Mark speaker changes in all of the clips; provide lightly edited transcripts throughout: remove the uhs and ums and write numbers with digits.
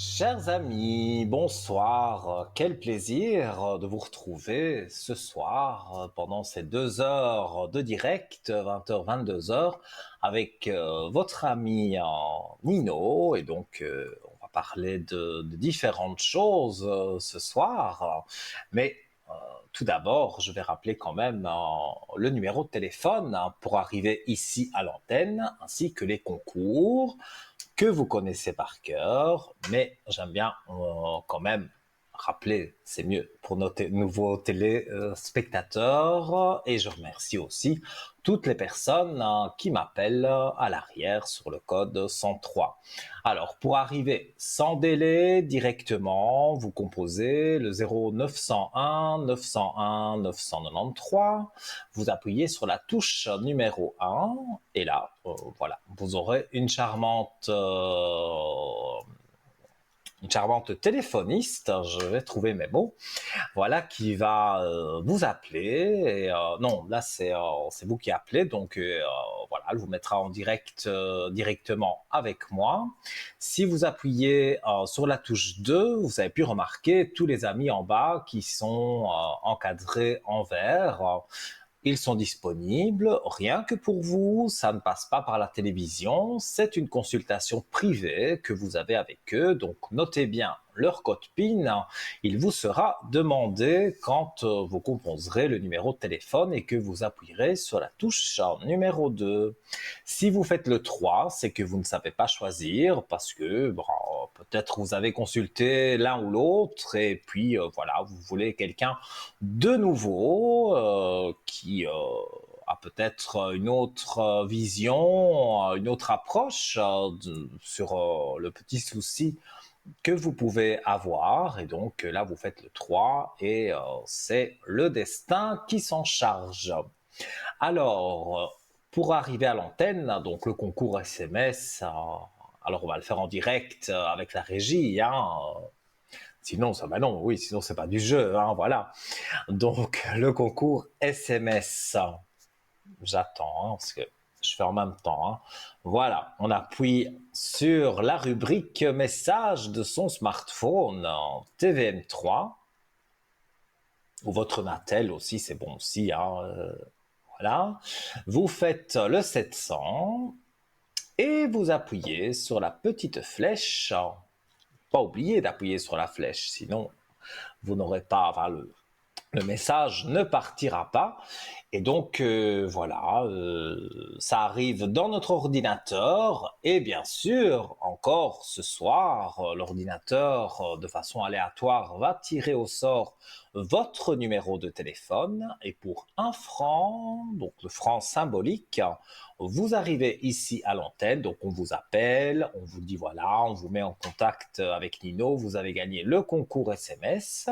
Speaker 1: Chers amis, bonsoir. Quel plaisir de vous retrouver ce soir pendant ces 2 heures de direct, 20h, 22h, avec votre ami Nino. Et donc, on va parler de différentes choses ce soir. Mais tout d'abord, je vais rappeler quand même le numéro de téléphone pour arriver ici à l'antenne, ainsi que les concours que vous connaissez par cœur, mais j'aime bien quand même rappeler, c'est mieux pour nos nouveaux téléspectateurs, et je remercie aussi toutes les personnes qui m'appellent à l'arrière sur le code 103. Alors, pour arriver sans délai directement, vous composez le 0901 901 993, vous appuyez sur la touche numéro 1 et là, voilà, vous aurez une charmante téléphoniste, je vais trouver mes mots, voilà, qui va vous appeler. Et, non, là c'est vous qui appelez, donc voilà, elle vous mettra en direct directement avec moi. Si vous appuyez sur la touche 2, vous avez pu remarquer tous les amis en bas qui sont encadrés en vert. Ils sont disponibles rien que pour vous, ça ne passe pas par la télévision, c'est une consultation privée que vous avez avec eux, donc notez bien leur code PIN, il vous sera demandé quand vous composerez le numéro de téléphone et que vous appuierez sur la touche numéro 2. Si vous faites le 3, c'est que vous ne savez pas choisir parce que bon, peut-être vous avez consulté l'un ou l'autre et puis voilà, vous voulez quelqu'un de nouveau qui a peut-être une autre vision, une autre approche sur le petit souci que vous pouvez avoir. Et donc là, vous faites le 3 et c'est le destin qui s'en charge. Alors, pour arriver à l'antenne, donc le concours SMS, alors on va le faire en direct avec la régie, hein, sinon, ça, bah non, oui, sinon c'est pas du jeu, hein, voilà. Donc, le concours SMS, j'attends, hein, parce que je fais en même temps. Hein. Voilà, on appuie sur la rubrique message de son smartphone en TVM3, ou votre Natel aussi, c'est bon aussi. Hein, voilà, vous faites le 700 et vous appuyez sur la petite flèche. Pas oublier d'appuyer sur la flèche, sinon vous n'aurez pas, enfin, le message ne partira pas. Et donc, voilà, ça arrive dans notre ordinateur. Et bien sûr, encore ce soir, l'ordinateur, de façon aléatoire, va tirer au sort votre numéro de téléphone. Et pour 1 franc, donc le franc symbolique, vous arrivez ici à l'antenne. Donc, on vous appelle, on vous dit voilà, on vous met en contact avec Nino. Vous avez gagné le concours SMS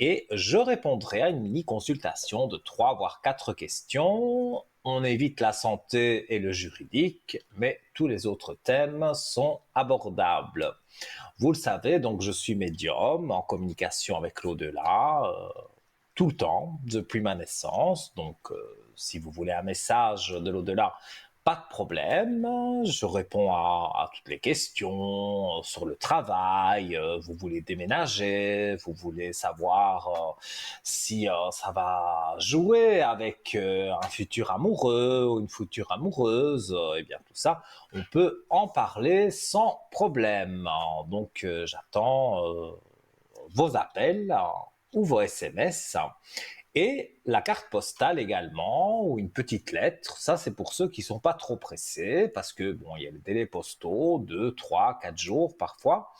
Speaker 1: et je répondrai à une mini-consultation de 3 voire 4 questions. On évite la santé et le juridique, mais tous les autres thèmes sont abordables. Vous le savez, donc je suis médium en communication avec l'au-delà, tout le temps, depuis ma naissance. Donc, si vous voulez un message de l'au-delà, pas de problème, je réponds à toutes les questions sur le travail, vous voulez déménager, vous voulez savoir si ça va jouer avec un futur amoureux ou une future amoureuse, et bien tout ça, on peut en parler sans problème. Donc j'attends vos appels ou vos SMS. Et la carte postale également, ou une petite lettre, ça c'est pour ceux qui sont pas trop pressés, parce que bon, il y a les délais postaux, 2, 3, 4 jours parfois.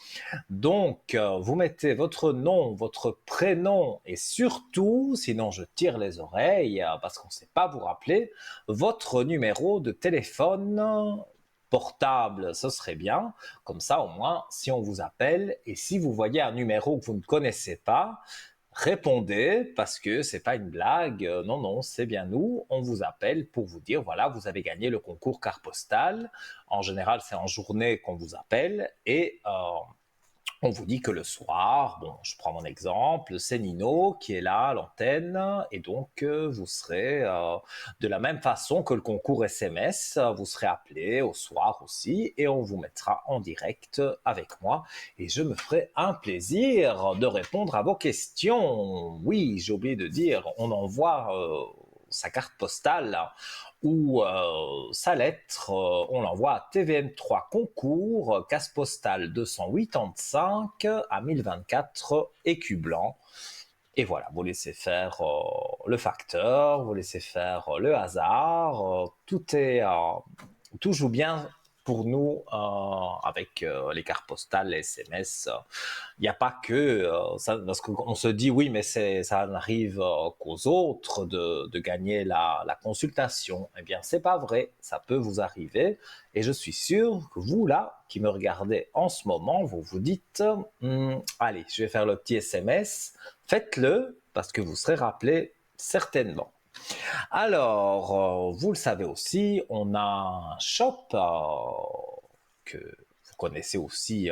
Speaker 1: Donc, vous mettez votre nom, votre prénom, et surtout, sinon je tire les oreilles, parce qu'on ne sait pas vous rappeler, votre numéro de téléphone portable, ce serait bien. Comme ça, au moins, si on vous appelle, et si vous voyez un numéro que vous ne connaissez pas, répondez parce que c'est pas une blague, non, non, c'est bien nous, on vous appelle pour vous dire voilà, vous avez gagné le concours carte postale. En général, c'est en journée qu'on vous appelle et On vous dit que le soir, bon, je prends mon exemple, c'est Nino qui est là à l'antenne, et donc vous serez de la même façon que le concours SMS, vous serez appelé au soir aussi, et on vous mettra en direct avec moi, et je me ferai un plaisir de répondre à vos questions. Oui, j'ai oublié de dire, on envoie sa carte postale ou sa lettre, on l'envoie à TVM3 Concours, casse postale 285 à 1024 Écu Blanc. Et voilà, vous laissez faire le facteur, vous laissez faire le hasard, tout joue bien pour nous avec les cartes postales, les SMS. Il n'y a pas que ça, parce qu'on se dit oui, mais ça n'arrive qu'aux autres de gagner la consultation. Eh bien, c'est pas vrai, ça peut vous arriver. Et je suis sûr que vous, là, qui me regardez en ce moment, vous vous dites allez, je vais faire le petit SMS. Faites-le parce que vous serez rappelé certainement. Alors, vous le savez aussi, on a un shop que vous connaissez aussi,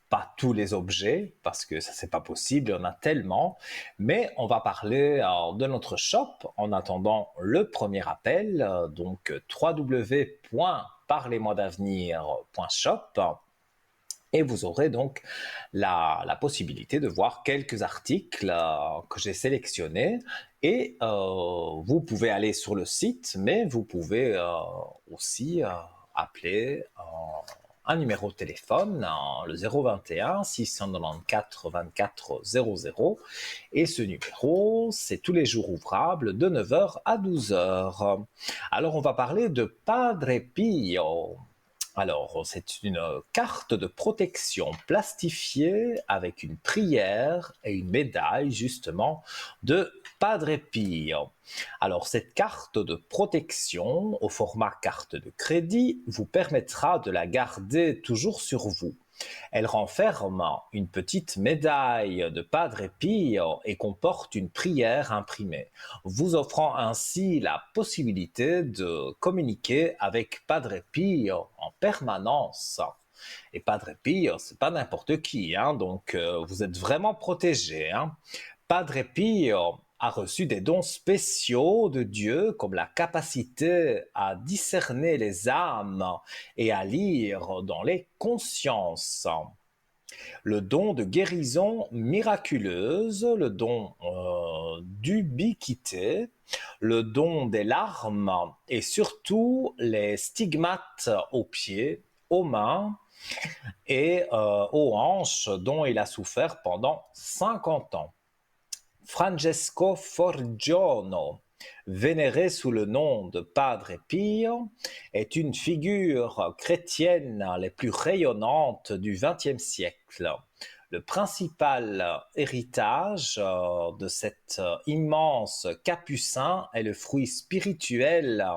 Speaker 1: pas tous les objets, parce que ça c'est pas possible, il y en a tellement, mais on va parler de notre shop en attendant le premier appel, donc www.parlez-moi-d'avenir.shop. Et vous aurez donc la possibilité de voir quelques articles que j'ai sélectionnés. Et vous pouvez aller sur le site, mais vous pouvez aussi appeler un numéro de téléphone, le 021 694 24 00. Et ce numéro, c'est tous les jours ouvrables de 9h à 12h. Alors, on va parler de Padre Pio. Alors, c'est une carte de protection plastifiée avec une prière et une médaille, justement, de Padre Pio. Alors, cette carte de protection, au format carte de crédit, vous permettra de la garder toujours sur vous. Elle renferme une petite médaille de Padre Pio et comporte une prière imprimée, vous offrant ainsi la possibilité de communiquer avec Padre Pio en permanence. Et Padre Pio, c'est pas n'importe qui, hein, donc vous êtes vraiment protégé. Hein. Padre Pio a reçu des dons spéciaux de Dieu comme la capacité à discerner les âmes et à lire dans les consciences. Le don de guérison miraculeuse, le don d'ubiquité, le don des larmes et surtout les stigmates aux pieds, aux mains et aux hanches dont il a souffert pendant 50 ans. Francesco Forgiono, vénéré sous le nom de Padre Pio, est une figure chrétienne les plus rayonnantes du XXe siècle. Le principal héritage de cet immense capucin est le fruit spirituel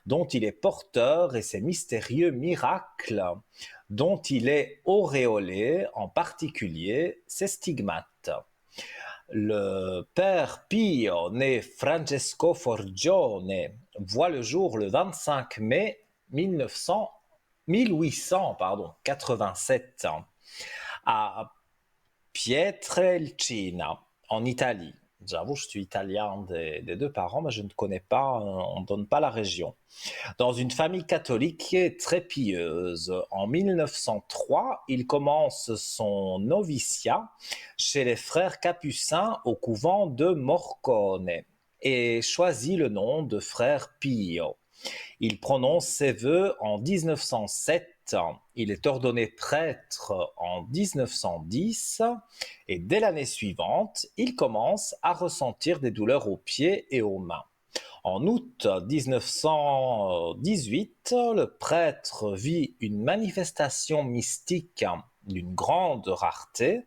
Speaker 1: dont il est porteur et ses mystérieux miracles dont il est auréolé, en particulier ses stigmates. Le père Pio, né Francesco Forgione, voit le jour le 25 mai 1887 à Pietrelcina, en Italie. J'avoue, je suis italien des deux parents, mais je ne connais pas, on ne donne pas la région. Dans une famille catholique très pieuse. En 1903, il commence son noviciat chez les frères capucins au couvent de Morcone et choisit le nom de frère Pio. Il prononce ses vœux en 1907. Il est ordonné prêtre en 1910 et dès l'année suivante, il commence à ressentir des douleurs aux pieds et aux mains. En août 1918, le prêtre vit une manifestation mystique d'une grande rareté.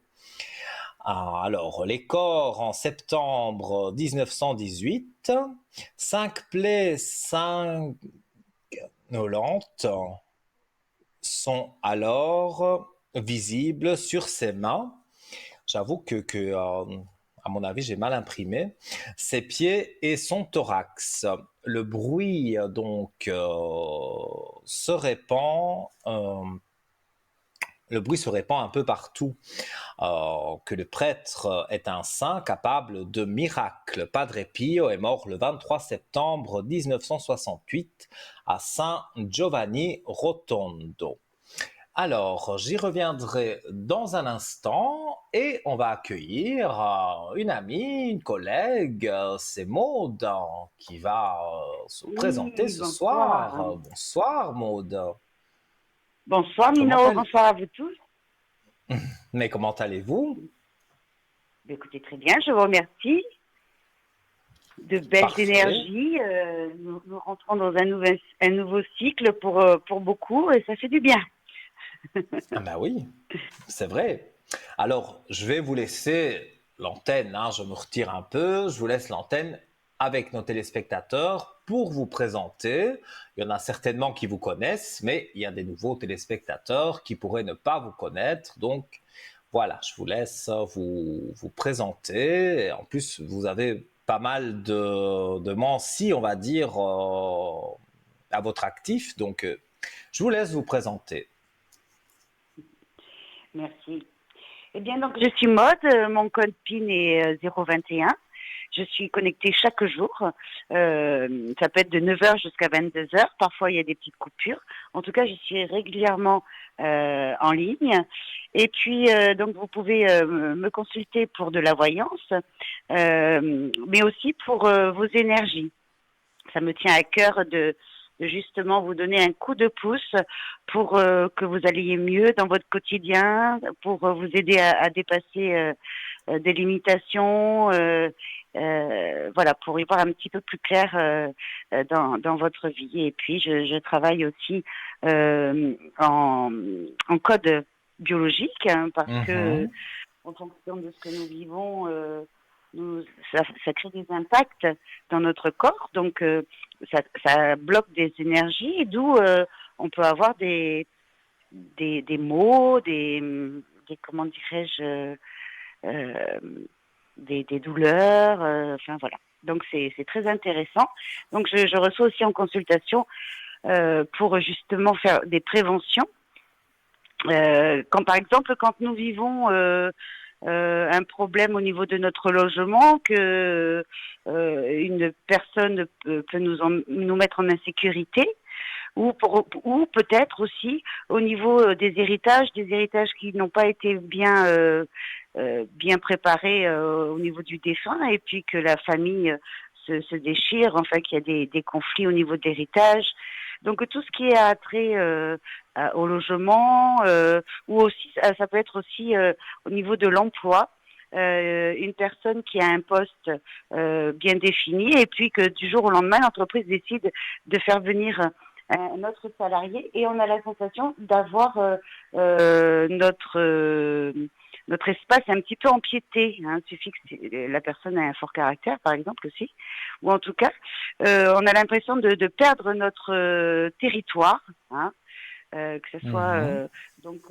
Speaker 1: Alors, les corps en septembre 1918, 5 plaies sanguinolentes sont alors visibles sur ses mains. J'avoue que à mon avis, j'ai mal imprimé, ses pieds et son thorax. Le bruit donc se répand le bruit se répand un peu partout, que le prêtre est un saint capable de miracles. Padre Pio est mort le 23 septembre 1968 à San Giovanni Rotondo. Alors, j'y reviendrai dans un instant et on va accueillir une amie, une collègue, c'est Maude, qui va se présenter
Speaker 2: Oui,
Speaker 1: ce
Speaker 2: bonsoir.
Speaker 1: soir. Bonsoir Maude.
Speaker 2: Bonsoir
Speaker 1: Comment
Speaker 2: Nino,
Speaker 1: allez...
Speaker 2: bonsoir à vous tous.
Speaker 1: Mais comment allez-vous?
Speaker 2: Écoutez, très bien, je vous remercie. De belles
Speaker 1: Parfait.
Speaker 2: énergies. Nous rentrons dans un nouveau cycle pour beaucoup et ça fait du bien.
Speaker 1: Ah ben oui, c'est vrai. Alors, je vais vous laisser l'antenne, hein, je me retire un peu, je vous laisse l'antenne avec nos téléspectateurs pour vous présenter. Il y en a certainement qui vous connaissent, mais il y a des nouveaux téléspectateurs qui pourraient ne pas vous connaître. Donc, voilà, je vous laisse vous présenter. Et en plus, vous avez pas mal de mentions, on va dire, à votre actif. Donc, je vous laisse vous présenter.
Speaker 2: Merci. Eh bien, donc, je suis Maude, mon code PIN est 021. Je suis connectée chaque jour. Ça peut être de 9 heures jusqu'à 22 heures. Parfois, il y a des petites coupures. En tout cas, je suis régulièrement en ligne. Et puis, donc, vous pouvez me consulter pour de la voyance, mais aussi pour vos énergies. Ça me tient à cœur de justement vous donner un coup de pouce pour que vous alliez mieux dans votre quotidien, pour vous aider à dépasser des limitations, voilà, pour y voir un petit peu plus clair dans votre vie. Et puis, je travaille aussi en code biologique, hein, parce que
Speaker 1: Mhm.
Speaker 2: en fonction de ce que nous vivons, ça crée des impacts dans notre corps, donc ça bloque des énergies, d'où on peut avoir des maux, des comment dirais-je, euh, des douleurs, enfin voilà. Donc c'est très intéressant. Donc je reçois aussi en consultation pour justement faire des préventions. Quand par exemple, quand nous vivons un problème au niveau de notre logement, que une personne peut nous mettre en insécurité, ou peut-être aussi au niveau des héritages qui n'ont pas été bien préparés au niveau du défunt, et puis que la famille se déchire, enfin qu'il y a des conflits au niveau de l'héritage. Donc tout ce qui est attrait au logement, ou aussi ça peut être aussi au niveau de l'emploi. Une personne qui a un poste bien défini et puis que du jour au lendemain l'entreprise décide de faire venir un autre salarié et on a la sensation d'avoir notre espace un petit peu empiété. Hein. Il suffit que la personne ait un fort caractère, par exemple aussi, ou en tout cas, on a l'impression de perdre notre territoire. Hein. Que ce soit
Speaker 1: Mhm.
Speaker 2: donc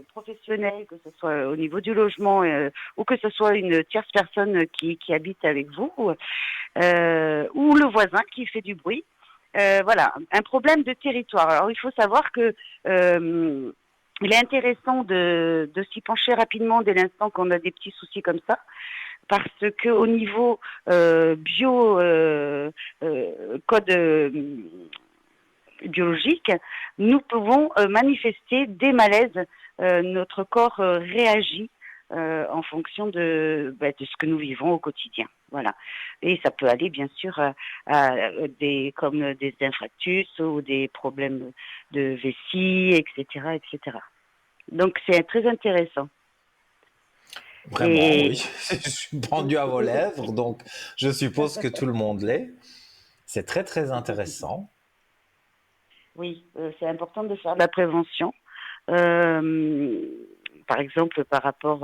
Speaker 2: professionnel, que ce soit au niveau du logement, ou que ce soit une tierce personne qui habite avec vous, ou le voisin qui fait du bruit. Voilà, un problème de territoire. Alors il faut savoir que il est intéressant de s'y pencher rapidement dès l'instant qu'on a des petits soucis comme ça, parce que au niveau bio code biologique, nous pouvons manifester des malaises. Notre corps réagit en fonction de ce que nous vivons au quotidien. Voilà. Et ça peut aller bien sûr comme des infarctus ou des problèmes de vessie, etc., etc. Donc c'est très intéressant.
Speaker 1: Vraiment, oui.
Speaker 2: Et
Speaker 1: Je suis pendu à vos lèvres, donc je suppose que tout le monde l'est. C'est très, très intéressant.
Speaker 2: oui, c'est important de faire de la prévention. Euh, Par exemple, par rapport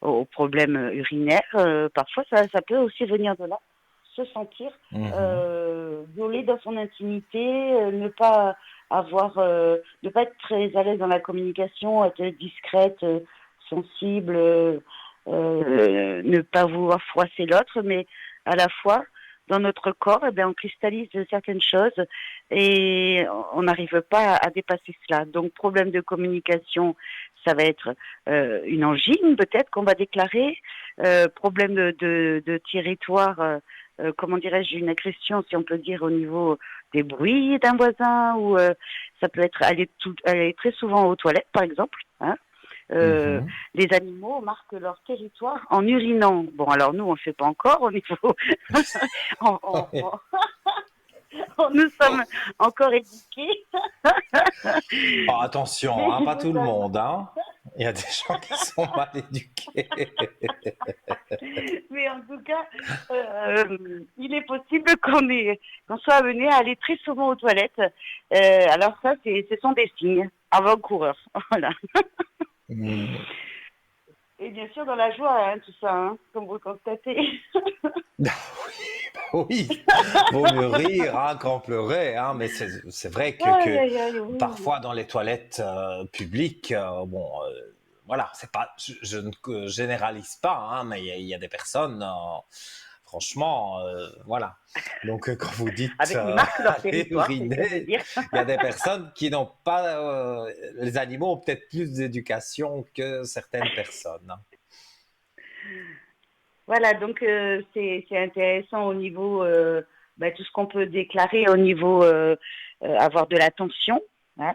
Speaker 2: aux problèmes urinaires, parfois ça peut aussi venir de là. Se sentir
Speaker 1: Mhm.
Speaker 2: violé dans son intimité, ne pas être très à l'aise dans la communication, être discrète, sensible, ne pas vouloir froisser l'autre, mais à la fois dans notre corps, eh bien, on cristallise certaines choses et on n'arrive pas à dépasser cela. Donc, problème de communication, ça va être une angine peut-être qu'on va déclarer, problème de territoire, comment dirais-je, une agression, si on peut dire, au niveau des bruits d'un voisin, ou ça peut être aller très souvent aux toilettes, par exemple. Hein.
Speaker 1: Mhm.
Speaker 2: Les animaux marquent leur territoire en urinant. Bon, alors nous, on ne le fait pas encore au niveau... on, on- on- nous sommes encore éduqués.
Speaker 1: Oh, attention,
Speaker 2: Mais
Speaker 1: hein,
Speaker 2: il
Speaker 1: pas
Speaker 2: faut
Speaker 1: tout le
Speaker 2: savoir...
Speaker 1: monde, hein. Il y a des gens qui sont mal éduqués.
Speaker 2: Mais en tout cas, il est possible qu'on soit amené à aller très souvent aux toilettes. Alors ça, ce sont des signes avant-coureurs. Voilà.
Speaker 1: Mm.
Speaker 2: Et bien sûr, dans la joie, hein, tout ça, hein, comme vous le constatez.
Speaker 1: Oui, vaut mieux rire hein, qu'en pleurer, hein, mais c'est vrai
Speaker 2: Aïe,
Speaker 1: que
Speaker 2: aïe, aïe, oui.
Speaker 1: parfois dans les toilettes publiques, bon, voilà, c'est pas, je ne généralise pas, hein, mais il y a des personnes, franchement, voilà. Donc quand vous dites
Speaker 2: Ils marquent leur
Speaker 1: aller
Speaker 2: territoire, c'est ce que je veux
Speaker 1: uriner,
Speaker 2: dire.
Speaker 1: il y a des personnes qui n'ont pas, les animaux ont peut-être plus d'éducation que certaines personnes.
Speaker 2: Voilà, donc c'est intéressant au niveau, tout ce qu'on peut déclarer au niveau avoir de la tension, hein,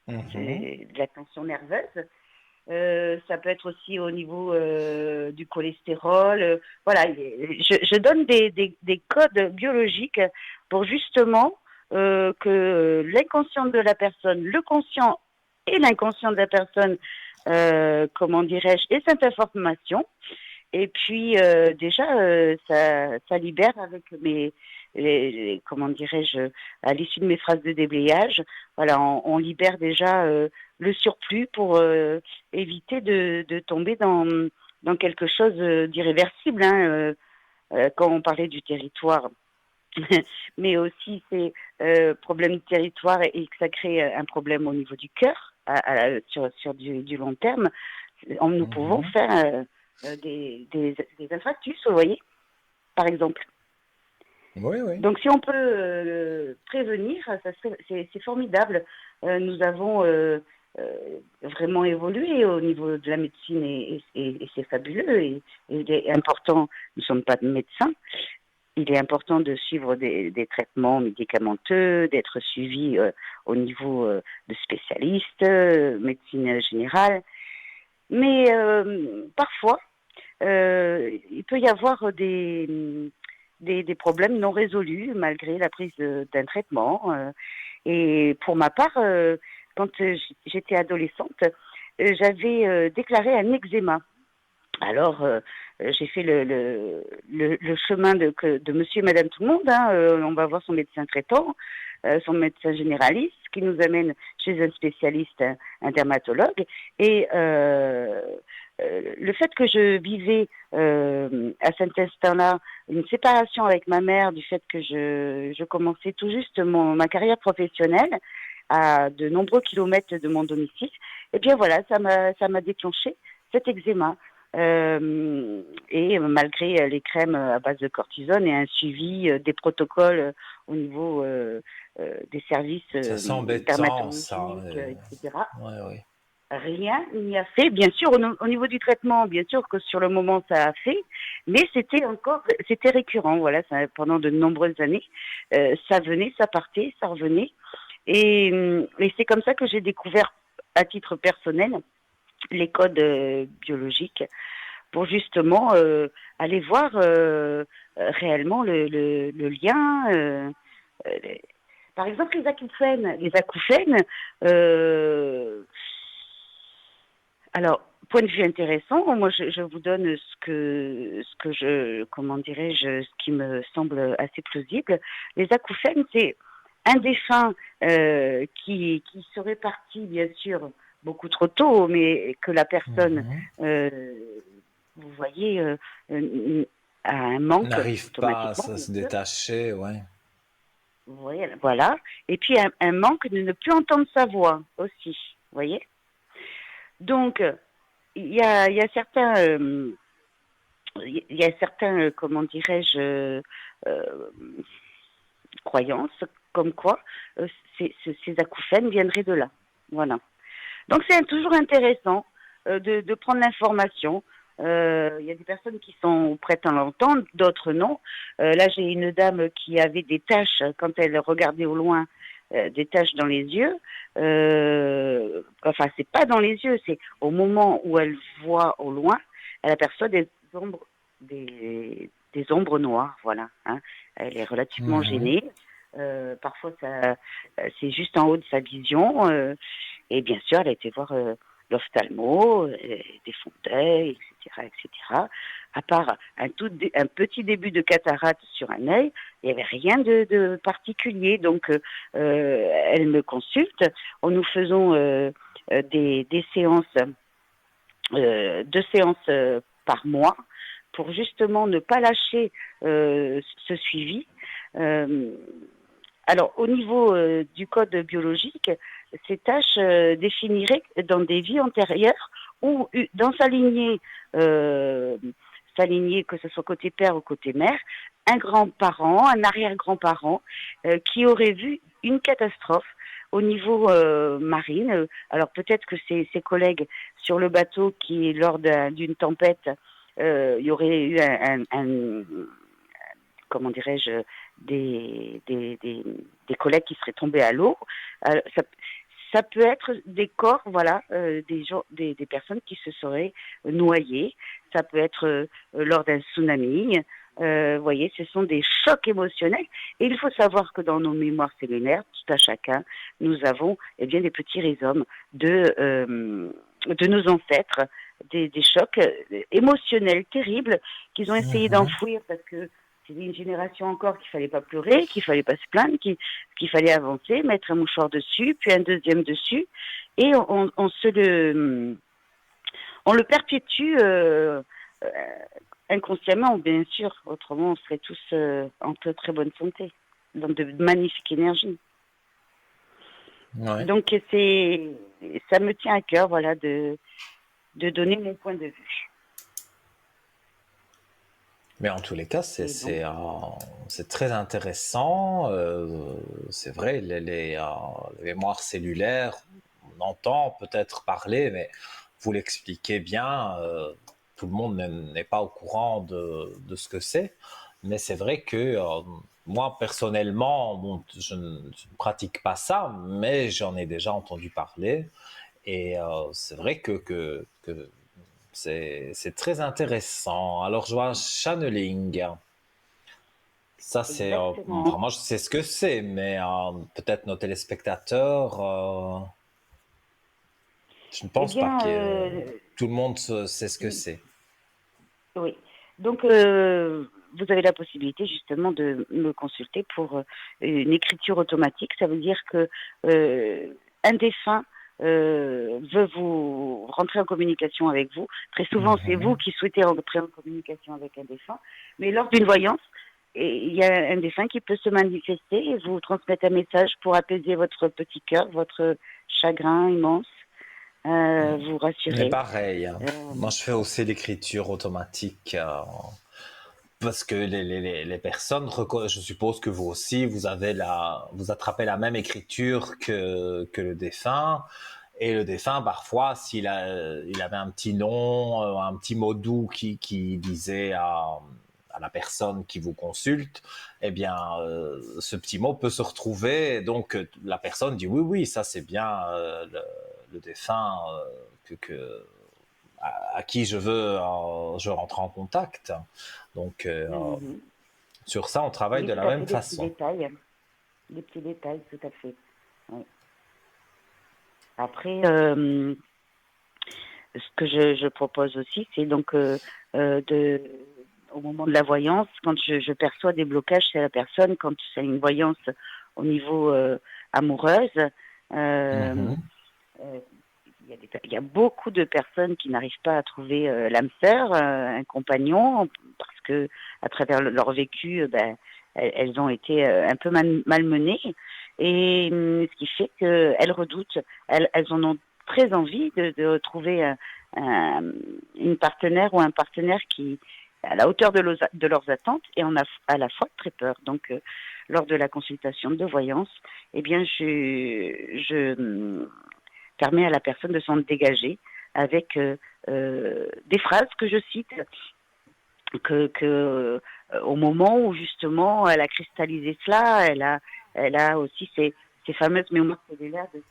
Speaker 1: Mhm.
Speaker 2: c'est de la tension nerveuse. Ça peut être aussi au niveau du cholestérol. Voilà, je donne des codes biologiques pour justement que l'inconscient de la personne, le conscient et l'inconscient de la personne, comment dirais-je, ait cette information. Et puis déjà, ça libère avec comment dirais-je, à l'issue de mes phrases de déblayage, voilà, on libère déjà le surplus pour éviter de tomber dans quelque chose d'irréversible. Hein, quand on parlait du territoire, mais aussi c'est problème de territoire et que ça crée un problème au niveau du cœur sur du long terme. Nous pouvons
Speaker 1: Mhm.
Speaker 2: faire des infarctus, vous voyez, par exemple.
Speaker 1: Oui, oui.
Speaker 2: Donc, si on peut prévenir, c'est formidable. Nous avons vraiment évolué au niveau de la médecine et c'est fabuleux. Et il est important, nous ne sommes pas médecins, il est important de suivre des traitements médicamenteux, d'être suivi au niveau de spécialistes, médecine générale. Mais parfois, il peut y avoir des problèmes non résolus malgré la prise d'un traitement. Et pour ma part, quand j'étais adolescente, j'avais déclaré un eczéma. Alors, j'ai fait le chemin de monsieur et madame tout le monde. Hein, on va voir son médecin traitant, son médecin généraliste, qui nous amène chez un spécialiste, un dermatologue. Et le fait que je vivais à cet instant-là une séparation avec ma mère, du fait que je commençais tout juste ma carrière professionnelle à de nombreux kilomètres de mon domicile, eh bien voilà, ça m'a déclenché cet eczéma. Et malgré les crèmes à base de cortisone et un suivi des protocoles au niveau des services
Speaker 1: Ça c'est embêtant, ça.
Speaker 2: dermatologiques, etc.,
Speaker 1: Ouais, ouais.
Speaker 2: rien n'y a fait. Bien sûr, au niveau du traitement, bien sûr que sur le moment ça a fait, mais c'était récurrent. Voilà, pendant de nombreuses années, ça venait, ça partait, ça revenait, et c'est comme ça que j'ai découvert à titre personnel les codes biologiques pour justement aller voir réellement le lien. Les- Par exemple, les acouphènes. Alors, point de vue intéressant, moi je vous donne comment dirais-je, ce qui me semble assez plausible. Les acouphènes, c'est un défunt qui serait parti, bien sûr, beaucoup trop tôt, mais que la personne,
Speaker 1: Mhm.
Speaker 2: euh, vous voyez, a un manque
Speaker 1: N'arrive pas à
Speaker 2: automatiquement,
Speaker 1: se
Speaker 2: bien
Speaker 1: se
Speaker 2: sûr.
Speaker 1: détacher, ouais.
Speaker 2: Vous voyez, voilà. Et puis un manque de ne plus entendre sa voix aussi, vous voyez. Donc, il y a certains, comment dirais-je, euh, croyance comme quoi ces acouphènes viendraient de là. Voilà. Donc c'est toujours intéressant de prendre l'information. Il y a des personnes qui sont prêtes à l'entendre, d'autres non. Là, j'ai une dame qui avait des taches quand elle regardait au loin, des taches dans les yeux. Enfin, c'est pas dans les yeux, c'est au moment où elle voit au loin, elle aperçoit des ombres noires. Voilà. Hein. Elle est relativement
Speaker 1: Mhm.
Speaker 2: gênée. Parfois, c'est juste en haut de sa vision. Et bien sûr, elle a été voir l'ophtalmo, des fontaines, etc., etc. À part un petit début de cataracte sur un œil, il n'y avait rien de particulier. Donc, elle me consulte. Nous faisons des séances, 2 séances par mois, pour justement ne pas lâcher ce suivi. Euh, alors, au niveau du code biologique, ces tâches définiraient dans des vies antérieures ou dans euh, sa lignée, que ce soit côté père ou côté mère, un grand-parent, un arrière-grand-parent qui aurait vu une catastrophe au niveau marine. Alors peut-être que ses collègues sur le bateau qui, lors d'une tempête, il y aurait eu comment dirais-je, des collègues qui seraient tombés à l'eau. Ça peut être des corps, voilà, des personnes qui se seraient noyées. Ça peut être lors d'un tsunami. Vous voyez, ce sont des chocs émotionnels. Et il faut savoir que dans nos mémoires cellulaires, tout à chacun, nous avons eh bien, des petits rhizomes de nos ancêtres, des chocs émotionnels terribles qu'ils ont essayé
Speaker 1: Mhm.
Speaker 2: d'enfouir parce que c'était une génération encore qu'il fallait pas pleurer, qu'il fallait pas se plaindre, qu'il fallait avancer, mettre un mouchoir dessus, puis un deuxième dessus, et on le perpétue euh, inconsciemment, bien sûr. Autrement, on serait tous en très très bonne santé, donc de magnifique énergie.
Speaker 1: Ouais.
Speaker 2: Donc ça me tient à cœur, voilà, de donner mon point de vue.
Speaker 1: Mais en tous les cas,
Speaker 2: Et donc,
Speaker 1: c'est très intéressant. C'est vrai, les mémoires cellulaires, on entend peut-être parler, mais vous l'expliquez bien, tout le monde n'est pas au courant de ce que c'est. Mais c'est vrai que moi, personnellement, bon, je ne pratique pas ça, mais j'en ai déjà entendu parler. Et c'est vrai que c'est très intéressant. Alors, je vois channeling. Ça, c'est. Enfin,
Speaker 2: exactement.
Speaker 1: moi, je sais ce que c'est, mais peut-être nos téléspectateurs, je ne
Speaker 2: Eh
Speaker 1: pense pas
Speaker 2: bien,
Speaker 1: que tout le monde sait ce que c'est.
Speaker 2: oui. Donc, vous avez la possibilité justement de me consulter pour une écriture automatique. Ça veut dire que un défunt veut vous rentrer en communication avec vous. Très souvent, c'est vous
Speaker 1: Mhm.
Speaker 2: qui souhaitez rentrer en communication avec un défunt. Mais lors d'une voyance, il y a un défunt qui peut se manifester et vous transmettre un message pour apaiser votre petit cœur, votre chagrin immense, vous
Speaker 1: Mais
Speaker 2: rassurer.
Speaker 1: pareil, hein.
Speaker 2: Euh,
Speaker 1: Moi, je fais aussi l'écriture automatique. Parce que les personnes, je suppose que vous aussi, vous attrapez la même écriture que le défunt. Et le défunt, parfois, il avait un petit nom, un petit mot doux qui disait à la personne qui vous consulte, eh bien, ce petit mot peut se retrouver. Donc, la personne dit oui, oui, ça c'est bien le défunt à qui je rentre en contact. Donc,
Speaker 2: mhm.
Speaker 1: sur ça, on travaille
Speaker 2: Oui,
Speaker 1: de
Speaker 2: tout
Speaker 1: la
Speaker 2: à
Speaker 1: même
Speaker 2: fait, des petits
Speaker 1: façon.
Speaker 2: détails. Des petits détails, tout à fait. Oui. Après, ce que je propose aussi, c'est donc au moment de la voyance, quand je perçois des blocages chez la personne, quand c'est une voyance au niveau amoureuse, euh,
Speaker 1: Mhm.
Speaker 2: euh, il y a beaucoup de personnes qui n'arrivent pas à trouver l'âme sœur, un compagnon, parce que à travers leur vécu, ben, elles ont été un peu malmenées, et ce qui fait qu'elles redoutent, elles en ont très envie de retrouver une partenaire ou un partenaire qui à la hauteur de leurs attentes et on a à la fois très peur. Donc, lors de la consultation de voyance, eh bien, je permets à la personne de s'en dégager avec des phrases que je cite, au moment où justement elle a cristallisé cela, elle a aussi ces fameuses mémoires cellulaires de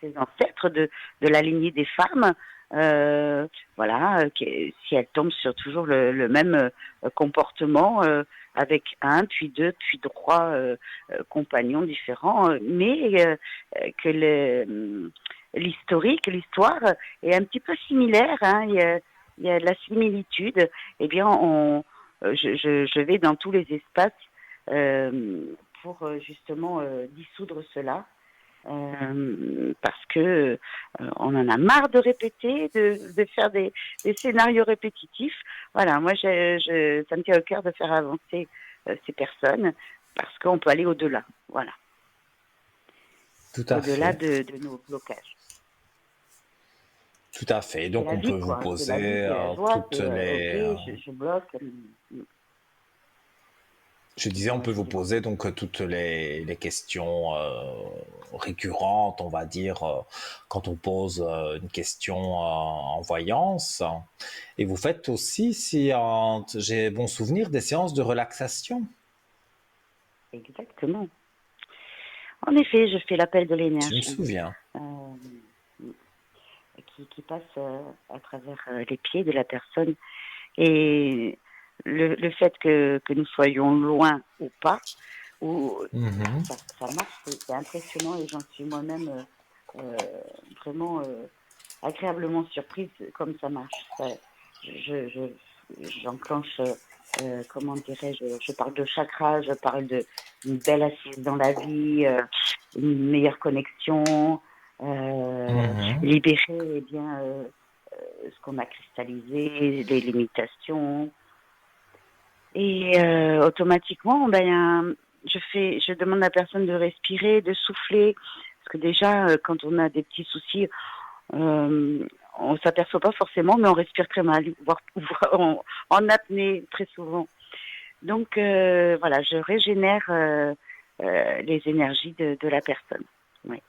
Speaker 2: ses ancêtres, de la lignée des femmes. Voilà, si elle tombe sur toujours le même comportement avec un, puis deux, puis trois compagnons différents, mais que l'historique, l'histoire est un petit peu similaire. Hein, il y a de la similitude. Eh bien, je vais dans tous les espaces pour justement dissoudre cela. Parce que on en a marre de répéter, de faire des scénarios répétitifs. Voilà, moi, ça me tient au cœur de faire avancer ces personnes parce qu'on peut aller au-delà. Voilà.
Speaker 1: Tout à
Speaker 2: Au-delà
Speaker 1: fait.
Speaker 2: de nos blocages.
Speaker 1: Tout à fait.
Speaker 2: C'est
Speaker 1: Donc,
Speaker 2: la
Speaker 1: on peut
Speaker 2: vie,
Speaker 1: vous
Speaker 2: quoi. C'est la vie,
Speaker 1: poser
Speaker 2: c'est la joie.
Speaker 1: toutes
Speaker 2: C'est ok,
Speaker 1: les...
Speaker 2: je bloque.
Speaker 1: je disais, on peut vous
Speaker 2: Excusez-moi.
Speaker 1: poser donc toutes les questions récurrentes, on va dire, quand on pose une question en voyance. Et vous faites aussi, si j'ai bon souvenir, des séances de relaxation.
Speaker 2: Exactement. En effet, je fais l'appel de
Speaker 1: Je me
Speaker 2: l'énergie
Speaker 1: souviens.
Speaker 2: euh, qui passe à travers les pieds de la personne. Et le fait que nous soyons loin ou pas, ou,
Speaker 1: Mhm.
Speaker 2: ça marche, c'est impressionnant et j'en suis moi-même vraiment agréablement surprise comme ça marche. Je, j'enclenche, comment dirais-je, je parle de chakra, je parle d'une belle assise dans la vie, une meilleure connexion,
Speaker 1: Mhm.
Speaker 2: libérer eh bien, ce qu'on a cristallisé, les limitations. Et automatiquement, ben, je demande à la personne de respirer, de souffler, parce que déjà, quand on a des petits soucis, on s'aperçoit pas forcément, mais on respire très mal, voire en apnée très souvent. Donc voilà, je régénère les énergies de la personne. Oui.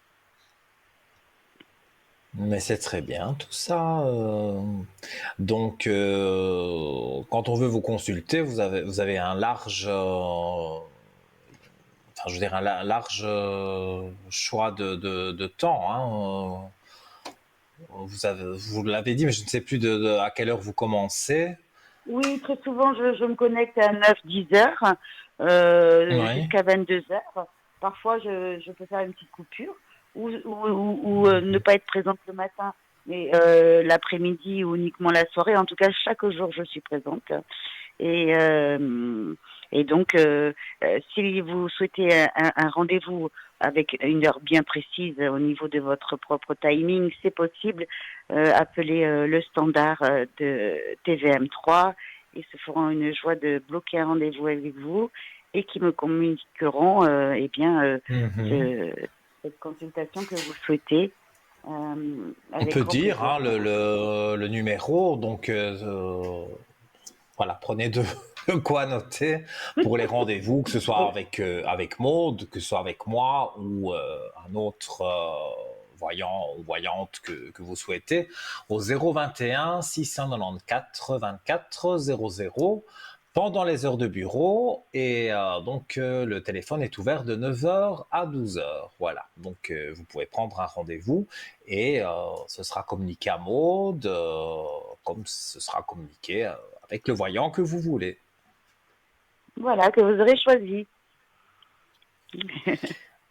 Speaker 1: Mais c'est très bien tout ça. Donc, quand on veut vous consulter, vous avez un large, enfin, je veux dire, un large choix de temps. Hein. Vous l'avez dit, mais je ne sais plus à quelle heure vous commencez.
Speaker 2: Oui, très souvent, je me connecte à 9 10 heures
Speaker 1: Oui.
Speaker 2: jusqu'à 22 heures. Parfois, je peux faire une petite coupure ou ne pas être présente le matin, mais l'après-midi ou uniquement la soirée. En tout cas, chaque jour, je suis présente. Et, euh, et donc, si vous souhaitez un rendez-vous avec une heure bien précise au niveau de votre propre timing, c'est possible. Appelez le standard de TVM3. Ils se feront une joie de bloquer un rendez-vous avec vous et qui me communiqueront eh bien,
Speaker 1: Mhm.
Speaker 2: ce- cette consultation que vous souhaitez
Speaker 1: On
Speaker 2: avec
Speaker 1: peut
Speaker 2: grand
Speaker 1: dire
Speaker 2: plaisir.
Speaker 1: hein, le numéro, donc voilà, prenez de quoi noter pour les rendez-vous, que ce soit
Speaker 2: Oui.
Speaker 1: avec Maud, que ce soit avec moi ou un autre voyant ou voyante que vous souhaitez, au 021 694 24 00 pendant les heures de bureau. Et donc, le téléphone est ouvert de 9h à 12h. Voilà, donc vous pouvez prendre un rendez-vous et ce sera communiqué à Maud, comme ce sera communiqué avec le voyant que vous voulez.
Speaker 2: Voilà, que vous aurez choisi.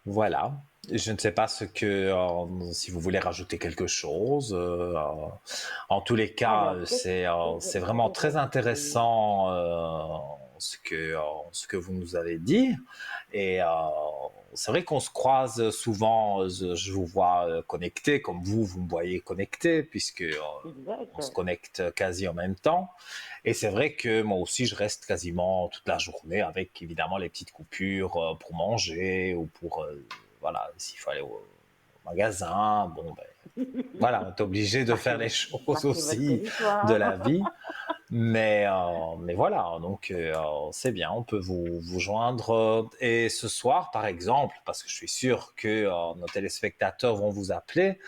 Speaker 1: Voilà. Je ne sais pas si vous voulez rajouter quelque chose. En tous les cas,
Speaker 2: Alors, qu'est-ce que
Speaker 1: c'est
Speaker 2: je
Speaker 1: vraiment
Speaker 2: pourrais
Speaker 1: très
Speaker 2: rajouter?
Speaker 1: intéressant ce que vous nous avez dit. Et c'est vrai qu'on se croise souvent. Je vous vois connecté, comme vous me voyez connecté, puisque on se
Speaker 2: Exact.
Speaker 1: connecte quasi en même temps. Et c'est vrai que moi aussi, je reste quasiment toute la journée avec évidemment les petites coupures pour manger ou pour, voilà, s'il faut aller au magasin. Bon, ben, voilà, on est obligé de faire les choses
Speaker 2: Marquez votre
Speaker 1: aussi de
Speaker 2: territoire.
Speaker 1: la vie. Mais voilà, donc c'est bien, on peut vous joindre. Et ce soir, par exemple, parce que je suis sûr que nos téléspectateurs vont vous appeler,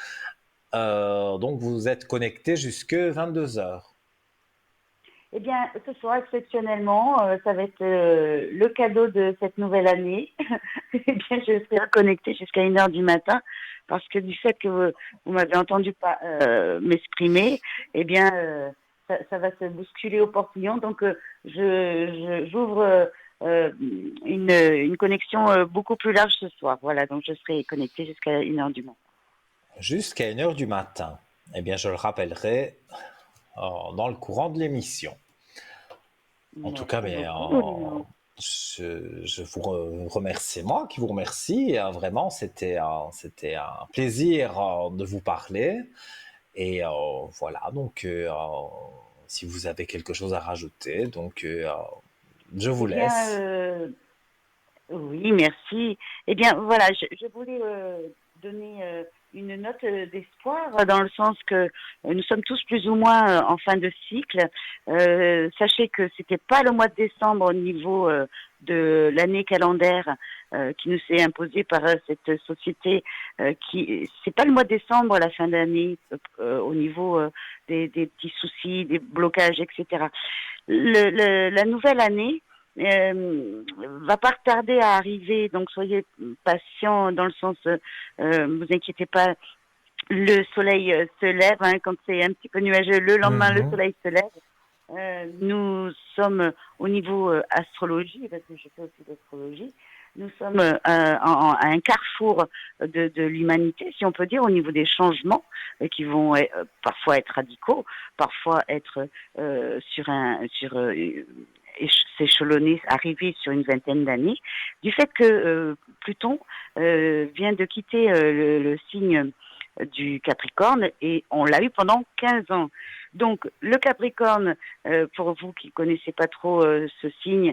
Speaker 1: donc vous êtes connectés jusque 22 heures.
Speaker 2: Eh bien, ce soir, exceptionnellement, ça va être le cadeau de cette nouvelle année. Eh bien, je serai connectée jusqu'à 1 heure du matin parce que du fait que vous m'avez entendu pas m'exprimer, eh bien, ça va se bousculer au portillon. Donc, j'ouvre une connexion beaucoup plus large ce soir. Voilà, donc je serai connectée jusqu'à 1 heure du matin.
Speaker 1: Jusqu'à 1 heure du matin. Eh bien, je le rappellerai dans le courant de l'émission. En tout cas,
Speaker 2: Merci
Speaker 1: mais
Speaker 2: beaucoup, Lino.
Speaker 1: je vous remercie, c'est moi qui vous remercie. Vraiment, c'était un plaisir de vous parler. Et voilà, donc si vous avez quelque chose à rajouter, donc je vous
Speaker 2: Eh bien,
Speaker 1: laisse.
Speaker 2: oui, merci. Eh bien, voilà, je voulais donner une note d'espoir dans le sens que nous sommes tous plus ou moins en fin de cycle. Sachez que c'était pas le mois de décembre au niveau de l'année calendaire qui nous s'est imposé par cette société qui c'est pas le mois de décembre la fin d'année au niveau des petits soucis, des blocages, etc. La nouvelle année va pas tarder à arriver, donc soyez patients dans le sens, vous inquiétez pas, le soleil se lève, hein, quand c'est un petit peu nuageux, le lendemain le
Speaker 1: Mhm.
Speaker 2: soleil se lève. Nous sommes au niveau astrologie, parce que je fais aussi l'astrologie, nous sommes à un carrefour de l'humanité, si on peut dire, au niveau des changements qui vont parfois être radicaux, parfois être sur s'échelonner, arriver sur une vingtaine d'années, du fait que Pluton vient de quitter le signe du Capricorne et on l'a eu pendant 15 ans. Donc le Capricorne, pour vous qui ne connaissez pas trop ce signe,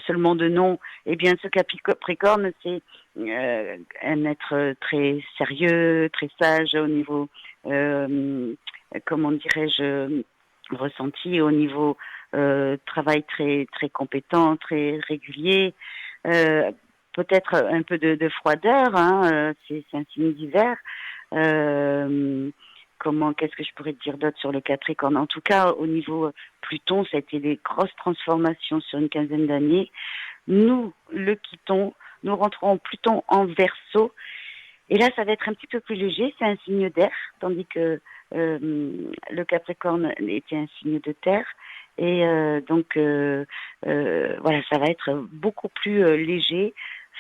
Speaker 2: seulement de nom, eh bien ce Capricorne, c'est un être très sérieux, très sage au niveau, comment dirais-je, ressenti, au niveau travail très, très compétent, très régulier, euh, peut-être un peu de froideur, hein, c'est un signe d'hiver. Euh, qu'est-ce que je pourrais te dire d'autre sur le Capricorne? En tout cas, au niveau Pluton, ça a été des grosses transformations sur une quinzaine d'années. Nous le quittons, nous rentrons Pluton en Verseau, et là, ça va être un petit peu plus léger, c'est un signe d'air, tandis que le Capricorne était un signe de terre. Et voilà, ça va être beaucoup plus léger.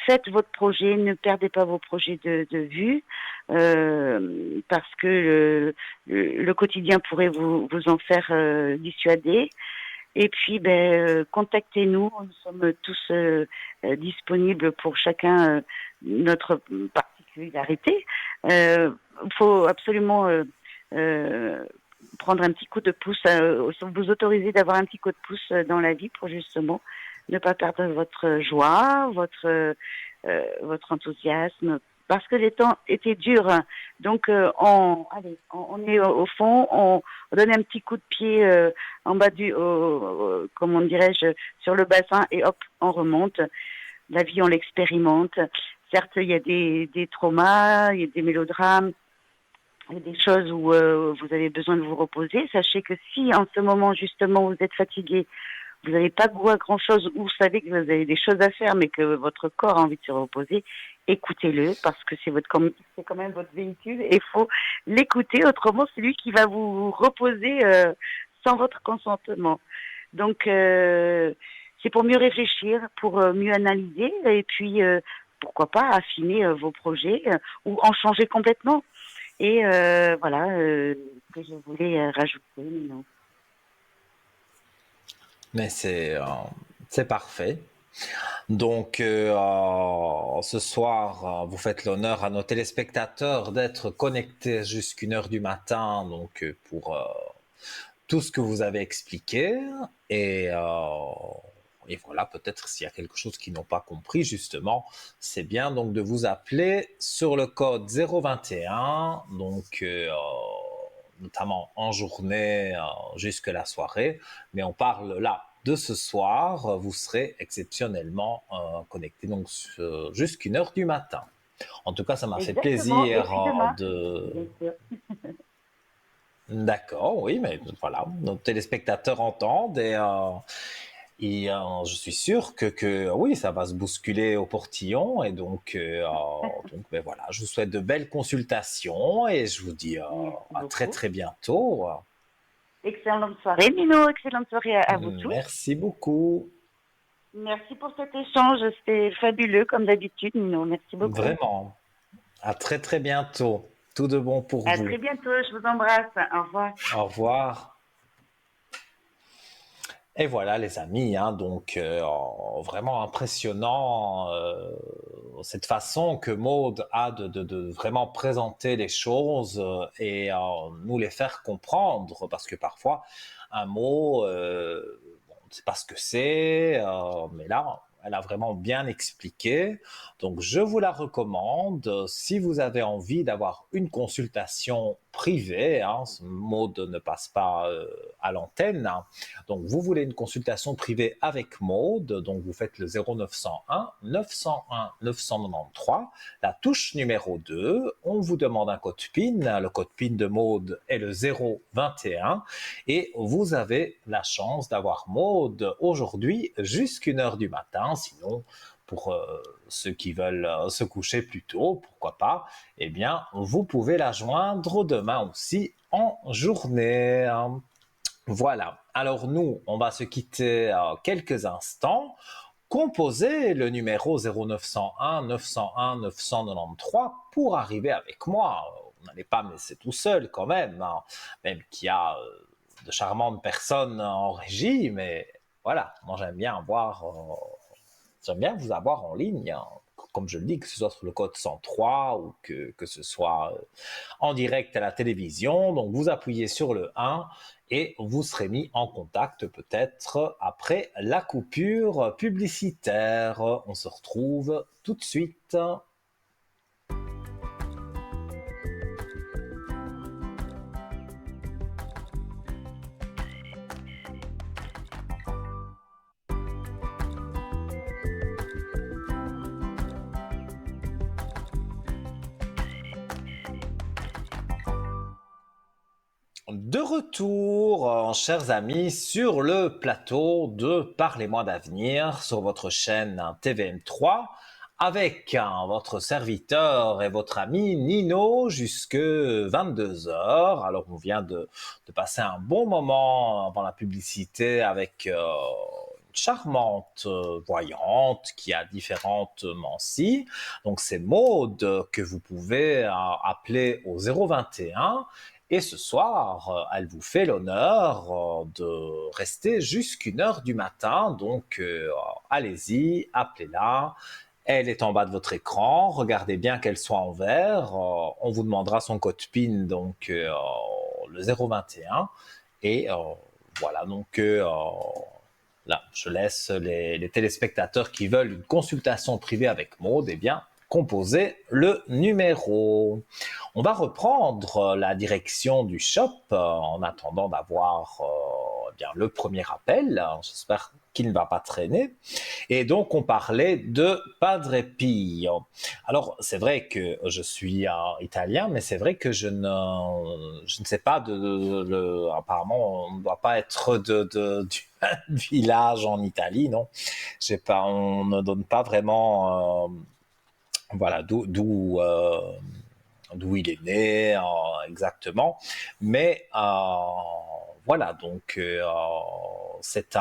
Speaker 2: Faites votre projet, ne perdez pas vos projets de vue, parce que le quotidien pourrait vous en faire dissuader. Et puis, contactez-nous. Nous sommes tous disponibles pour chacun notre particularité. Il faut absolument euh, prendre un petit coup de pouce, vous autoriser d'avoir un petit coup de pouce dans la vie pour justement ne pas perdre votre joie, votre enthousiasme, parce que les temps étaient durs. Donc, on est au fond, on donne un petit coup de pied en bas comment dirais-je, sur le bassin et hop, on remonte. La vie, on l'expérimente. Certes, il y a des traumas, il y a des mélodrames, il y a des choses où vous avez besoin de vous reposer. Sachez que si en ce moment, justement, vous êtes fatigué, vous n'avez pas goût à grand-chose, ou vous savez que vous avez des choses à faire, mais que votre corps a envie de se reposer, écoutez-le, parce que c'est quand même votre véhicule, et il faut l'écouter, autrement c'est lui qui va vous reposer sans votre consentement. Donc, c'est pour mieux réfléchir, pour mieux analyser, et puis, pourquoi pas, affiner vos projets, ou en changer complètement. Et voilà ce que je voulais rajouter. Non.
Speaker 1: Mais c'est parfait. Donc, ce soir, vous faites l'honneur à nos téléspectateurs d'être connectés jusqu'à 1 heure du matin, donc pour tout ce que vous avez expliqué. Et, euh, et voilà, peut-être s'il y a quelque chose qu'ils n'ont pas compris, justement, c'est bien donc de vous appeler sur le code 021, donc notamment en journée jusque la soirée, mais on parle là de ce soir, vous serez exceptionnellement connecté, donc jusqu'à 1 heure du matin. En tout cas, ça m'a fait
Speaker 2: Exactement. Et
Speaker 1: plaisir
Speaker 2: puis demain,
Speaker 1: de...
Speaker 2: bien sûr.
Speaker 1: D'accord, oui, mais voilà, nos téléspectateurs entendent je suis sûr que oui, ça va se bousculer au portillon et donc ben voilà, je vous souhaite de belles consultations et je vous dis
Speaker 2: Merci
Speaker 1: à très
Speaker 2: beaucoup.
Speaker 1: très bientôt.
Speaker 2: Excellente soirée, Nino. Excellente soirée à vous tous.
Speaker 1: Merci beaucoup,
Speaker 2: Merci pour cet échange. C'était fabuleux, comme d'habitude, Nino. Merci beaucoup.
Speaker 1: vraiment. À très très bientôt. Tout de bon pour
Speaker 2: À
Speaker 1: vous.
Speaker 2: très bientôt. Je vous embrasse. Au revoir.
Speaker 1: Au revoir. Et voilà les amis, hein, donc vraiment impressionnant cette façon que Maud a de vraiment présenter les choses nous les faire comprendre, parce que parfois un mot, bon, on ne sait pas ce que c'est, mais là, elle a vraiment bien expliqué. Donc je vous la recommande si vous avez envie d'avoir une consultation privée, hein, Maud ne passe pas à l'antenne, hein. Donc, vous voulez une consultation privée avec Maud, donc vous faites le 0901 901 993, la touche numéro 2, on vous demande un code PIN, le code PIN de Maud est le 021 et vous avez la chance d'avoir Maud aujourd'hui jusqu'à 1 heure du matin, sinon pour ceux qui veulent se coucher plus tôt, pourquoi pas, eh bien, vous pouvez la joindre demain aussi en journée. Voilà. Alors nous, on va se quitter quelques instants. Composez le numéro 0901 901 993 pour arriver avec moi. Vous n'allez pas me laisser tout seul quand même, hein. Même qu'il y a de charmantes personnes en régie, mais voilà, moi j'aime bien vous avoir en ligne, hein. Comme je le dis, que ce soit sur le code 103 ou que ce soit en direct à la télévision. Donc vous appuyez sur le 1 et vous serez mis en contact peut-être après la coupure publicitaire. On se retrouve tout de suite. De retour, chers amis, sur le plateau de Parlez-moi d'avenir sur votre chaîne TVM3 avec votre serviteur et votre ami Nino jusque 22 heures. Alors on vient de passer un bon moment avant la publicité avec une charmante voyante qui a différentes mancies. Donc c'est Maud que vous pouvez appeler au 021. Et ce soir, elle vous fait l'honneur de rester jusqu'à 1 heure du matin. Donc, allez-y, appelez-la. Elle est en bas de votre écran. Regardez bien qu'elle soit en vert. On vous demandera son code PIN, donc le 021. Et voilà, donc là, je laisse les téléspectateurs qui veulent une consultation privée avec Maud, eh bien, composer le numéro. On va reprendre la direction du shop en attendant d'avoir bien le premier appel. J'espère qu'il ne va pas traîner. Et donc, on parlait de Padre Pio. Alors, c'est vrai que je suis italien, mais c'est vrai que je ne sais pas apparemment, on ne doit pas être du village en Italie, non? On ne donne pas vraiment voilà d'où il est né exactement, mais voilà, donc c'est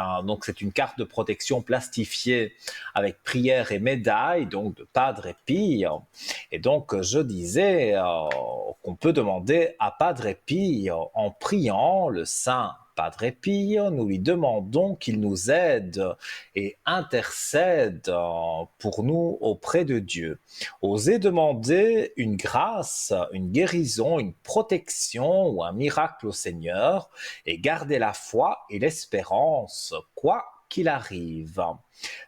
Speaker 1: une carte de protection plastifiée avec prière et médaille, donc de Padre Pio. Et donc je disais qu'on peut demander à Padre Pio en priant le saint Padre Pio, nous lui demandons qu'il nous aide et intercède pour nous auprès de Dieu. Osez demander une grâce, une guérison, une protection ou un miracle au Seigneur et gardez la foi et l'espérance, quoi qu'il arrive.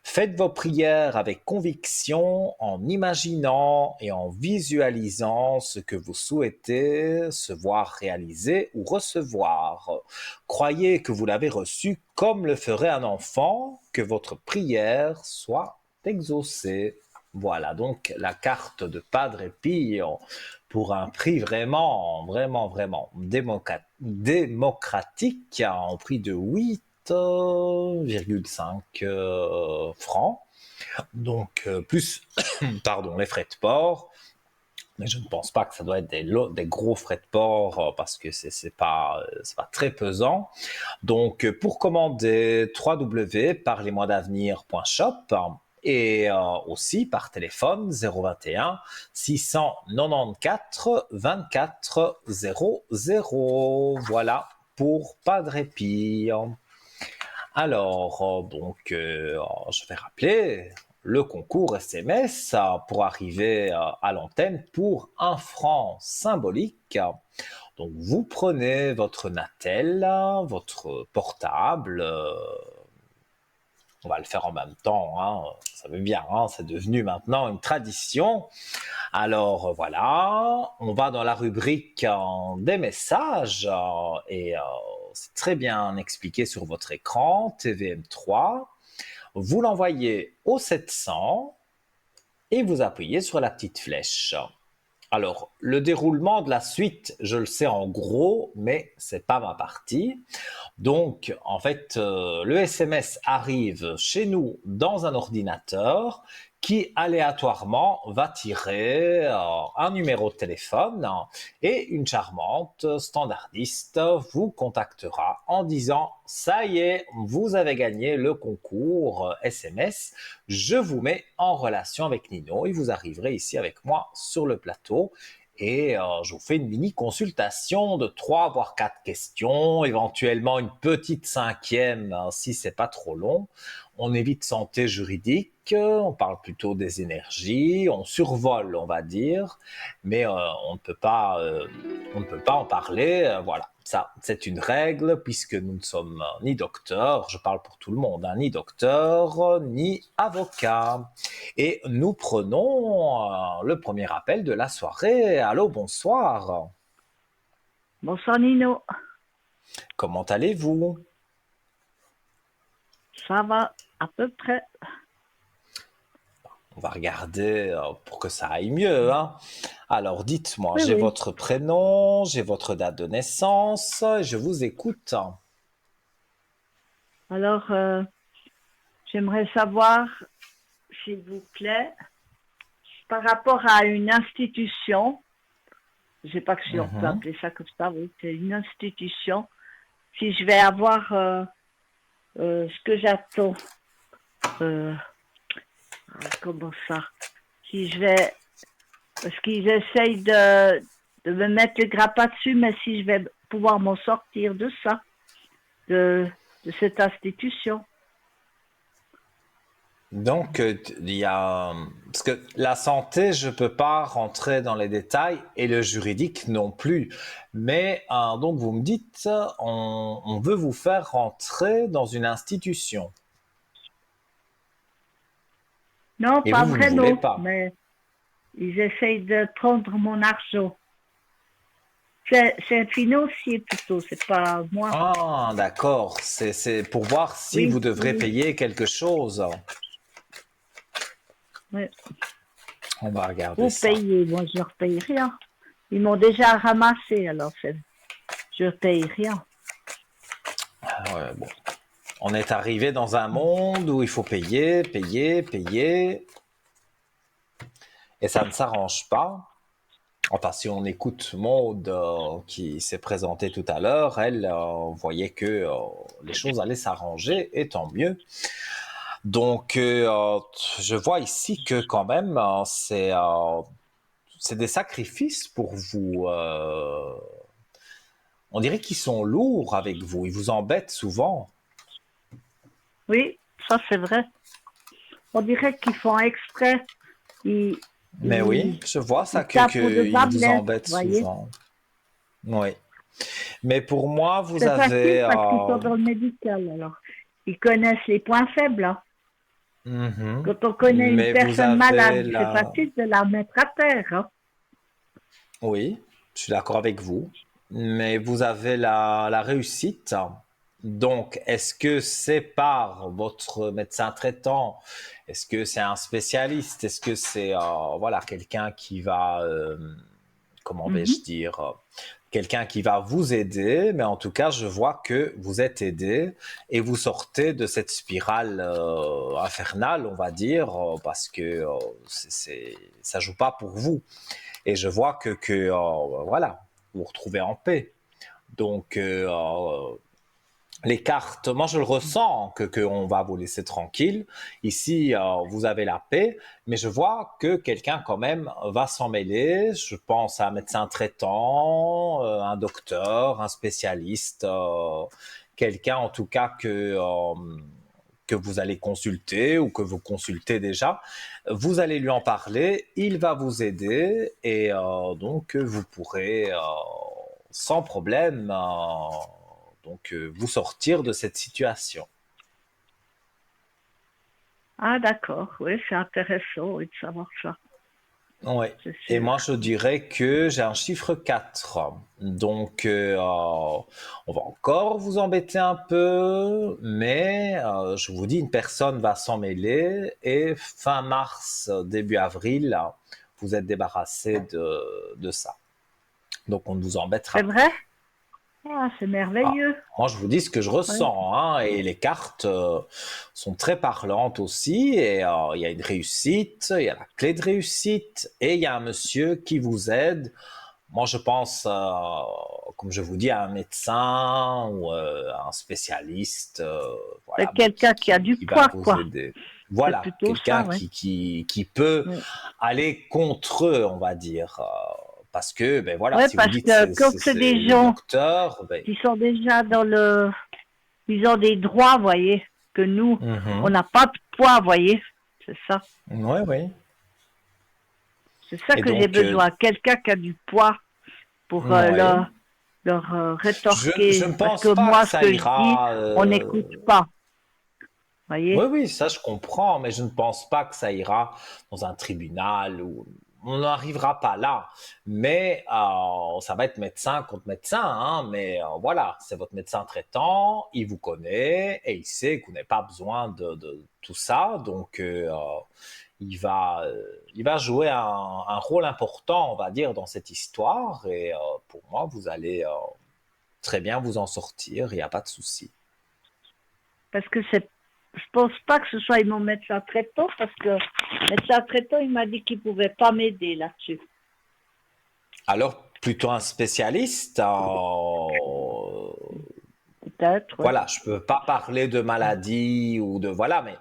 Speaker 1: Faites vos prières avec conviction en imaginant et en visualisant ce que vous souhaitez se voir réaliser ou recevoir. Croyez que vous l'avez reçu comme le ferait un enfant, que votre prière soit exaucée. Voilà donc la carte de Padre Pio pour un prix vraiment, vraiment, vraiment démocratique, en prix de 8,5 francs. Donc, plus, pardon, les frais de port. Mais je ne pense pas que ça doit être des gros frais de port parce que c'est pas très pesant. Donc, pour commander, www.parlez-moi-d'avenir.shop et aussi par téléphone 021 694 24 00. Voilà pour Padre Pio. Alors, je vais rappeler le concours SMS pour arriver à l'antenne pour 1 franc symbolique. Donc, vous prenez votre Natel, votre portable. On va le faire en même temps, hein, ça veut bien, hein, c'est devenu maintenant une tradition. Alors voilà, on va dans la rubrique des messages et c'est très bien expliqué sur votre écran, TVM3. Vous l'envoyez au 700 et vous appuyez sur la petite flèche. Alors, le déroulement de la suite, je le sais en gros, mais c'est pas ma partie. Donc, en fait, le SMS arrive chez nous dans un ordinateur qui aléatoirement va tirer un numéro de téléphone et une charmante standardiste vous contactera en disant « Ça y est, vous avez gagné le concours SMS, je vous mets en relation avec Nino et vous arriverez ici avec moi sur le plateau. » Et je vous fais une mini consultation de 3 voire 4 questions, éventuellement une petite 5e si c'est pas trop long. On évite santé juridique, on parle plutôt des énergies, on survole, on va dire, mais on ne peut pas en parler. Voilà, ça c'est une règle puisque nous ne sommes ni docteurs, je parle pour tout le monde, hein, ni docteur, ni avocat. Et nous prenons le premier appel de la soirée. Allô, bonsoir.
Speaker 3: Bonsoir Nino.
Speaker 1: Comment allez-vous?
Speaker 3: Ça va à peu près.
Speaker 1: On va regarder pour que ça aille mieux, hein. Alors, dites-moi,
Speaker 3: Oui,
Speaker 1: j'ai
Speaker 3: oui.
Speaker 1: votre prénom, j'ai votre date de naissance, je vous écoute.
Speaker 3: Alors, j'aimerais savoir, s'il vous plaît, par rapport à une institution, je ne sais pas si on peut appeler ça comme ça, oui, c'est une institution, si je vais avoir ce que j'attends, comment ça, si je vais, parce qu'ils essayent de me mettre le grappin dessus, mais si je vais pouvoir m'en sortir de ça, de cette institution.
Speaker 1: Donc, il y a... Parce que la santé, je ne peux pas rentrer dans les détails et le juridique non plus. Mais donc, vous me dites, on veut vous faire rentrer dans une institution.
Speaker 3: Non,
Speaker 1: Et
Speaker 3: pas
Speaker 1: vous ne voulez
Speaker 3: vraiment,
Speaker 1: pas.
Speaker 3: mais ils essayent de prendre mon argent. C'est un financier plutôt, c'est pas moi.
Speaker 1: Ah, d'accord. C'est pour voir si
Speaker 3: Oui,
Speaker 1: vous devrez
Speaker 3: oui,
Speaker 1: payer quelque chose.
Speaker 3: oui.
Speaker 1: On va regarder
Speaker 3: Vous
Speaker 1: ça.
Speaker 3: payez, moi je ne repaye rien. Ils m'ont déjà ramassé, alors je ne paye rien.
Speaker 1: Ouais, bon. On est arrivé dans un monde où il faut payer, payer, payer. Et ça ne s'arrange pas. Enfin, si on écoute Maud qui s'est présentée tout à l'heure, elle voyait que les choses allaient s'arranger, et tant mieux. Donc, je vois ici que quand même, c'est des sacrifices pour vous. On dirait qu'ils sont lourds avec vous, ils vous embêtent souvent.
Speaker 3: Oui, ça c'est vrai. On dirait qu'ils font exprès.
Speaker 1: Mais oui, je vois ça
Speaker 3: tapent pour de
Speaker 1: qu'ils
Speaker 3: bas
Speaker 1: vous
Speaker 3: blesse,
Speaker 1: embêtent
Speaker 3: voyez.
Speaker 1: souvent. Oui. Mais pour moi, vous
Speaker 3: C'est facile
Speaker 1: avez...
Speaker 3: parce qu'ils sont dans le médical, alors. ils connaissent les points faibles. Hein.
Speaker 1: Mhm.
Speaker 3: Quand on connaît une
Speaker 1: Mais vous
Speaker 3: personne
Speaker 1: avez
Speaker 3: malade, c'est
Speaker 1: la...
Speaker 3: facile de la mettre à terre. Hein.
Speaker 1: Oui, je suis d'accord avec vous. Mais vous avez la réussite. Donc, est-ce que c'est par votre médecin traitant? Est-ce que c'est un spécialiste? Est-ce que c'est voilà, quelqu'un qui va, comment
Speaker 3: Mhm.
Speaker 1: vais-je dire, quelqu'un qui va vous aider? Mais en tout cas, je vois que vous êtes aidé et vous sortez de cette spirale infernale, on va dire, parce que ça joue pas pour vous. Et je vois que voilà, vous vous retrouvez en paix. Donc, les cartes, moi je le ressens que on va vous laisser tranquille. Ici, vous avez la paix, mais je vois que quelqu'un quand même va s'en mêler. Je pense à un médecin traitant, un docteur, un spécialiste, quelqu'un en tout cas que vous allez consulter ou que vous consultez déjà. Vous allez lui en parler, il va vous aider et donc vous pourrez sans problème vous sortir de cette situation.
Speaker 3: Ah, d'accord. Oui, c'est intéressant oui, de savoir ça.
Speaker 1: Ouais.
Speaker 3: C'est
Speaker 1: Et
Speaker 3: sûr.
Speaker 1: moi, je dirais que j'ai un chiffre 4. Donc, on va encore vous embêter un peu, mais je vous dis, une personne va s'en mêler et fin mars, début avril, vous êtes débarrassé de ça. Donc, on ne vous
Speaker 3: C'est
Speaker 1: embêtera
Speaker 3: vrai?
Speaker 1: plus.
Speaker 3: Ah, c'est
Speaker 1: Ah,
Speaker 3: merveilleux.
Speaker 1: moi, je vous dis ce que je
Speaker 3: Ouais.
Speaker 1: ressens, hein, et les cartes sont très parlantes aussi, et il y a une réussite, il y a la clé de réussite, et il y a un monsieur qui vous aide. Moi, je pense, comme je vous dis, à un médecin ou à un spécialiste,
Speaker 3: C'est
Speaker 1: voilà, mais
Speaker 3: quelqu'un qui a du
Speaker 1: qui va
Speaker 3: poids,
Speaker 1: vous
Speaker 3: quoi.
Speaker 1: aider.
Speaker 3: C'est
Speaker 1: Voilà,
Speaker 3: plutôt
Speaker 1: quelqu'un
Speaker 3: ça, oui.
Speaker 1: qui peut
Speaker 3: Oui,
Speaker 1: aller contre eux, on va dire. Parce que, ben voilà,
Speaker 3: ouais,
Speaker 1: si vous
Speaker 3: parce
Speaker 1: dites
Speaker 3: que quand c'est
Speaker 1: c'est
Speaker 3: des
Speaker 1: le
Speaker 3: gens
Speaker 1: docteur, ben,
Speaker 3: qui sont déjà dans le... Ils ont des droits, vous voyez, que nous, on
Speaker 1: mhm.
Speaker 3: n'a pas de poids, vous voyez. C'est ça.
Speaker 1: Oui, oui.
Speaker 3: C'est ça
Speaker 1: Et
Speaker 3: que j'ai
Speaker 1: donc,
Speaker 3: besoin. Quelqu'un qui a du poids pour
Speaker 1: oui.
Speaker 3: leur
Speaker 1: Je
Speaker 3: rétorquer.
Speaker 1: ne
Speaker 3: Parce
Speaker 1: pense
Speaker 3: que
Speaker 1: pas que
Speaker 3: moi, ce
Speaker 1: ça
Speaker 3: que je dis,
Speaker 1: ira.
Speaker 3: on n'écoute pas, vous
Speaker 1: Oui,
Speaker 3: voyez.
Speaker 1: oui, ça je comprends, mais je ne pense pas que ça ira dans un tribunal ou on n'arrivera pas là. Mais ça va être médecin contre médecin, hein, mais voilà, c'est votre médecin traitant, il vous connaît et il sait que vous n'avez pas besoin de tout ça, donc il va jouer un rôle important, on va dire, dans cette histoire et pour moi, vous allez très bien vous en sortir, il n'y a pas de souci.
Speaker 3: Parce que je pense pas que ce soit mon médecin traitant, parce que le médecin traitant, il m'a dit qu'il pouvait pas m'aider là-dessus.
Speaker 1: Alors, plutôt un spécialiste,
Speaker 3: Peut-être, ouais.
Speaker 1: voilà, je peux pas parler de maladie ou de voilà, mais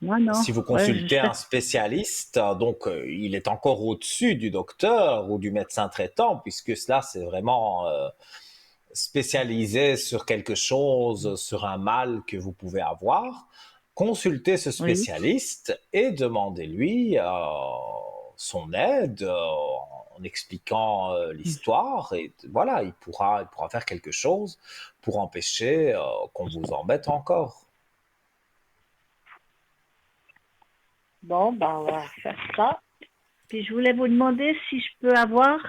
Speaker 3: Moi, non.
Speaker 1: si vous
Speaker 3: Ouais, je
Speaker 1: consultez
Speaker 3: sais.
Speaker 1: un spécialiste, donc il est encore au-dessus du docteur ou du médecin traitant, puisque cela c'est vraiment spécialisé sur quelque chose, sur un mal que vous pouvez avoir. Consultez ce
Speaker 3: Oui.
Speaker 1: spécialiste et demandez-lui son aide en expliquant l'histoire et voilà, il pourra faire quelque chose pour empêcher qu'on vous embête encore.
Speaker 3: Bon, ben, on va faire ça. Puis je voulais vous demander si je peux avoir,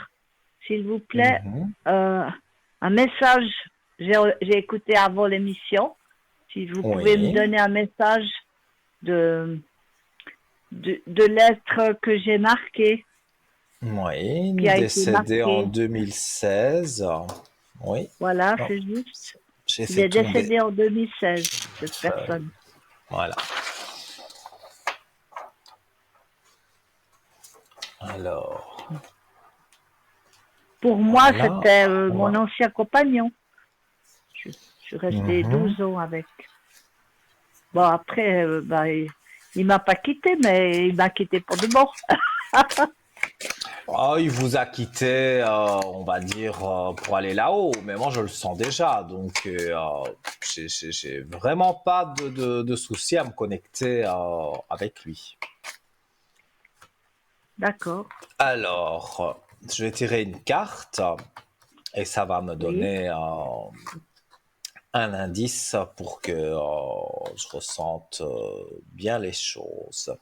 Speaker 3: s'il vous plaît,
Speaker 1: Mhm.
Speaker 3: euh, un message. J'ai écouté avant l'émission. Si vous pouvez me
Speaker 1: Oui,
Speaker 3: donner un message de, de lettres que j'ai marquées,
Speaker 1: oui,
Speaker 3: qui a été
Speaker 1: décédé en
Speaker 3: marqué.
Speaker 1: 2016. Oui,
Speaker 3: Voilà,
Speaker 1: non,
Speaker 3: c'est juste.
Speaker 1: j'ai
Speaker 3: Il
Speaker 1: fait
Speaker 3: est
Speaker 1: tomber.
Speaker 3: décédé en 2016, cette personne.
Speaker 1: Voilà. Alors,
Speaker 3: Pour moi,
Speaker 1: voilà.
Speaker 3: c'était
Speaker 1: On
Speaker 3: mon
Speaker 1: va-
Speaker 3: ancien compagnon. Je suis restée
Speaker 1: Mhm.
Speaker 3: 12 ans avec. Bon, après, il m'a pas quitté, mais il m'a quitté pour de bon.
Speaker 1: Ah, il vous a quitté, on va dire, pour aller là-haut, mais moi je le sens déjà, donc j'ai vraiment pas de souci à me connecter avec lui.
Speaker 3: D'accord,
Speaker 1: Alors, je vais tirer une carte et ça va me
Speaker 3: oui.
Speaker 1: donner un indice pour que je ressente bien les choses.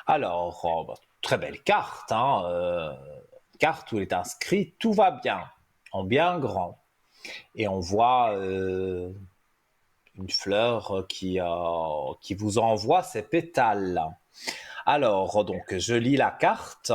Speaker 1: Alors, très belle carte, hein, carte où il est inscrit tout va bien, en bien grand. Et on voit une fleur qui vous envoie ses pétales. Alors, donc, je lis la carte,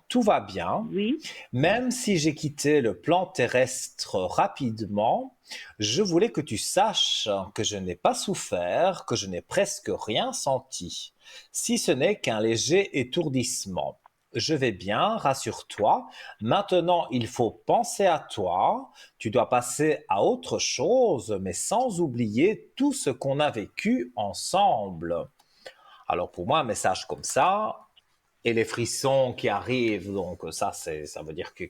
Speaker 1: tout va bien.
Speaker 3: Oui,
Speaker 1: Même si j'ai quitté le plan terrestre rapidement, je voulais que tu saches que je n'ai pas souffert, que je n'ai presque rien senti, si ce n'est qu'un léger étourdissement. Je vais bien, rassure-toi. Maintenant, il faut penser à toi. Tu dois passer à autre chose, mais sans oublier tout ce qu'on a vécu ensemble. Alors pour moi, un message comme ça, et les frissons qui arrivent, donc ça, ça veut dire que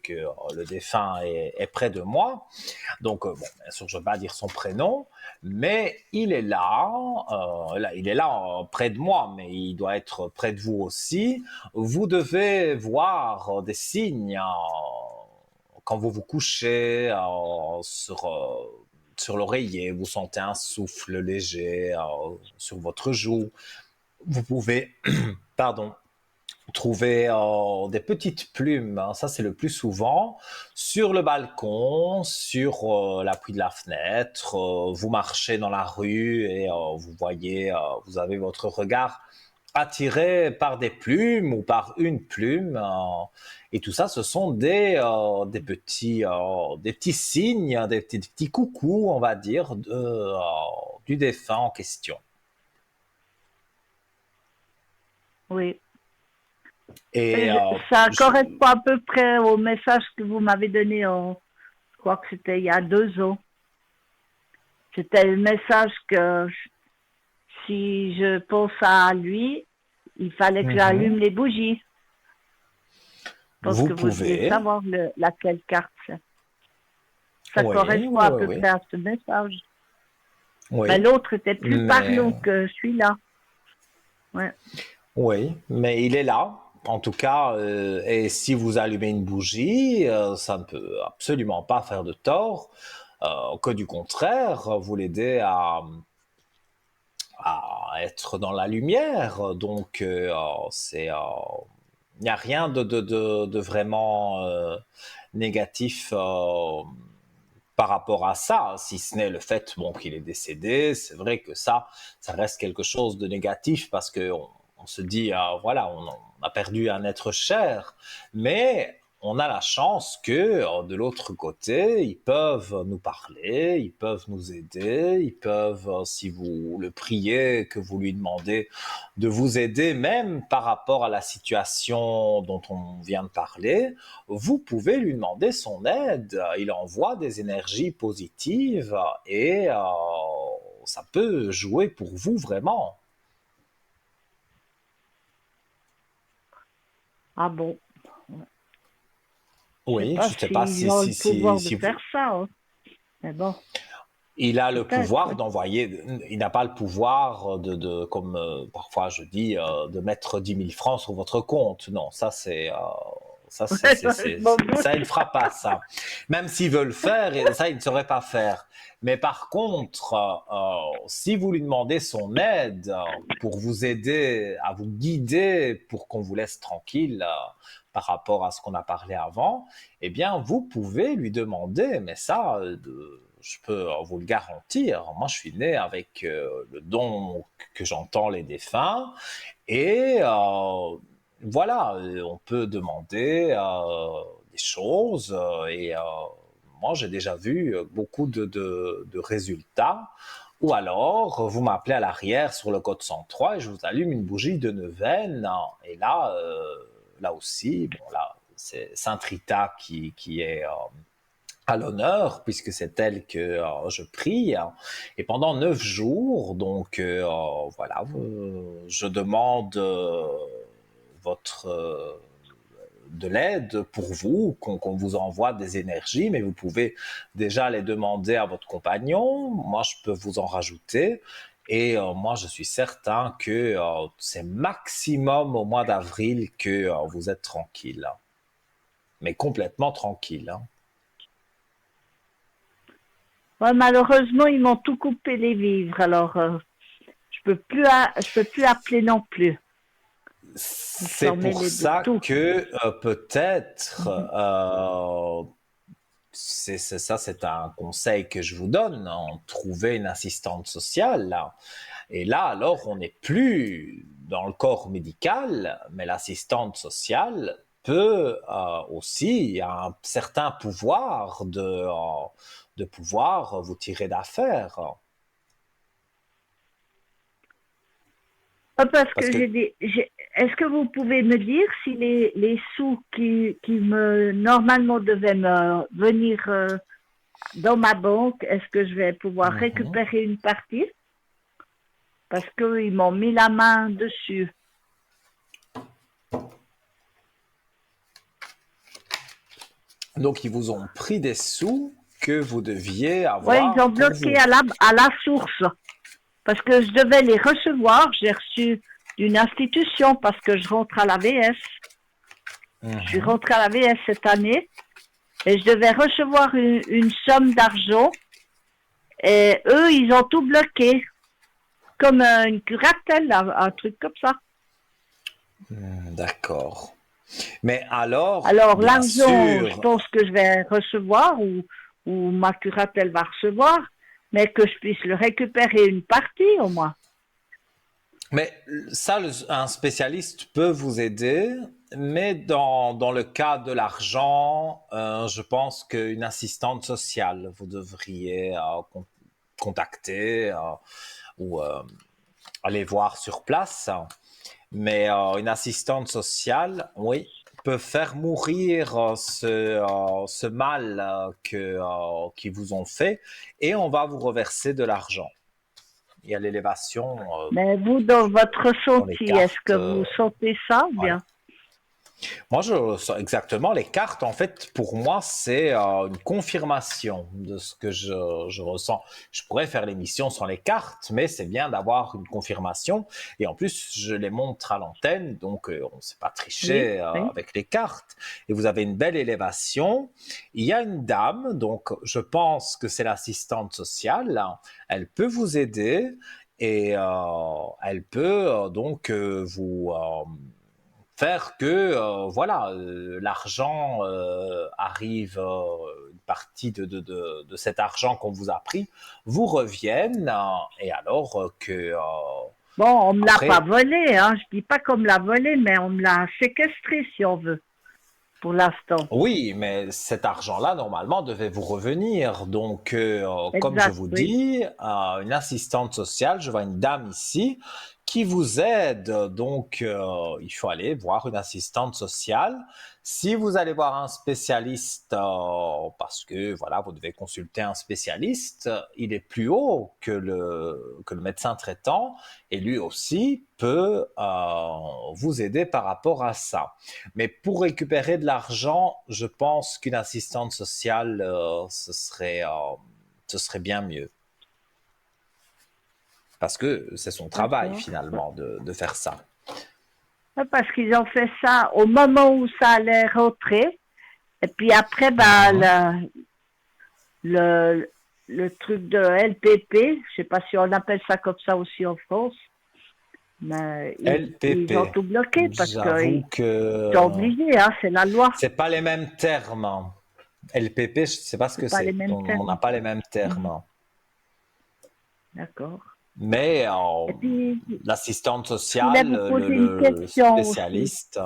Speaker 1: le défunt est près de moi. Donc, bon, bien sûr, je ne vais pas dire son prénom, mais il est là, il est là près de moi, mais il doit être près de vous aussi. Vous devez voir des signes quand vous vous couchez sur l'oreiller, vous sentez un souffle léger sur votre joue. Vous pouvez, pardon, trouver des petites plumes, hein, ça c'est le plus souvent, sur le balcon, sur l'appui de la fenêtre, vous marchez dans la rue et vous voyez, vous avez votre regard attiré par des plumes ou par une plume, et tout ça ce sont des petits signes, des petits coucous, on va dire, du défunt en question.
Speaker 3: oui.
Speaker 1: Et
Speaker 3: Ça
Speaker 1: je-
Speaker 3: correspond à peu près au message que vous m'avez donné, je crois que c'était il y a 2 ans. C'était le message que si je pense à lui, il fallait que
Speaker 1: Mhm.
Speaker 3: j'allume les bougies. Je pense
Speaker 1: Vous
Speaker 3: que vous devez
Speaker 1: pouvez,
Speaker 3: savoir laquelle carte c'est. Ça
Speaker 1: oui,
Speaker 3: correspond
Speaker 1: oui,
Speaker 3: à
Speaker 1: oui,
Speaker 3: peu
Speaker 1: oui,
Speaker 3: près à ce message. Mais
Speaker 1: oui,
Speaker 3: l'autre était plus
Speaker 1: mais
Speaker 3: parlant que celui-là. Ouais.
Speaker 1: oui, mais il est là. En tout cas, et si vous allumez une bougie, ça ne peut absolument pas faire de tort, que du contraire, vous l'aider à être dans la lumière. Donc, il n'y a rien de vraiment négatif par rapport à ça, si ce n'est le fait bon, qu'il est décédé. C'est vrai que ça reste quelque chose de négatif parce qu'on se dit, voilà, on a perdu un être cher, mais on a la chance que de l'autre côté, ils peuvent nous parler, ils peuvent nous aider, ils peuvent, si vous le priez, que vous lui demandez de vous aider, même par rapport à la situation dont on vient de parler, vous pouvez lui demander son aide. Il envoie des énergies positives et ça peut jouer pour vous vraiment.
Speaker 3: Ah bon. Je sais
Speaker 1: Oui,
Speaker 3: pas
Speaker 1: je ne sais pas
Speaker 3: s'ils ont le pouvoir de faire ça, hein. Mais bon,
Speaker 1: il a le
Speaker 3: peut-être,
Speaker 1: pouvoir
Speaker 3: oui.
Speaker 1: d'envoyer, il n'a pas le pouvoir comme parfois je dis, de mettre 10 000 francs sur votre compte. Non,
Speaker 3: Je m'en
Speaker 1: ça, il
Speaker 3: doute.
Speaker 1: ne fera pas ça. Même s'il veut le faire, ça, il ne saurait pas faire. Mais par contre, si vous lui demandez son aide pour vous aider, à vous guider, pour qu'on vous laisse tranquille par rapport à ce qu'on a parlé avant, eh bien, vous pouvez lui demander, mais ça, je peux vous le garantir. Moi, je suis né avec le don que j'entends les défunts, et voilà, on peut demander des choses, et moi, j'ai déjà vu beaucoup de résultats. Ou alors, vous m'appelez à l'arrière sur le code 103 et je vous allume une bougie de neuvaine. Et là, là aussi, bon, là, c'est Sainte Rita qui est à l'honneur, puisque c'est elle que je prie. Et pendant 9 jours, donc voilà, je demande votre de l'aide pour vous, qu'on vous envoie des énergies, mais vous pouvez déjà les demander à votre compagnon. Moi, je peux vous en rajouter. Et moi, je suis certain que c'est maximum au mois d'avril que vous êtes tranquille, mais complètement tranquille, hein.
Speaker 3: Ouais, malheureusement, ils m'ont tout coupé les vivres, alors je peux plus appeler non plus. Je suis
Speaker 1: C'est pour
Speaker 3: emmêlée de
Speaker 1: ça
Speaker 3: tout.
Speaker 1: que peut-être,
Speaker 3: Mhm.
Speaker 1: c'est un conseil que je vous donne, hein, trouver une assistante sociale. Là. Et là, alors, on n'est plus dans le corps médical, mais l'assistante sociale peut aussi, a un certain pouvoir de pouvoir vous tirer d'affaire.
Speaker 3: Parce
Speaker 1: Parce
Speaker 3: que
Speaker 1: que
Speaker 3: est-ce que vous pouvez me dire si les sous qui normalement devaient me venir dans ma banque, est-ce que je vais pouvoir
Speaker 1: Mhm.
Speaker 3: récupérer une partie? Parce qu'ils m'ont mis la main dessus.
Speaker 1: Donc, ils vous ont pris des sous que vous deviez
Speaker 3: Oui, ils ont
Speaker 1: avoir pour
Speaker 3: bloqué
Speaker 1: vous.
Speaker 3: à la source. Parce que je devais les recevoir. J'ai reçu d'une institution parce que je rentre à la l'AVS. Je suis
Speaker 1: Mhm.
Speaker 3: rentrée à la l'AVS cette année et je devais recevoir une somme d'argent. Et eux, ils ont tout bloqué. Comme une curatelle, un truc comme ça.
Speaker 1: D'accord. Mais alors,
Speaker 3: Alors,
Speaker 1: bien
Speaker 3: l'argent, je
Speaker 1: sûr,
Speaker 3: pense que je vais recevoir ou ma curatelle va recevoir, mais que je puisse le récupérer une partie au moins.
Speaker 1: mais ça, un spécialiste peut vous aider, mais dans le cas de l'argent, je pense qu'une assistante sociale, vous devriez contacter ou aller voir sur place. Mais une assistante sociale, oui, peut faire mourir ce mal qu'ils vous ont fait et on va vous reverser de l'argent. Il y a l'élévation
Speaker 3: Mais vous, dans votre
Speaker 1: dans les
Speaker 3: ressenti, est-ce
Speaker 1: cartes.
Speaker 3: que vous sentez ça ou
Speaker 1: Voilà.
Speaker 3: bien?
Speaker 1: Moi, exactement, les cartes, en fait, pour moi, c'est une confirmation de ce que je ressens. Je pourrais faire l'émission sans les cartes, mais c'est bien d'avoir une confirmation. Et en plus, je les montre à l'antenne, donc on ne sait pas
Speaker 3: Oui,
Speaker 1: tricher
Speaker 3: oui.
Speaker 1: avec les cartes. Et vous avez une belle élévation. Il y a une dame, donc je pense que c'est l'assistante sociale. Elle peut vous aider et elle peut vous faire que voilà l'argent arrive une partie de cet argent qu'on vous a pris vous revienne et alors
Speaker 3: Bon, on me l'a pas
Speaker 1: après
Speaker 3: volé, hein. Je dis pas qu'on me l'a volé, mais on me l'a séquestré, si on veut, pour l'instant.
Speaker 1: oui, mais cet argent-là, normalement, devait vous revenir. Donc, comme je
Speaker 3: Exact,
Speaker 1: vous
Speaker 3: oui.
Speaker 1: dis, une assistante sociale, je vois une dame ici qui vous aide. Donc, il faut aller voir une assistante sociale. Si vous allez voir un spécialiste, parce que voilà, vous devez consulter un spécialiste, il est plus haut que le médecin traitant et lui aussi peut vous aider par rapport à ça. Mais pour récupérer de l'argent, je pense qu'une assistante sociale, ce serait bien mieux. Parce que c'est son travail
Speaker 3: D'accord.
Speaker 1: finalement de faire ça.
Speaker 3: Parce qu'ils ont fait ça au moment où ça allait rentrer. Et puis après, bah,
Speaker 1: Mhm.
Speaker 3: le, le truc de LPP, je sais pas si on appelle ça comme ça aussi en France, mais ils ont
Speaker 1: LPP,
Speaker 3: tout bloqué parce
Speaker 1: j'avoue
Speaker 3: qu'ils sont
Speaker 1: que
Speaker 3: obligés, hein, c'est la loi.
Speaker 1: c'est pas les mêmes termes. LPP, je sais pas ce
Speaker 3: C'est
Speaker 1: que
Speaker 3: pas les
Speaker 1: c'est.
Speaker 3: mêmes
Speaker 1: On n'a
Speaker 3: termes.
Speaker 1: pas les mêmes
Speaker 3: Mhm.
Speaker 1: termes.
Speaker 3: D'accord.
Speaker 1: Mais
Speaker 3: Et puis,
Speaker 1: l'assistante
Speaker 3: je voulais
Speaker 1: sociale,
Speaker 3: vous poser une
Speaker 1: le
Speaker 3: question aussi.
Speaker 1: spécialiste,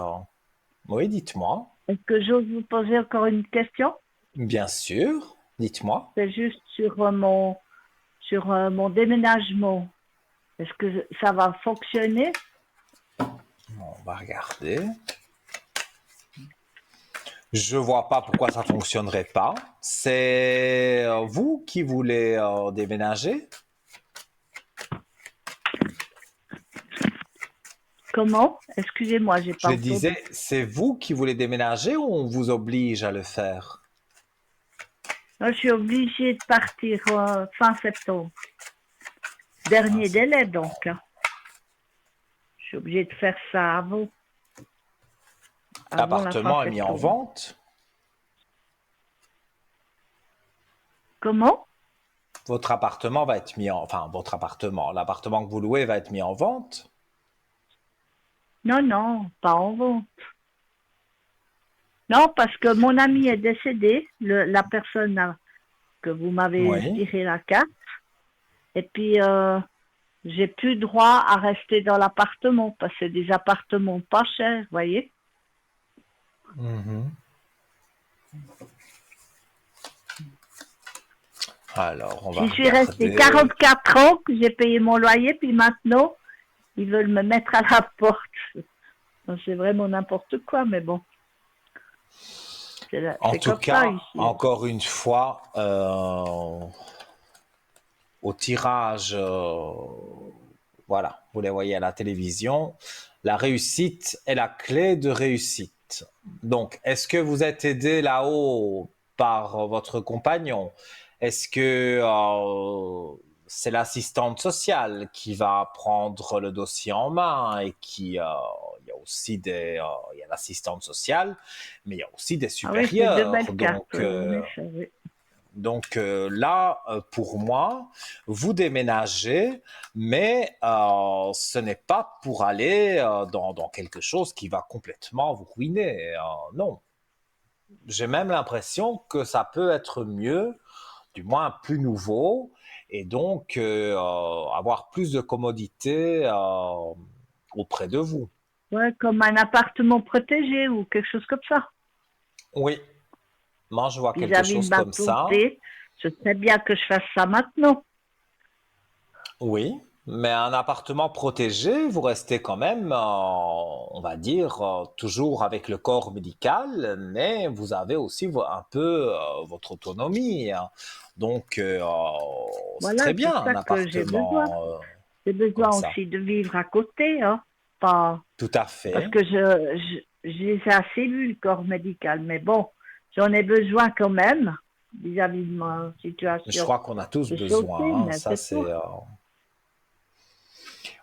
Speaker 1: oui, dites-moi.
Speaker 3: Est-ce que j'ose vous poser encore une question?
Speaker 1: Bien sûr, dites-moi.
Speaker 3: C'est juste sur mon déménagement. Est-ce que ça va fonctionner?
Speaker 1: On va regarder. Je vois pas pourquoi ça fonctionnerait pas. C'est vous qui voulez déménager?
Speaker 3: Comment? Excusez-moi, j'ai pas
Speaker 1: Je
Speaker 3: entendu.
Speaker 1: disais, c'est vous qui voulez déménager ou on vous oblige à le faire?
Speaker 3: Moi, je suis obligée de partir fin septembre.
Speaker 1: Ah,
Speaker 3: Dernier délai, donc, hein. Je suis obligée de faire ça avant la fin
Speaker 1: l'appartement est mis en
Speaker 3: septembre.
Speaker 1: vente.
Speaker 3: Comment?
Speaker 1: votre appartement va être mis en... Enfin, votre appartement, l'appartement que vous louez va être mis en vente?
Speaker 3: Non, non, pas en vente. Non, parce que mon ami est décédé, la personne que vous m'avez
Speaker 1: Oui.
Speaker 3: tiré la carte, et puis j'ai plus droit à rester dans l'appartement, parce que c'est des appartements pas chers, vous voyez.
Speaker 1: Mhm. Alors, on va
Speaker 3: J'y suis restée
Speaker 1: regarder.
Speaker 3: 44 ans que j'ai payé mon loyer, puis maintenant, ils veulent me mettre à la porte. Donc, c'est vraiment n'importe quoi, mais bon,
Speaker 1: En
Speaker 3: c'est
Speaker 1: tout
Speaker 3: comme ça
Speaker 1: cas,
Speaker 3: ici.
Speaker 1: encore une fois, au tirage, voilà, vous les voyez à la télévision, la réussite est la clé de réussite. Donc, est-ce que vous êtes aidé là-haut par votre compagnon? Est-ce que c'est l'assistante sociale qui va prendre le dossier en main et qui, il y a aussi il y a l'assistante sociale, mais il y a aussi des
Speaker 3: Ah oui, c'est de
Speaker 1: supérieurs.
Speaker 3: belles cartes, oui, en effet, oui.
Speaker 1: Donc là, pour moi, vous déménagez, mais ce n'est pas pour aller dans quelque chose qui va complètement vous ruiner. Non, j'ai même l'impression que ça peut être mieux, du moins plus nouveau, et donc avoir plus de commodité auprès de vous.
Speaker 3: Ouais, comme un appartement protégé ou quelque chose comme ça.
Speaker 1: Oui, moi je vois quelque
Speaker 3: Vis-à-vis de
Speaker 1: chose
Speaker 3: ma
Speaker 1: comme ça.
Speaker 3: santé, je sais bien que je fasse ça maintenant.
Speaker 1: Oui, mais un appartement protégé, vous restez quand même, on va dire, toujours avec le corps médical, mais vous avez aussi un peu votre autonomie, hein. Donc, c'est
Speaker 3: Voilà,
Speaker 1: très
Speaker 3: c'est
Speaker 1: bien un
Speaker 3: ça que j'ai besoin.
Speaker 1: appartement
Speaker 3: J'ai
Speaker 1: comme
Speaker 3: besoin
Speaker 1: ça.
Speaker 3: aussi de vivre à côté, hein. Pas,
Speaker 1: Tout à
Speaker 3: parce
Speaker 1: fait.
Speaker 3: que j'ai assez vu le corps médical, mais bon, j'en ai besoin quand même vis-à-vis de ma
Speaker 1: Je
Speaker 3: situation
Speaker 1: crois qu'on a tous
Speaker 3: de santé,
Speaker 1: besoin, hein.
Speaker 3: mais
Speaker 1: Ça,
Speaker 3: c'est tout.
Speaker 1: c'est...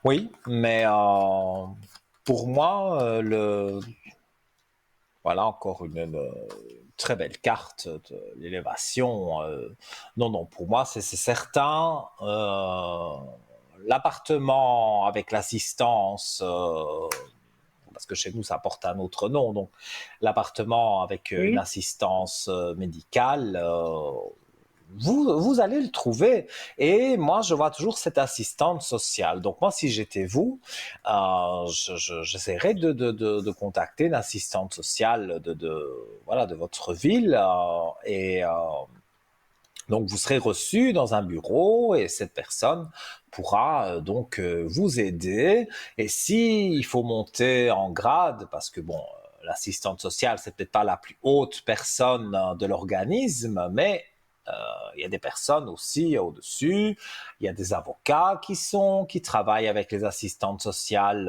Speaker 1: Oui, mais pour moi, voilà encore une très belle carte de l'élévation. Non, non, pour moi, c'est certain. L'appartement avec l'assistance, parce que chez nous, ça porte un autre nom, donc l'appartement avec une
Speaker 3: Oui.
Speaker 1: assistance médicale, vous allez le trouver. Et moi, je vois toujours cette assistante sociale. Donc moi, si j'étais vous, j'essaierais de contacter une assistante sociale voilà, de votre ville. Donc vous serez reçu dans un bureau et cette personne pourra donc vous aider. Et s'il faut monter en grade, parce que bon, l'assistante sociale, c'est peut-être pas la plus haute personne de l'organisme, mais il y a des personnes aussi au-dessus. Il y a des avocats qui travaillent avec les assistantes sociales,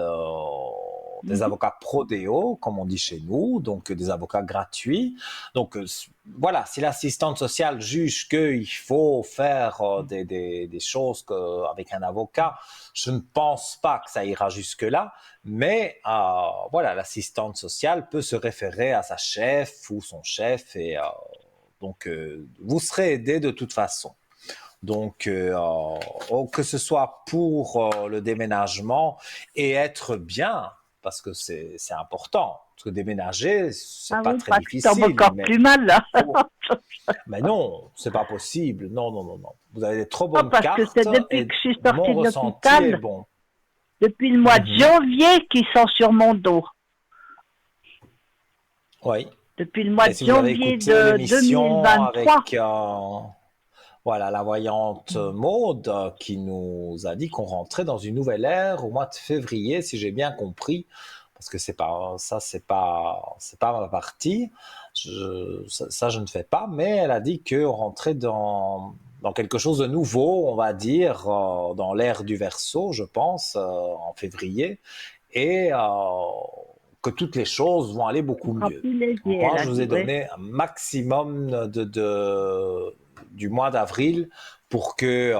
Speaker 1: des
Speaker 3: Mhm.
Speaker 1: avocats pro-déo, comme on dit chez nous, donc des avocats gratuits. Donc voilà, si l'assistante sociale juge qu'il faut faire des choses avec un avocat, je ne pense pas que ça ira jusque-là, mais voilà, l'assistante sociale peut se référer à sa chef ou son chef et donc vous serez aidé de toute façon. Donc, que ce soit pour le déménagement et être bien, parce que c'est important. Parce que déménager, c'est
Speaker 3: Ah
Speaker 1: pas
Speaker 3: oui,
Speaker 1: très
Speaker 3: parce que je tombe
Speaker 1: difficile,
Speaker 3: encore
Speaker 1: mais
Speaker 3: plus mal là.
Speaker 1: faut... Mais non, c'est pas possible. Non, non, non, non. Vous avez des trop
Speaker 3: Non,
Speaker 1: bonnes
Speaker 3: parce que
Speaker 1: cartes
Speaker 3: c'est depuis
Speaker 1: et
Speaker 3: que je suis
Speaker 1: mon
Speaker 3: sortie de
Speaker 1: ressenti est
Speaker 3: l'hôpital,
Speaker 1: bon.
Speaker 3: depuis le mois de
Speaker 1: Mhm.
Speaker 3: janvier, qu'ils sont sur mon dos.
Speaker 1: Oui.
Speaker 3: Depuis le mois
Speaker 1: Et
Speaker 3: de
Speaker 1: si vous avez
Speaker 3: janvier
Speaker 1: écouté
Speaker 3: de
Speaker 1: l'émission
Speaker 3: 2023.
Speaker 1: avec voilà, la voyante Maude qui nous a dit qu'on rentrait dans une nouvelle ère au mois de février, si j'ai bien compris, parce que c'est pas ça, c'est pas ma partie. Ça, je ne fais pas, mais elle a dit qu'on rentrait dans quelque chose de nouveau, on va dire, dans l'ère du Verseau, je pense, en février, et que toutes les choses vont aller
Speaker 3: On
Speaker 1: beaucoup
Speaker 3: sera
Speaker 1: mieux.
Speaker 3: plus léger,
Speaker 1: Moi,
Speaker 3: elle a
Speaker 1: je vous ai
Speaker 3: dit, oui.
Speaker 1: donné un maximum du mois d'avril pour que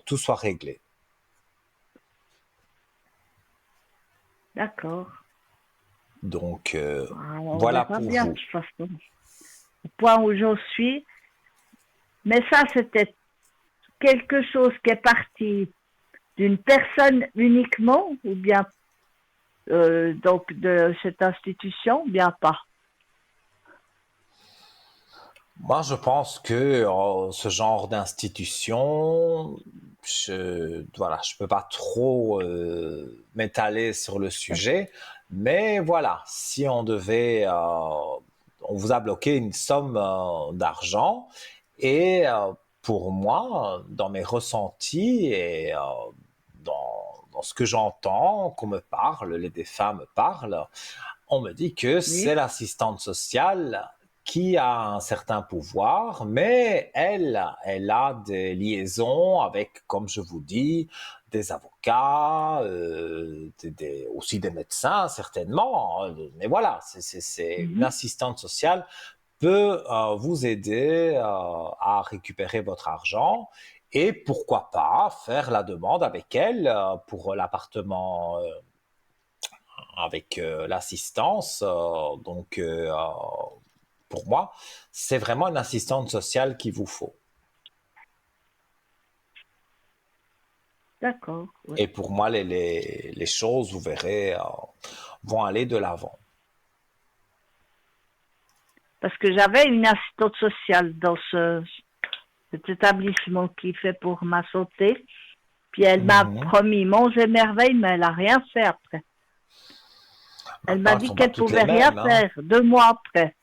Speaker 1: tout soit réglé.
Speaker 3: D'accord.
Speaker 1: Donc,
Speaker 3: Alors, on
Speaker 1: voilà
Speaker 3: verra
Speaker 1: pour
Speaker 3: bien, de
Speaker 1: vous.
Speaker 3: toute façon. Au point où j'en suis. Mais ça, c'était quelque chose qui est parti d'une personne uniquement ou bien donc de cette institution ou bien pas?
Speaker 1: Moi, je pense que ce genre d'institution, voilà, je peux pas trop m'étaler sur le sujet, mais voilà, si on devait, on vous a bloqué une somme d'argent et pour moi, dans mes ressentis et dans ce que j'entends, qu'on me parle, les défunts me parlent, on me dit que c'est
Speaker 3: Oui.
Speaker 1: l'assistante sociale qui a un certain pouvoir, mais elle a des liaisons avec, comme je vous dis, des avocats, aussi des médecins certainement. Hein. Mais voilà, une
Speaker 3: Mhm.
Speaker 1: assistante sociale peut vous aider à récupérer votre argent et pourquoi pas faire la demande avec elle pour l'appartement avec l'assistance. Pour moi, c'est vraiment une assistante sociale qu'il vous faut.
Speaker 3: D'accord. Ouais.
Speaker 1: Et pour moi, les choses, vous verrez, vont aller de l'avant.
Speaker 3: Parce que j'avais une assistante sociale dans cet établissement qui fait pour ma santé. Puis elle m'a
Speaker 1: Mhm.
Speaker 3: promis monts et merveilles, mais elle n'a rien fait après. Elle
Speaker 1: Maintenant,
Speaker 3: m'a
Speaker 1: elles ne
Speaker 3: dit
Speaker 1: sont pas
Speaker 3: qu'elle
Speaker 1: toutes les
Speaker 3: pouvait rien
Speaker 1: mêmes. Hein.
Speaker 3: faire 2 mois après.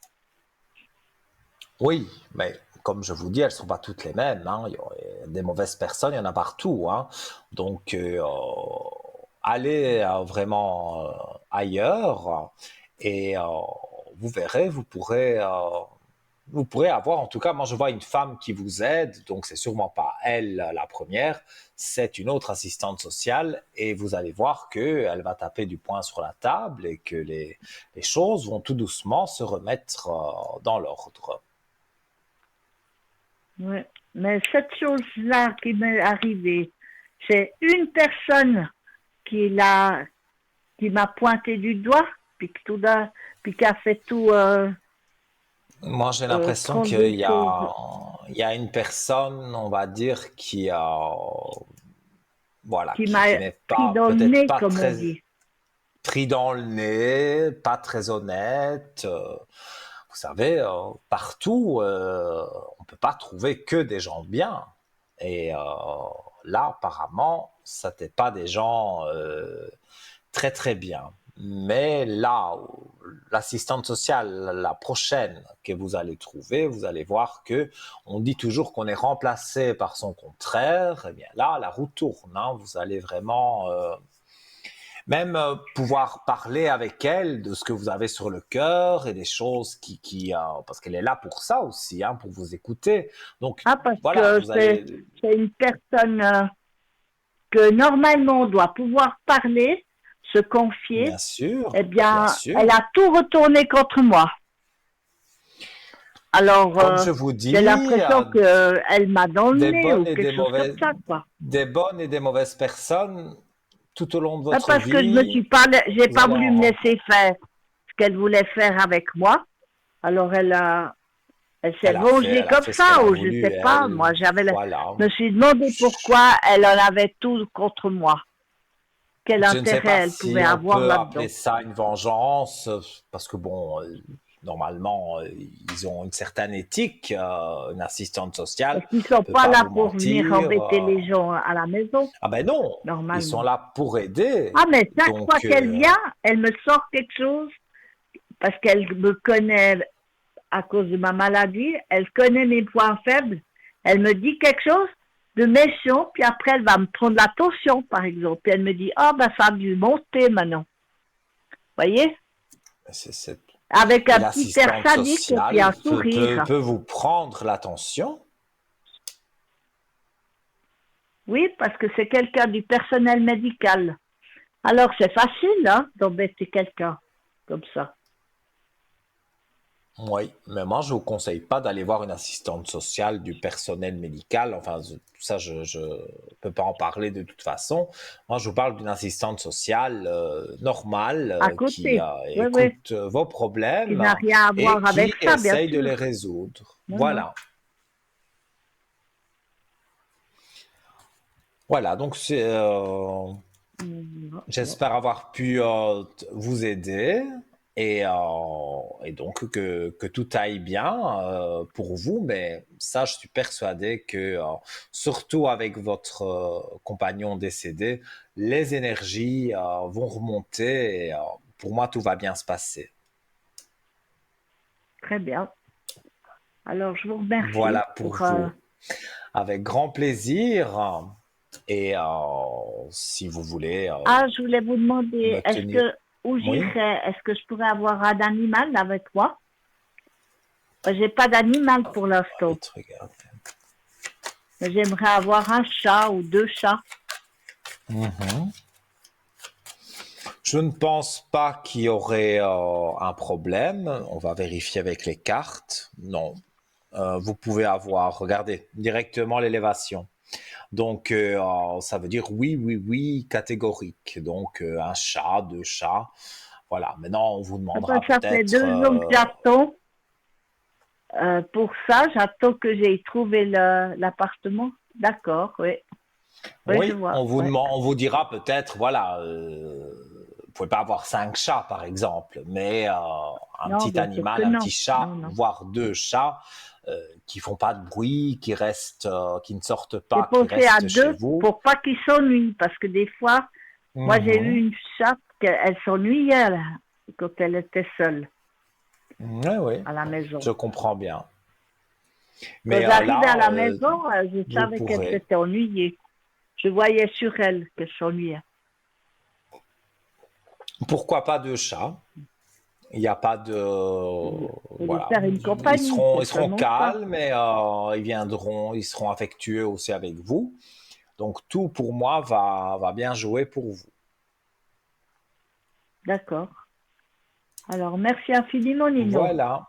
Speaker 1: Oui, mais comme je vous dis, elles ne sont pas toutes les mêmes. Hein. Il y a des mauvaises personnes, il y en a partout. Hein. Donc, allez vraiment ailleurs et vous verrez, vous pourrez avoir, en tout cas, moi je vois une femme qui vous aide, donc c'est sûrement pas elle la première, c'est une autre assistante sociale et vous allez voir qu'elle va taper du poing sur la table et que les choses vont tout doucement se remettre dans l'ordre.
Speaker 3: Ouais. Mais cette chose-là qui m'est arrivée, c'est une personne qui m'a pointé du doigt, puis, puis qui a fait tout
Speaker 1: Moi j'ai l'impression
Speaker 3: prendre choses,
Speaker 1: il y a une personne, on va dire, voilà,
Speaker 3: qui m'a
Speaker 1: qui n'est
Speaker 3: pris
Speaker 1: pas,
Speaker 3: dans le
Speaker 1: peut-être
Speaker 3: nez,
Speaker 1: pas
Speaker 3: comme on
Speaker 1: très
Speaker 3: dit.
Speaker 1: pris dans le nez, pas très honnête. Vous savez, partout, on peut pas trouver que des gens bien. Et là, apparemment, ça n'était pas des gens très très bien. Mais là, l'assistante sociale, la prochaine que vous allez trouver, vous allez voir que on dit toujours qu'on est remplacé par son contraire. Eh bien là, la roue tourne. Hein. Vous allez vraiment même pouvoir parler avec elle de ce que vous avez sur le cœur et des choses parce qu'elle est là pour ça aussi, hein, pour vous écouter. Donc
Speaker 3: Ah, parce
Speaker 1: voilà,
Speaker 3: que
Speaker 1: vous allez,
Speaker 3: c'est une personne que normalement on doit pouvoir parler, se confier. Eh
Speaker 1: bien
Speaker 3: bien, elle
Speaker 1: sûr.
Speaker 3: a tout retourné contre moi. Alors,
Speaker 1: Comme je vous
Speaker 3: j'ai
Speaker 1: dis,
Speaker 3: l'impression qu'elle m'a dans le
Speaker 1: des
Speaker 3: nez
Speaker 1: bonnes
Speaker 3: ou
Speaker 1: et
Speaker 3: quelque chose comme ça, quoi.
Speaker 1: des bonnes et des mauvaises personnes tout au long de
Speaker 3: Ah,
Speaker 1: votre
Speaker 3: parce que
Speaker 1: vie,
Speaker 3: j'ai
Speaker 1: vous
Speaker 3: pas
Speaker 1: allez
Speaker 3: voulu
Speaker 1: en
Speaker 3: me laisser
Speaker 1: rencontrer.
Speaker 3: faire ce qu'elle voulait faire avec moi. Alors, elle s'est vengée
Speaker 1: Elle a
Speaker 3: comme
Speaker 1: fait ce qu'elle
Speaker 3: ça,
Speaker 1: a
Speaker 3: ou je
Speaker 1: voulu,
Speaker 3: sais pas.
Speaker 1: elle.
Speaker 3: Moi,
Speaker 1: Voilà.
Speaker 3: je me suis demandé pourquoi elle en avait tout contre moi. Quel
Speaker 1: Je ne sais pas
Speaker 3: intérêt elle pouvait
Speaker 1: si on
Speaker 3: avoir
Speaker 1: peut appeler
Speaker 3: là-dedans.
Speaker 1: ça une vengeance, parce que bon, normalement, ils ont une certaine éthique, une assistante sociale
Speaker 3: Parce qu'ils sont
Speaker 1: peut
Speaker 3: pas
Speaker 1: pas
Speaker 3: là
Speaker 1: vous
Speaker 3: pour venir
Speaker 1: mentir.
Speaker 3: embêter les gens à la maison,
Speaker 1: Ah ben non, ils sont
Speaker 3: normalement.
Speaker 1: là pour aider.
Speaker 3: Ah, mais chaque fois
Speaker 1: Donc,
Speaker 3: qu'elle vient, elle me sort quelque chose parce qu'elle me connaît à cause de ma maladie, elle connaît mes points faibles, elle me dit quelque chose de méchant, puis après elle va me prendre la tension, par exemple, puis elle me dit, ah ben ça a dû monter maintenant, voyez,
Speaker 1: c'est-
Speaker 3: avec
Speaker 1: et
Speaker 3: un petit air
Speaker 1: l'assistante
Speaker 3: sadique et puis un
Speaker 1: sociale
Speaker 3: sourire.
Speaker 1: peut vous prendre l'attention.
Speaker 3: Oui, parce que c'est quelqu'un du personnel médical. Alors c'est facile, hein, d'embêter quelqu'un comme ça.
Speaker 1: Oui, mais moi, je vous conseille pas d'aller voir une assistante sociale du personnel médical. Enfin, ça, je peux pas en parler de toute façon. Moi, je vous parle d'une assistante sociale normale
Speaker 3: À
Speaker 1: qui
Speaker 3: côté, oui, oui,
Speaker 1: écoute vos
Speaker 3: qui
Speaker 1: problèmes
Speaker 3: n'a rien à
Speaker 1: et
Speaker 3: voir avec
Speaker 1: qui
Speaker 3: ça, bien
Speaker 1: essaye de
Speaker 3: sûr.
Speaker 1: les résoudre.
Speaker 3: Non, non.
Speaker 1: Voilà. Voilà, donc
Speaker 3: Bon.
Speaker 1: j'espère avoir pu vous aider et donc que tout aille bien pour vous, mais ça, je suis persuadé que, surtout avec votre compagnon décédé, les énergies vont remonter et pour moi, tout va bien se passer.
Speaker 3: Très bien. Alors, je vous
Speaker 1: Voilà
Speaker 3: remercie
Speaker 1: pour
Speaker 3: pour...
Speaker 1: vous. Avec grand plaisir. Et si vous voulez
Speaker 3: Ah, je voulais vous
Speaker 1: me
Speaker 3: demander, est-ce
Speaker 1: tenir...
Speaker 3: que, où
Speaker 1: Oui.
Speaker 3: j'irais, est-ce que je pourrais avoir un animal avec moi? J'ai pas d'animal pour l'instant,
Speaker 1: Vite regarder.
Speaker 3: mais j'aimerais avoir un chat ou deux chats.
Speaker 1: Mhm. Je ne pense pas qu'il y aurait un problème. On va vérifier avec les cartes. Non. Vous pouvez avoir, regardez, directement l'élévation. Donc, ça veut dire oui, oui, oui, catégorique. Donc, un chat, deux chats. Voilà. Maintenant, on vous
Speaker 3: Ah ben,
Speaker 1: demandera
Speaker 3: ça fait
Speaker 1: peut-être.
Speaker 3: 2 ans que j'attends. Pour ça, j'attends que j'ai trouvé l'appartement. D'accord, oui. Oui, je
Speaker 1: Oui,
Speaker 3: vois. Ouais.
Speaker 1: on vous dira peut-être, voilà, vous pouvez pas avoir 5 chats par exemple, mais un
Speaker 3: Non,
Speaker 1: petit
Speaker 3: bien sûr que
Speaker 1: animal, un
Speaker 3: non.
Speaker 1: petit chat,
Speaker 3: Non, non.
Speaker 1: voire 2 chats, qui font pas de bruit, qui restent, qui ne sortent
Speaker 3: J'ai
Speaker 1: pas, qui
Speaker 3: pensé à
Speaker 1: restent chez
Speaker 3: deux
Speaker 1: vous.
Speaker 3: pour pas qu'ils s'ennuient, parce que des fois, moi j'ai eu
Speaker 1: Mhm.
Speaker 3: une chatte, elle s'ennuyait là, quand elle était seule
Speaker 1: Oui, oui,
Speaker 3: à la
Speaker 1: je
Speaker 3: maison.
Speaker 1: comprends bien.
Speaker 3: Quand
Speaker 1: Mais
Speaker 3: j'arrivais à
Speaker 1: là,
Speaker 3: la maison, je
Speaker 1: vous
Speaker 3: savais qu'elle
Speaker 1: pourrez.
Speaker 3: s'était ennuyée. Je voyais sur elle qu'elle s'ennuyait.
Speaker 1: Pourquoi pas 2 chats? Il n'y a pas de,
Speaker 3: Faut lui
Speaker 1: voilà,
Speaker 3: faire une compagnie,
Speaker 1: ils
Speaker 3: c'est
Speaker 1: seront
Speaker 3: seulement ça.
Speaker 1: calmes et ils seront affectueux aussi avec vous. Donc tout pour moi va bien jouer pour vous.
Speaker 3: D'accord. Alors, merci infiniment, Nino.
Speaker 1: Voilà,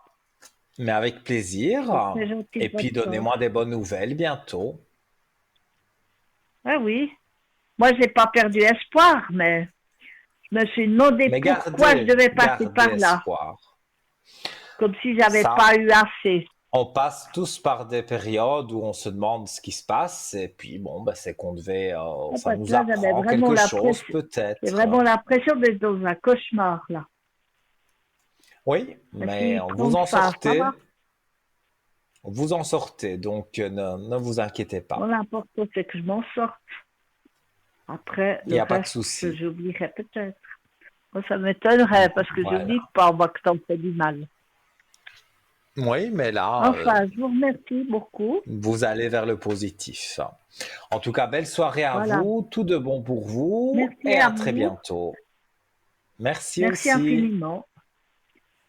Speaker 1: mais avec
Speaker 3: C'est
Speaker 1: plaisir.
Speaker 3: très gentil
Speaker 1: Et
Speaker 3: de
Speaker 1: puis
Speaker 3: votre part.
Speaker 1: donnez-moi des bonnes nouvelles bientôt.
Speaker 3: Ah oui, moi, j'ai pas perdu espoir, mais je me suis demandé
Speaker 1: Mais
Speaker 3: pourquoi je devais passer
Speaker 1: gardez
Speaker 3: par là,
Speaker 1: espoir.
Speaker 3: comme si j'avais
Speaker 1: Ça,
Speaker 3: pas eu assez.
Speaker 1: on passe tous par des périodes où on se demande ce qui se passe et puis bon, ben, c'est qu'on devait,
Speaker 3: Ah,
Speaker 1: ça
Speaker 3: parce que
Speaker 1: nous
Speaker 3: là, j'avais
Speaker 1: apprend
Speaker 3: vraiment
Speaker 1: quelque chose
Speaker 3: l'impression, j'ai
Speaker 1: peut-être.
Speaker 3: vraiment l'impression d'être dans un cauchemar, là.
Speaker 1: Oui,
Speaker 3: Ça
Speaker 1: mais
Speaker 3: finit de prendre fin, ça va.
Speaker 1: vous en sortez, donc ne vous inquiétez
Speaker 3: Bon,
Speaker 1: pas.
Speaker 3: l'important, c'est que je m'en sorte. Après,
Speaker 1: Il n'y
Speaker 3: le
Speaker 1: a pas de
Speaker 3: reste,
Speaker 1: souci.
Speaker 3: j'oublierai peut-être. Moi, ça m'étonnerait, parce que
Speaker 1: Voilà.
Speaker 3: j'oublie pas, moi, que ça me fait du mal.
Speaker 1: Oui, mais là,
Speaker 3: Enfin, je vous remercie beaucoup.
Speaker 1: vous allez vers le positif. En tout cas, belle soirée à
Speaker 3: Voilà.
Speaker 1: vous, tout de bon pour vous
Speaker 3: Merci
Speaker 1: et
Speaker 3: à
Speaker 1: à très
Speaker 3: vous.
Speaker 1: bientôt. Merci
Speaker 3: Merci
Speaker 1: aussi.
Speaker 3: infiniment.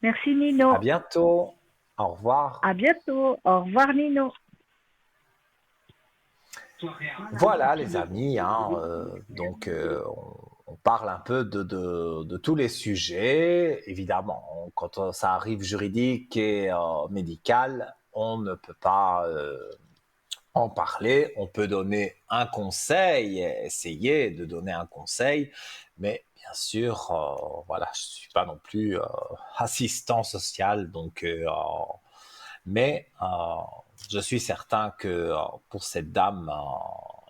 Speaker 3: Merci,
Speaker 1: À
Speaker 3: Nino.
Speaker 1: bientôt. Au revoir.
Speaker 3: À bientôt. Au revoir, Nino.
Speaker 1: Voilà, les amis, hein, donc on parle un peu de tous les sujets. Évidemment, quand ça arrive juridique et médical, on ne peut pas en parler. On peut donner un conseil, essayer de donner un conseil, mais bien sûr, voilà, je suis pas non plus assistant social, donc mais je suis certain que pour cette dame,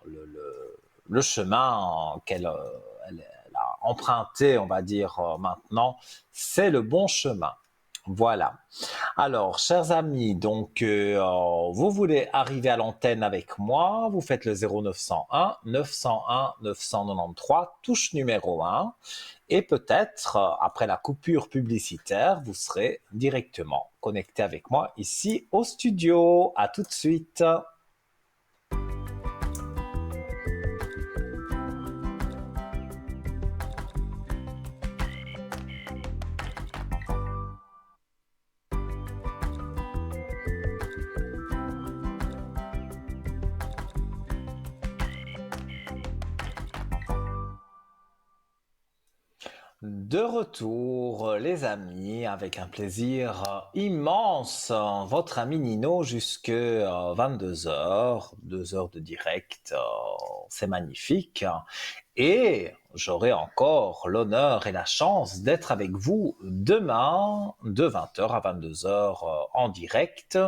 Speaker 1: le chemin qu'elle elle a emprunté, on va dire maintenant, c'est le bon chemin. Voilà. Alors, chers amis, donc vous voulez arriver à l'antenne avec moi, vous faites le 0901 901 993, touche numéro 1, et peut-être après la coupure publicitaire, vous serez directement connecté avec moi ici au studio. À tout de suite. De retour, les amis, avec un plaisir immense. Votre ami Nino jusque 22 heures, 2 heures de direct, c'est magnifique. Et j'aurai encore l'honneur et la chance d'être avec vous demain de 20h à 22h en direct.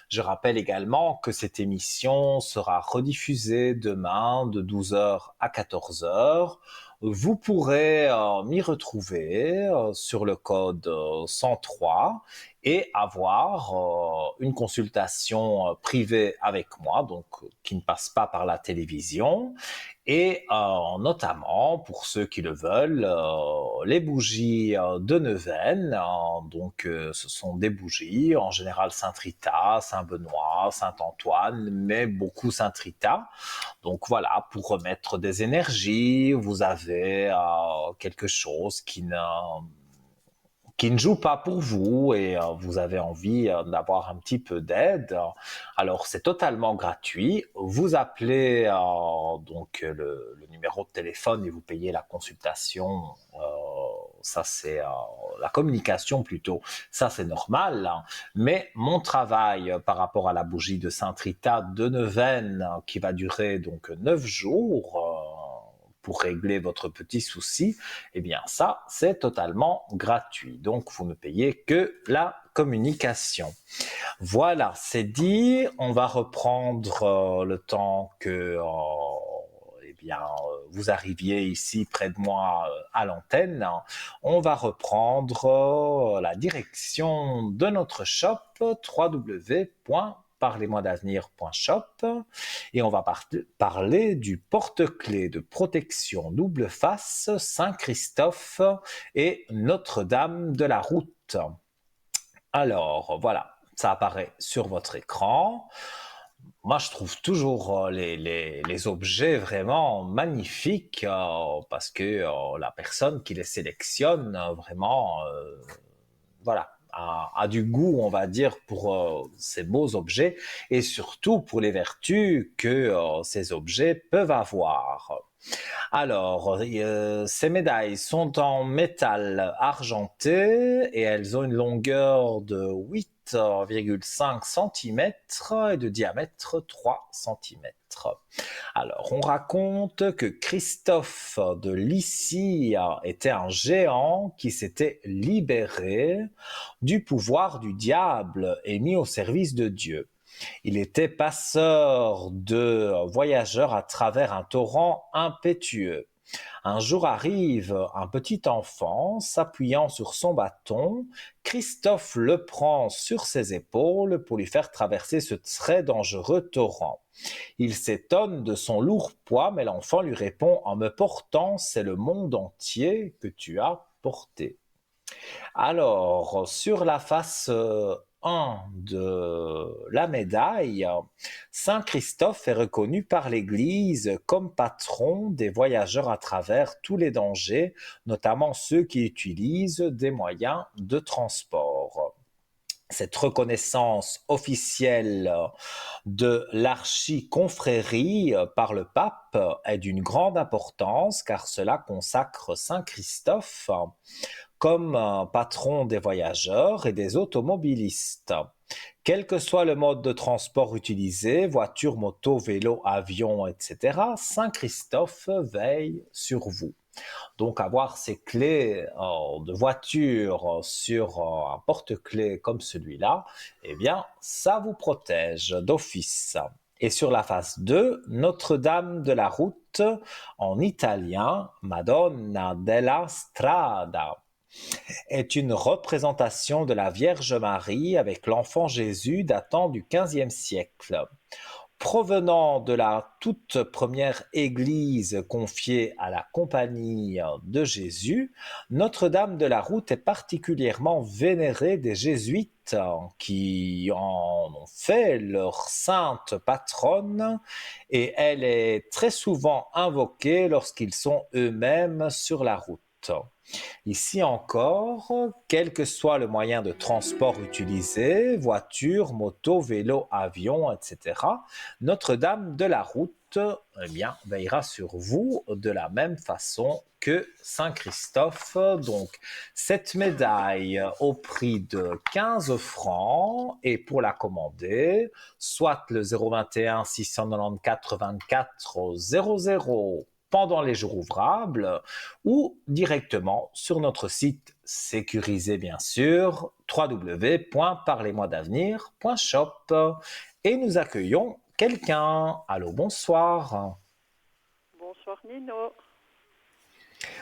Speaker 1: Je rappelle également que cette émission sera rediffusée demain de 12h à 14h. Vous pourrez m'y retrouver sur le code 103 et avoir une consultation privée avec moi, donc qui ne passe pas par la télévision. Et notamment, pour ceux qui le veulent, les bougies de neuvaine. Donc, ce sont des bougies, en général Saint-Rita, Saint-Benoît, Saint-Antoine, mais beaucoup Saint-Rita. Donc voilà, pour remettre des énergies, vous avez quelque chose qui ne joue pas pour vous et vous avez envie d'avoir un petit peu d'aide. Alors c'est totalement gratuit. Vous appelez donc le numéro de téléphone et vous payez la consultation. Ça c'est la communication plutôt. Ça c'est normal. Mais mon travail par rapport à la bougie de Saint-Rita de neuvaine qui va durer donc 9 jours. Pour régler votre petit souci, eh bien ça, c'est totalement gratuit. Donc, vous ne payez que la communication. Voilà, c'est dit. On va reprendre le temps que vous arriviez ici près de moi à l'antenne. On va reprendre la direction de notre shop www.parlez-moi-d'avenir.shop et on va parler du porte-clés de protection double face Saint-Christophe et Notre-Dame de la Route. Alors voilà, ça apparaît sur votre écran. Moi, je trouve toujours les objets vraiment magnifiques parce que la personne qui les sélectionne vraiment, voilà, a du goût, on va dire, pour ces beaux objets et surtout pour les vertus que ces objets peuvent avoir. Alors, ces médailles sont en métal argenté et elles ont une longueur de 8,5 cm et de diamètre 3 cm. Alors, on raconte que Christophe de Lycie était un géant qui s'était libéré du pouvoir du diable et mis au service de Dieu. Il était passeur de voyageurs à travers un torrent impétueux. Un jour arrive un petit enfant s'appuyant sur son bâton. Christophe le prend sur ses épaules pour lui faire traverser ce très dangereux torrent. Il s'étonne de son lourd poids, mais l'enfant lui répond « En me portant, c'est le monde entier que tu as porté. » Alors, sur la face 1 de la médaille, Saint Christophe est reconnu par l'Église comme patron des voyageurs à travers tous les dangers, notamment ceux qui utilisent des moyens de transport. Cette reconnaissance officielle de l'archiconfrérie par le pape est d'une grande importance car cela consacre Saint Christophe comme patron des voyageurs et des automobilistes. Quel que soit le mode de transport utilisé, voiture, moto, vélo, avion, etc., Saint Christophe veille sur vous. Donc avoir ces clés de voiture sur un porte-clés comme celui-là, eh bien, ça vous protège d'office. Et sur la face 2, Notre-Dame de la Route, en italien, Madonna della Strada, est une représentation de la Vierge Marie avec l'enfant Jésus datant du XVe siècle. Provenant de la toute première église confiée à la Compagnie de Jésus, Notre-Dame de la Route est particulièrement vénérée des jésuites qui en ont fait leur sainte patronne et elle est très souvent invoquée lorsqu'ils sont eux-mêmes sur la route. Ici encore, quel que soit le moyen de transport utilisé, voiture, moto, vélo, avion, etc., Notre-Dame de la Route eh bien, veillera sur vous de la même façon que Saint Christophe. Donc, cette médaille au prix de 15 francs et pour la commander, soit le 021 694 24 00 pendant les jours ouvrables ou directement sur notre site sécurisé bien sûr, www.parlez-moi-d'avenir.shop. Et nous accueillons quelqu'un. Allô, bonsoir.
Speaker 4: Bonsoir Nino.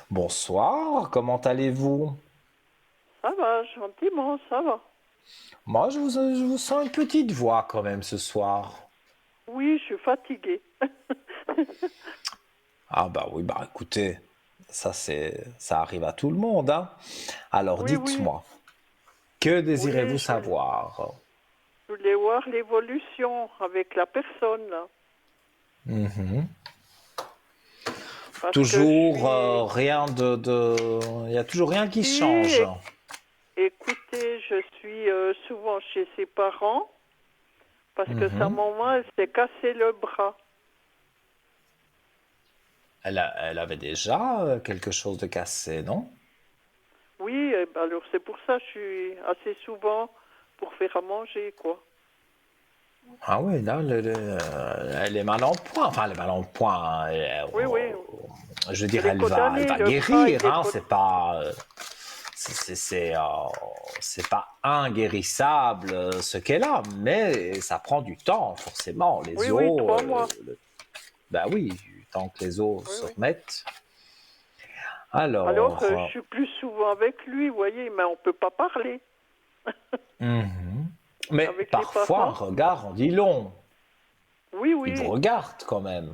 Speaker 1: Bonsoir, comment allez-vous?
Speaker 4: Ça va, gentiment, ça va.
Speaker 1: Moi, je vous sens une petite voix quand même ce soir.
Speaker 4: Oui, je suis fatiguée.
Speaker 1: Ah bah oui, bah écoutez, ça arrive à tout le monde, hein. Alors
Speaker 4: Oui, oui,
Speaker 1: dites-moi, que désirez-vous
Speaker 4: oui,
Speaker 1: savoir?
Speaker 4: je voulais voir l'évolution avec la personne, là.
Speaker 1: Mhm.
Speaker 4: Parce que
Speaker 1: Toujours rien il y a toujours rien qui change.
Speaker 4: Si, écoutez, je suis souvent chez ses parents, parce que sa
Speaker 1: Mhm.
Speaker 4: maman, elle s'est cassé le bras.
Speaker 1: Elle avait déjà quelque chose de cassé, non?
Speaker 4: Oui, ben alors c'est pour ça que je suis assez souvent pour faire à manger, quoi.
Speaker 1: Ah oui, là, elle est mal en point. Enfin, elle est mal en point, hein.
Speaker 4: Oui, oui.
Speaker 1: Je veux dire,
Speaker 4: Elle est
Speaker 1: elle va
Speaker 4: condamnée, le bras,
Speaker 1: guérir,
Speaker 4: il est
Speaker 1: hein. C'est pas, c'est pas inguérissable ce qu'elle a, mais ça prend du temps, forcément. Les
Speaker 4: Oui, oui,
Speaker 1: os,
Speaker 4: 3 mois.
Speaker 1: bah oui, tant que les os
Speaker 4: Oui,
Speaker 1: se
Speaker 4: oui.
Speaker 1: remettent.
Speaker 4: Alors, je
Speaker 1: Alors,
Speaker 4: suis plus souvent avec lui, vous voyez, mais on peut pas parler.
Speaker 1: mhm. Mais
Speaker 4: Avec les
Speaker 1: parfois, un
Speaker 4: parents.
Speaker 1: regard en dit long.
Speaker 4: Oui,
Speaker 1: Il vous
Speaker 4: oui.
Speaker 1: regarde quand même.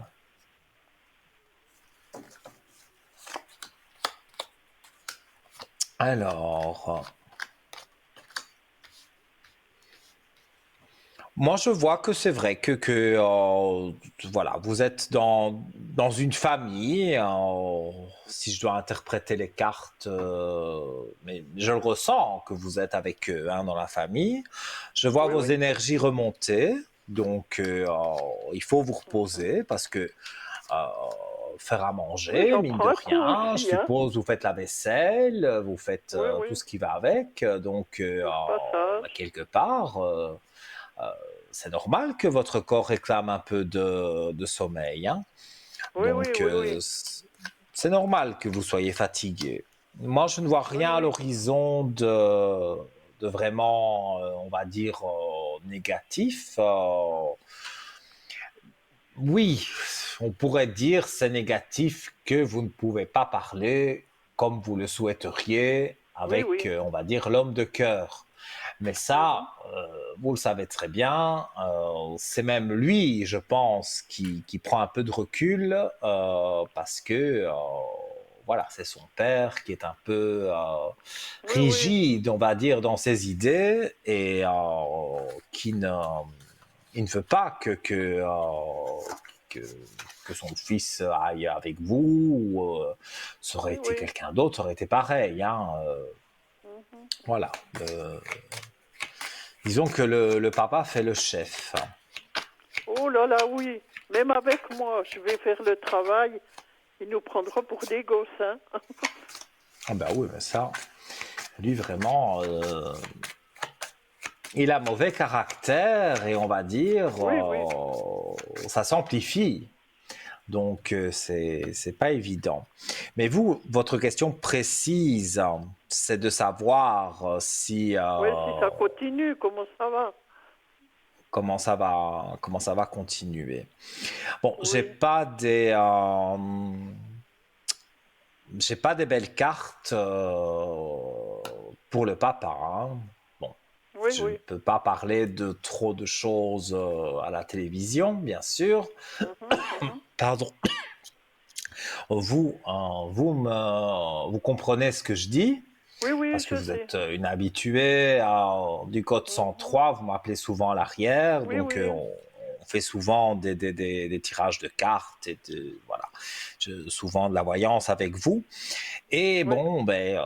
Speaker 1: Alors, moi, je vois que c'est vrai que voilà, vous êtes dans une famille, si je dois interpréter les cartes, mais je le ressens que vous êtes avec eux, hein, dans la famille. Je vois
Speaker 4: Oui,
Speaker 1: vos
Speaker 4: oui.
Speaker 1: énergies remonter, donc il faut vous reposer parce que euh, faire à
Speaker 4: Oui,
Speaker 1: manger,
Speaker 4: j'en
Speaker 1: mine
Speaker 4: prends
Speaker 1: de
Speaker 4: un coup
Speaker 1: rien, je
Speaker 4: aussi, hein.
Speaker 1: suppose vous faites la vaisselle, vous faites
Speaker 4: Oui,
Speaker 1: tout
Speaker 4: oui.
Speaker 1: ce qui va avec, donc
Speaker 4: Le passage.
Speaker 1: quelque part, euh, c'est normal que votre corps réclame un peu de sommeil, hein.
Speaker 4: Oui, oui,
Speaker 1: Donc
Speaker 4: oui, oui.
Speaker 1: c'est normal que vous soyez fatigué. Moi, je ne vois
Speaker 4: Oui,
Speaker 1: rien à
Speaker 4: oui.
Speaker 1: l'horizon de vraiment, on va dire, négatif. Oui, on pourrait dire c'est négatif que vous ne pouvez pas parler comme vous le souhaiteriez
Speaker 4: Oui,
Speaker 1: avec,
Speaker 4: oui.
Speaker 1: on va dire, l'homme de cœur. Mais
Speaker 4: Mhm.
Speaker 1: ça, vous le savez très bien, c'est même lui, je pense, qui prend un peu de recul parce que, voilà, c'est son père qui est un peu
Speaker 4: Oui, oui.
Speaker 1: rigide, on va dire, dans ses idées et qui ne il ne veut pas que, que son fils aille avec vous. Ou, ça aurait
Speaker 4: Oui,
Speaker 1: été
Speaker 4: oui.
Speaker 1: quelqu'un d'autre, ça aurait été pareil, hein.
Speaker 4: Mhm.
Speaker 1: Voilà. Disons que le papa fait le chef.
Speaker 4: Oh là là, oui. Même avec moi, je vais faire le travail. Il nous prendra pour des gosses, hein.
Speaker 1: Ah ben oui, mais ça, lui vraiment, il a mauvais caractère et on va dire,
Speaker 4: Oui, oui.
Speaker 1: ça s'amplifie. Donc, c'est pas évident. Mais vous, votre question précise, c'est de savoir si
Speaker 4: Oui, si ça continue, comment ça va?
Speaker 1: comment ça va continuer. Bon,
Speaker 4: Oui.
Speaker 1: j'ai pas des belles cartes pour le papa, hein. Bon,
Speaker 4: Oui,
Speaker 1: je ne
Speaker 4: oui.
Speaker 1: peux pas parler de trop de choses à la télévision, bien sûr.
Speaker 4: Mhm, mhm.
Speaker 1: Pardon. Vous comprenez ce que je dis
Speaker 4: Oui, oui,
Speaker 1: parce que
Speaker 4: je
Speaker 1: vous
Speaker 4: sais.
Speaker 1: êtes une habituée du code
Speaker 4: Mhm.
Speaker 1: 103, vous m'appelez souvent à l'arrière,
Speaker 4: Oui,
Speaker 1: donc
Speaker 4: oui.
Speaker 1: on fait souvent des tirages de cartes et voilà, souvent de la voyance avec vous. Et
Speaker 4: Oui.
Speaker 1: bon, ben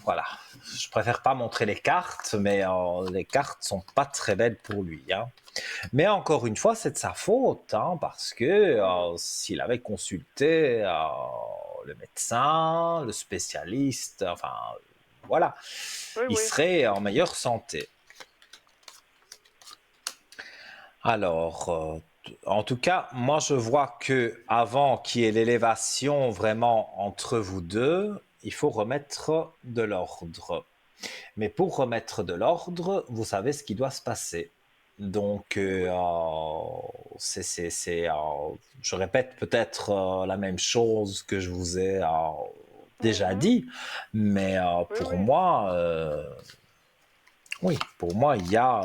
Speaker 1: voilà, je préfère pas montrer les cartes, mais les cartes sont pas très belles pour lui, hein. Mais encore une fois, c'est de sa faute, hein, parce que
Speaker 4: Mhm.
Speaker 1: s'il avait consulté le médecin, le spécialiste, enfin voilà,
Speaker 4: Oui,
Speaker 1: il
Speaker 4: oui.
Speaker 1: serait en meilleure santé. Alors, en tout cas, moi je vois que avant qu'il y ait l'élévation vraiment entre vous deux, il faut remettre de l'ordre. Mais pour remettre de l'ordre, vous savez ce qui doit se passer. Donc,
Speaker 4: Oui, oui.
Speaker 1: je répète peut-être la même chose que je vous ai déjà
Speaker 4: Mhm.
Speaker 1: dit, mais
Speaker 4: Oui,
Speaker 1: pour
Speaker 4: oui.
Speaker 1: moi, oui, pour moi, il y a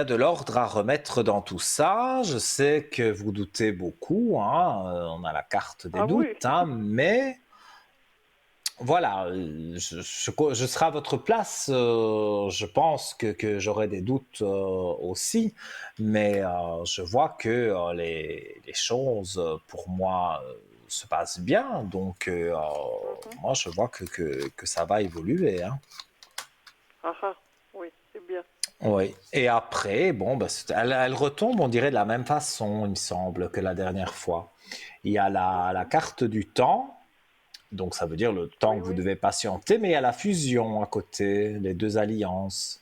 Speaker 1: de l'ordre à remettre dans tout ça. Je sais que vous doutez beaucoup, hein, on a la carte des
Speaker 4: Ah oui.
Speaker 1: doutes, hein, mais voilà, je serai à votre place. Je pense que j'aurai des doutes aussi, mais je vois que les choses, pour moi, se passent bien. Donc,
Speaker 4: Mhm.
Speaker 1: moi, je vois que ça va évoluer, hein.
Speaker 4: Ah ah, oui, c'est bien.
Speaker 1: Oui. Et après, bon, bah, elle retombe, on dirait, de la même façon, il me semble, que la dernière fois. Il y a la
Speaker 4: Mhm.
Speaker 1: carte du temps. Donc ça veut dire le temps
Speaker 4: Oui,
Speaker 1: que vous
Speaker 4: oui.
Speaker 1: devez patienter, mais il y a la fusion à côté, les deux alliances.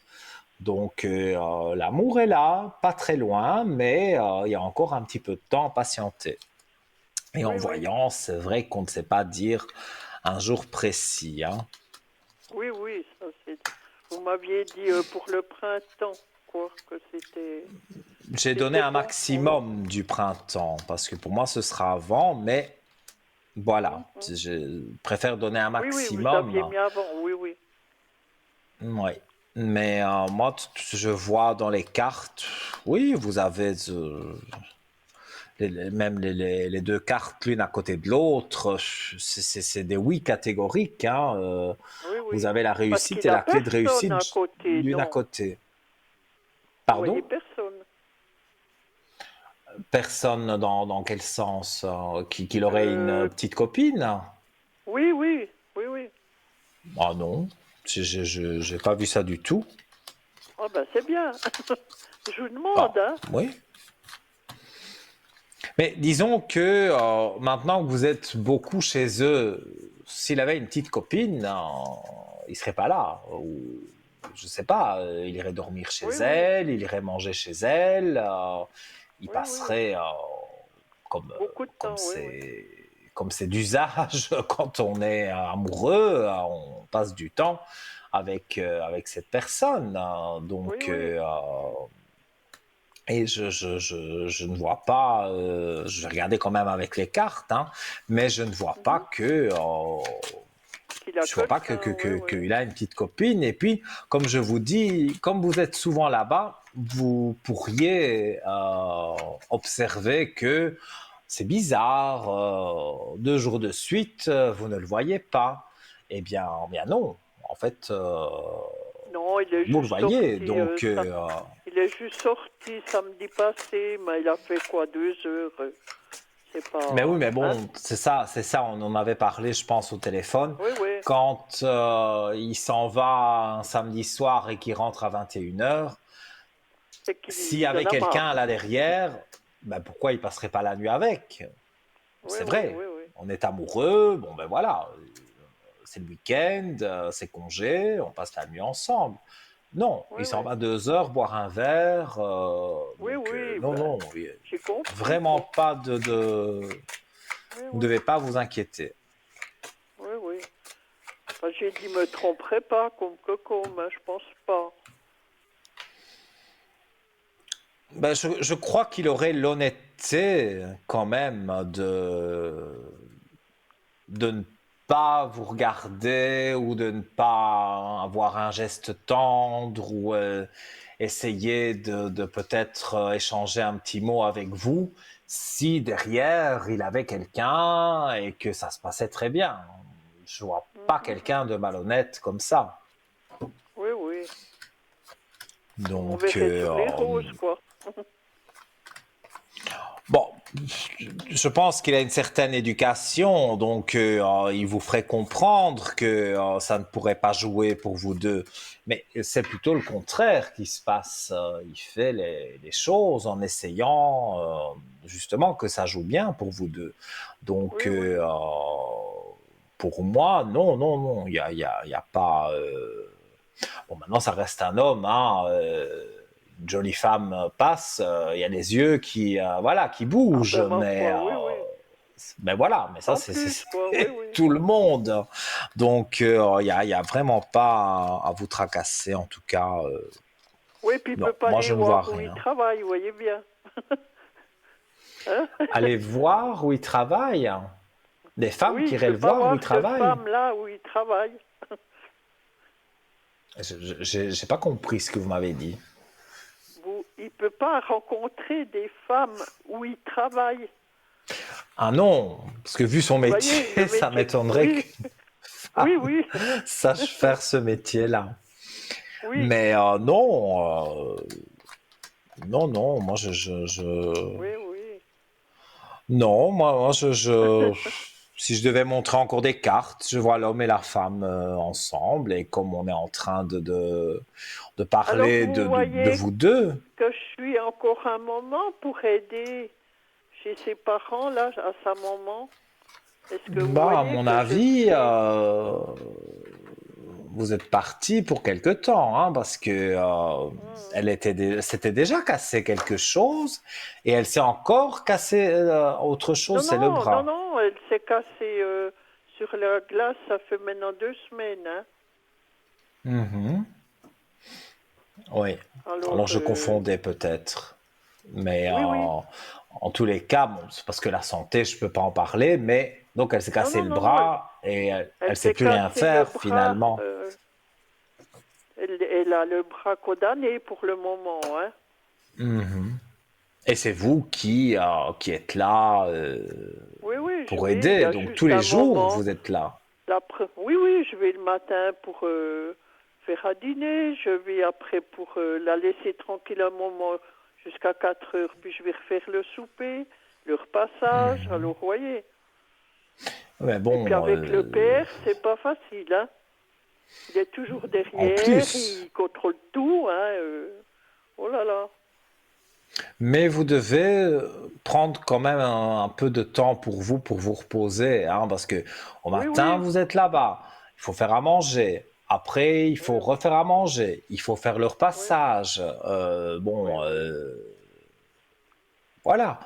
Speaker 1: Donc l'amour est là, pas très loin, mais il y a encore un petit peu de temps à patienter. Et en
Speaker 4: Oui, oui.
Speaker 1: voyant, c'est vrai qu'on ne sait pas dire un jour précis, hein.
Speaker 4: Oui, oui, ça c'est. Vous m'aviez dit pour le printemps, quoi, que
Speaker 1: J'ai donné
Speaker 4: c'était
Speaker 1: un
Speaker 4: bon. Oui.
Speaker 1: maximum du printemps, parce que pour moi ce sera avant, mais voilà,
Speaker 4: Mhm.
Speaker 1: je préfère donner un
Speaker 4: Oui, oui, vous aviez
Speaker 1: maximum.
Speaker 4: mis avant. Oui, oui.
Speaker 1: Oui. Mais moi, je vois dans les cartes, oui, vous avez même les deux cartes l'une à côté de l'autre. C'est des oui catégoriques, hein.
Speaker 4: Oui,
Speaker 1: Vous
Speaker 4: oui.
Speaker 1: avez la
Speaker 4: Parce
Speaker 1: réussite
Speaker 4: qu'il
Speaker 1: et
Speaker 4: n'a
Speaker 1: la clé de
Speaker 4: personne à
Speaker 1: réussite
Speaker 4: côté,
Speaker 1: l'une à
Speaker 4: non.
Speaker 1: côté.
Speaker 4: Vous voyez
Speaker 1: Pardon?
Speaker 4: personne.
Speaker 1: Personne dans quel sens? Qu'il aurait une
Speaker 4: Euh,
Speaker 1: petite copine?
Speaker 4: oui, oui, oui, oui.
Speaker 1: Ah non, j'ai pas vu ça du tout.
Speaker 4: Ah ben c'est bien. Je vous
Speaker 1: Bon,
Speaker 4: demande, hein.
Speaker 1: oui. Mais disons que maintenant que vous êtes beaucoup chez eux, s'il avait une petite copine, il serait pas là. Ou je sais pas, il irait dormir chez
Speaker 4: Oui, oui,
Speaker 1: elle, il irait manger chez elle, il
Speaker 4: oui, oui.
Speaker 1: passerait comme
Speaker 4: Beaucoup de
Speaker 1: comme
Speaker 4: temps, oui, oui.
Speaker 1: c'est comme c'est d'usage quand on est amoureux, on passe du temps avec cette personne.
Speaker 4: Oui,
Speaker 1: Donc
Speaker 4: oui.
Speaker 1: et je ne vois pas, je vais regarder quand même avec les cartes, hein, mais je ne vois
Speaker 4: Mhm.
Speaker 1: pas que,
Speaker 4: Qu'il a
Speaker 1: je vois pas
Speaker 4: quelqu'un, oui, oui.
Speaker 1: qu'il a une petite copine. Et puis, comme je vous dis, comme vous êtes souvent là-bas, vous pourriez observer que c'est bizarre, 2 jours de suite, vous ne le voyez pas. Eh bien non. En fait,
Speaker 4: Non, il est
Speaker 1: vous le
Speaker 4: juste
Speaker 1: voyez,
Speaker 4: sorti
Speaker 1: donc
Speaker 4: il est juste sorti samedi passé, mais il a fait quoi, 2 heures. C'est
Speaker 1: mais oui,
Speaker 4: pas,
Speaker 1: mais
Speaker 4: hein?
Speaker 1: bon, c'est ça, on en avait parlé, je pense, au téléphone.
Speaker 4: Oui, oui.
Speaker 1: Quand il s'en va un samedi soir et qu'il rentre à 21h,
Speaker 4: C'est
Speaker 1: s'il y
Speaker 4: qu'il en
Speaker 1: avait
Speaker 4: a
Speaker 1: quelqu'un
Speaker 4: marre.
Speaker 1: là derrière, ben pourquoi il passerait pas la nuit avec?
Speaker 4: Oui,
Speaker 1: C'est
Speaker 4: oui,
Speaker 1: vrai,
Speaker 4: oui, oui.
Speaker 1: on est amoureux, bon ben voilà, c'est le week-end, c'est congé, on passe la nuit ensemble. Non,
Speaker 4: Oui,
Speaker 1: il s'en
Speaker 4: oui.
Speaker 1: va 2 heures boire un verre,
Speaker 4: Oui,
Speaker 1: donc
Speaker 4: oui,
Speaker 1: non,
Speaker 4: ben,
Speaker 1: non,
Speaker 4: j'ai compris,
Speaker 1: vraiment
Speaker 4: quoi.
Speaker 1: pas
Speaker 4: Oui,
Speaker 1: vous ne
Speaker 4: oui.
Speaker 1: devez pas vous inquiéter.
Speaker 4: Oui, oui. Enfin, j'ai dit, me tromperai pas, hein, je pense pas.
Speaker 1: Ben, je crois qu'il aurait l'honnêteté quand même de ne pas vous regarder ou de ne pas avoir un geste tendre ou essayer de peut-être échanger un petit mot avec vous si derrière il avait quelqu'un et que ça se passait très bien. Je vois pas
Speaker 4: Mhm,
Speaker 1: quelqu'un
Speaker 4: mhm.
Speaker 1: de malhonnête comme ça.
Speaker 4: Oui, oui. On
Speaker 1: Donc,
Speaker 4: verrait sur les roses, quoi.
Speaker 1: bon, je pense qu'il a une certaine éducation, donc il vous ferait comprendre que ça ne pourrait pas jouer pour vous deux. Mais c'est plutôt le contraire qui se passe. Il fait les choses en essayant justement que ça joue bien pour vous deux. Donc,
Speaker 4: Oui, oui.
Speaker 1: pour moi, non, non, non, il y a pas. Bon, maintenant, ça reste un homme, hein. jolie femme passe, il y a les yeux qui, voilà, qui bougent,
Speaker 4: Ah ben, ma
Speaker 1: mais,
Speaker 4: foi, oui, oui.
Speaker 1: mais voilà, mais ça
Speaker 4: En
Speaker 1: c'est
Speaker 4: plus, quoi, oui, oui.
Speaker 1: tout le monde. Donc y a vraiment pas à vous tracasser en tout cas.
Speaker 4: Oui, puis il
Speaker 1: Non,
Speaker 4: peut pas
Speaker 1: moi
Speaker 4: aller
Speaker 1: je ne vois
Speaker 4: voir où il
Speaker 1: rien.
Speaker 4: travaille, vous voyez bien. Hein?
Speaker 1: Allez voir où il travaille. Des femmes
Speaker 4: Oui,
Speaker 1: qui
Speaker 4: il
Speaker 1: iraient
Speaker 4: peut
Speaker 1: le
Speaker 4: pas
Speaker 1: voir où il
Speaker 4: voir cette
Speaker 1: travaille.
Speaker 4: femme-là où il travaille.
Speaker 1: J'ai pas compris ce que vous m'avez dit.
Speaker 4: Il peut pas rencontrer des femmes où il travaille.
Speaker 1: Ah non, parce que vu son
Speaker 4: Vous voyez, le
Speaker 1: métier, ça
Speaker 4: métier.
Speaker 1: m'étonnerait
Speaker 4: Oui,
Speaker 1: qu'une
Speaker 4: oui,
Speaker 1: femme
Speaker 4: oui,
Speaker 1: sache faire ce métier-là.
Speaker 4: oui,
Speaker 1: Mais non, non, non, moi
Speaker 4: oui, oui.
Speaker 1: non, moi si je devais montrer encore des cartes, je vois l'homme et la femme ensemble, et comme on est en train de
Speaker 4: Alors
Speaker 1: parler
Speaker 4: vous
Speaker 1: de
Speaker 4: voyez
Speaker 1: vous deux,
Speaker 4: que je suis encore un moment pour aider chez ses parents, là, à sa maman. Est-ce que vous
Speaker 1: bah, à
Speaker 4: voyez
Speaker 1: mon
Speaker 4: que je
Speaker 1: avis,
Speaker 4: suis...
Speaker 1: vous êtes parti pour quelque temps, hein, parce que s'était déjà cassé quelque chose, et elle s'est encore cassé autre chose,
Speaker 4: Non,
Speaker 1: c'est le
Speaker 4: non, non,
Speaker 1: bras.
Speaker 4: non, elle s'est cassée sur la glace, ça fait maintenant 2 semaines. Hein.
Speaker 1: Mhm. Oui.
Speaker 4: Alors,
Speaker 1: Alors je confondais peut-être. Mais
Speaker 4: oui, oui.
Speaker 1: en tous les cas, bon, c'est parce que la santé, je peux pas en parler, mais donc elle s'est
Speaker 4: Non,
Speaker 1: cassé
Speaker 4: non,
Speaker 1: le
Speaker 4: non, non,
Speaker 1: bras et
Speaker 4: elle
Speaker 1: elle sait
Speaker 4: s'est
Speaker 1: plus rien
Speaker 4: cassé le
Speaker 1: faire
Speaker 4: bras.
Speaker 1: finalement.
Speaker 4: Elle a le bras condamné pour le moment. Hein.
Speaker 1: Mhm. Et c'est vous qui êtes là
Speaker 4: Oui, oui, je
Speaker 1: pour
Speaker 4: vais, il y
Speaker 1: aider.
Speaker 4: a
Speaker 1: Donc tous
Speaker 4: juste
Speaker 1: les
Speaker 4: un
Speaker 1: jours,
Speaker 4: moment.
Speaker 1: vous êtes là.
Speaker 4: Oui, oui, je vais le matin pour faire à dîner. Je vais après pour la laisser tranquille un moment jusqu'à 4 heures. Puis je vais refaire le souper, le repassage. Alors, vous voyez.
Speaker 1: Mais
Speaker 4: Et puis
Speaker 1: bon,
Speaker 4: avec le père, c'est pas facile. Hein. Il est toujours
Speaker 1: en
Speaker 4: derrière,
Speaker 1: plus.
Speaker 4: il contrôle tout. Hein, oh là là.
Speaker 1: Mais vous devez prendre quand même un peu de temps pour vous reposer, hein, parce que au
Speaker 4: Oui,
Speaker 1: matin,
Speaker 4: oui.
Speaker 1: vous êtes là-bas, il faut faire à manger. Après, il
Speaker 4: Oui,
Speaker 1: faut refaire à manger, il faut faire le
Speaker 4: oui,
Speaker 1: repassage.
Speaker 4: oui,
Speaker 1: Bon,
Speaker 4: oui.
Speaker 1: voilà.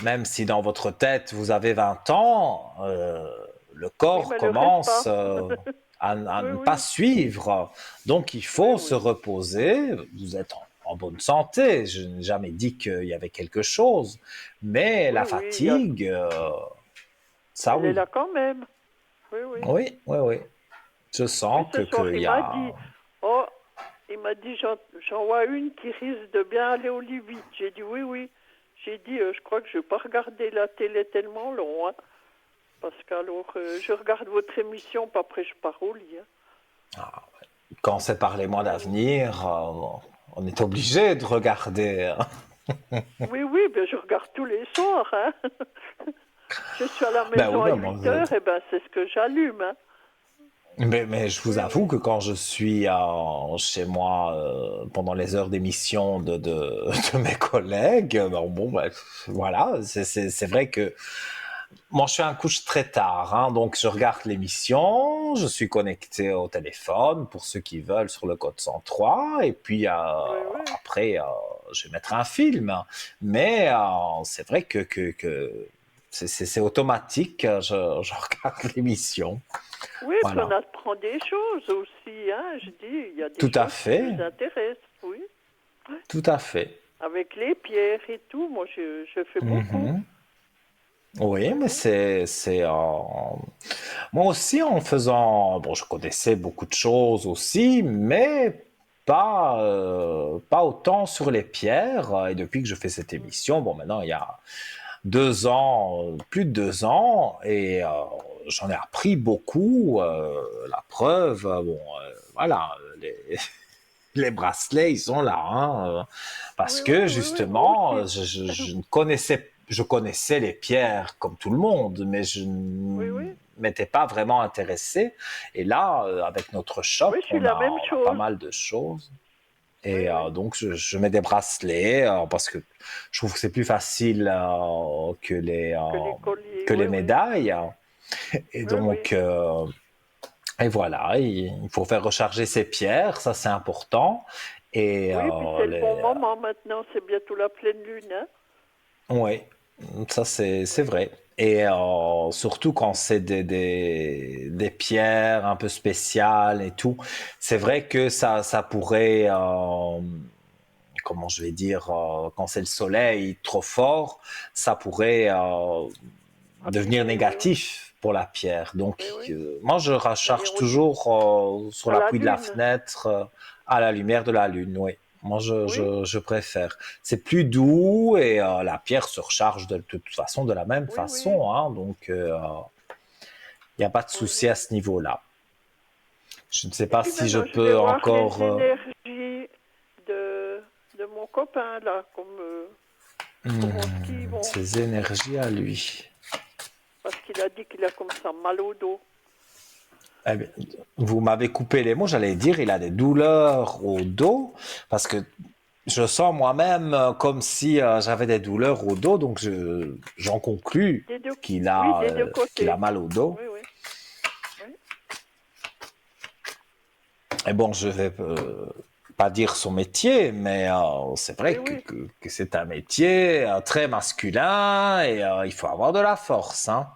Speaker 1: Même si dans votre tête, vous avez 20 ans, le
Speaker 4: Oui,
Speaker 1: corps
Speaker 4: mais le reste
Speaker 1: commence
Speaker 4: pas.
Speaker 1: à
Speaker 4: Oui,
Speaker 1: ne pas
Speaker 4: oui.
Speaker 1: suivre. Donc, il
Speaker 4: Oui,
Speaker 1: faut se
Speaker 4: oui.
Speaker 1: reposer. Vous êtes en bonne santé. Je n'ai jamais dit qu'il y avait quelque chose. Mais
Speaker 4: Oui,
Speaker 1: la
Speaker 4: oui. Il y a...
Speaker 1: fatigue, ça
Speaker 4: Elle est
Speaker 1: oui.
Speaker 4: là quand même. Oui, oui.
Speaker 1: Oui, oui, oui. Je
Speaker 4: Oui,
Speaker 1: sens
Speaker 4: ce soir,
Speaker 1: qu'il
Speaker 4: il
Speaker 1: y
Speaker 4: m'a
Speaker 1: a...
Speaker 4: dit, oh, il m'a dit, j'en vois une qui risque de bien aller au lit vite. J'ai dit, oui, oui. J'ai dit, je crois que je ne vais pas regarder la télé tellement long, hein, parce qu'alors, je regarde votre émission, puis après, je pars au lit. Hein.
Speaker 1: Quand c'est par les mois
Speaker 4: Oui, oui.
Speaker 1: d'avenir, on est obligé de regarder.
Speaker 4: Oui, oui, ben, je regarde tous les soirs. Hein. Je suis à la
Speaker 1: Ben oui,
Speaker 4: maison à
Speaker 1: ben,
Speaker 4: 8 heures, et ben, c'est ce que j'allume. Hein.
Speaker 1: mais je vous
Speaker 4: Oui,
Speaker 1: avoue
Speaker 4: oui.
Speaker 1: que quand je suis chez moi pendant les heures d'émission de mes collègues, bon, ben, voilà, c'est vrai que moi je suis un couche très tard, hein, donc je regarde l'émission, je suis connecté au téléphone pour ceux qui veulent sur le code 103, et puis
Speaker 4: Oui, oui.
Speaker 1: après je vais mettre un film. Mais c'est vrai que c'est automatique, je regarde l'émission.
Speaker 4: Oui, puis on
Speaker 1: Voilà.
Speaker 4: apprend des choses aussi. Hein. Je dis, il y a des
Speaker 1: Tout à
Speaker 4: choses qui nous
Speaker 1: fait,
Speaker 4: intéressent. Oui.
Speaker 1: tout à fait.
Speaker 4: Avec les pierres et tout, moi, je fais beaucoup.
Speaker 1: Mhm. Oui,
Speaker 4: Oui,
Speaker 1: mais
Speaker 4: oui.
Speaker 1: moi aussi en faisant, bon, je connaissais beaucoup de choses aussi, mais pas autant sur les pierres. Et depuis que je fais cette émission, bon, maintenant il y a 2 ans, plus de 2 ans, et j'en ai appris beaucoup. La preuve, bon, voilà, les bracelets, ils sont là, hein, parce
Speaker 4: Oui, oui,
Speaker 1: que
Speaker 4: oui, oui, moi
Speaker 1: justement,
Speaker 4: aussi.
Speaker 1: je connaissais les pierres comme tout le monde, mais je ne
Speaker 4: Oui, oui.
Speaker 1: m'étais pas vraiment intéressé. Et là, avec notre shop,
Speaker 4: Oui, je suis la même
Speaker 1: on a pas
Speaker 4: chose.
Speaker 1: mal de choses.
Speaker 4: Oui,
Speaker 1: Et
Speaker 4: oui.
Speaker 1: donc, je mets des bracelets parce que je trouve que c'est plus facile
Speaker 4: Que les colliers,
Speaker 1: que
Speaker 4: oui,
Speaker 1: les
Speaker 4: oui.
Speaker 1: médailles. Et
Speaker 4: Oui, oui.
Speaker 1: donc, et voilà, il faut faire recharger ses pierres, ça c'est important. Et
Speaker 4: Oui, puis c'est le bon moment maintenant, c'est bientôt la pleine lune, hein.
Speaker 1: ouais, ça c'est vrai. Et surtout quand c'est des pierres un peu spéciales et tout, c'est vrai que ça pourrait, comment je vais dire, quand c'est le soleil trop fort, ça pourrait devenir
Speaker 4: Abîmer, oui, oui.
Speaker 1: négatif pour la pierre. Donc,
Speaker 4: Oui, oui.
Speaker 1: moi, je
Speaker 4: D'ailleurs,
Speaker 1: recharge
Speaker 4: on dit
Speaker 1: toujours sur
Speaker 4: à la
Speaker 1: l'appui de la
Speaker 4: lune.
Speaker 1: fenêtre à la lumière de la lune. Oui, moi,
Speaker 4: Oui,
Speaker 1: je préfère. C'est plus doux et la pierre se recharge de toute façon de la même
Speaker 4: oui, oui.
Speaker 1: façon. Hein, donc, il n'y a pas de
Speaker 4: Oui,
Speaker 1: souci à
Speaker 4: oui.
Speaker 1: ce niveau-là. Je ne sais
Speaker 4: Et
Speaker 1: pas
Speaker 4: puis
Speaker 1: si je
Speaker 4: maintenant, je vais
Speaker 1: peux
Speaker 4: voir les
Speaker 1: encore...
Speaker 4: énergies de mon copain, là, comment est-ce qu'ils vont.
Speaker 1: ces énergies à lui.
Speaker 4: Parce qu'il a dit qu'il a comme ça mal au dos.
Speaker 1: Eh bien, vous m'avez coupé les mots, j'allais dire, il a des douleurs au dos, parce que je sens moi-même comme si j'avais des douleurs au dos, donc j'en conclus
Speaker 4: Des deux,
Speaker 1: qu'il
Speaker 4: oui,
Speaker 1: a,
Speaker 4: des deux
Speaker 1: qu'il a
Speaker 4: côtés.
Speaker 1: mal au dos.
Speaker 4: Oui, oui, oui.
Speaker 1: Et bon, je vais pas dire son métier, mais c'est
Speaker 4: Oui,
Speaker 1: vrai
Speaker 4: oui.
Speaker 1: que c'est un métier très masculin et il faut avoir de la force. Hein.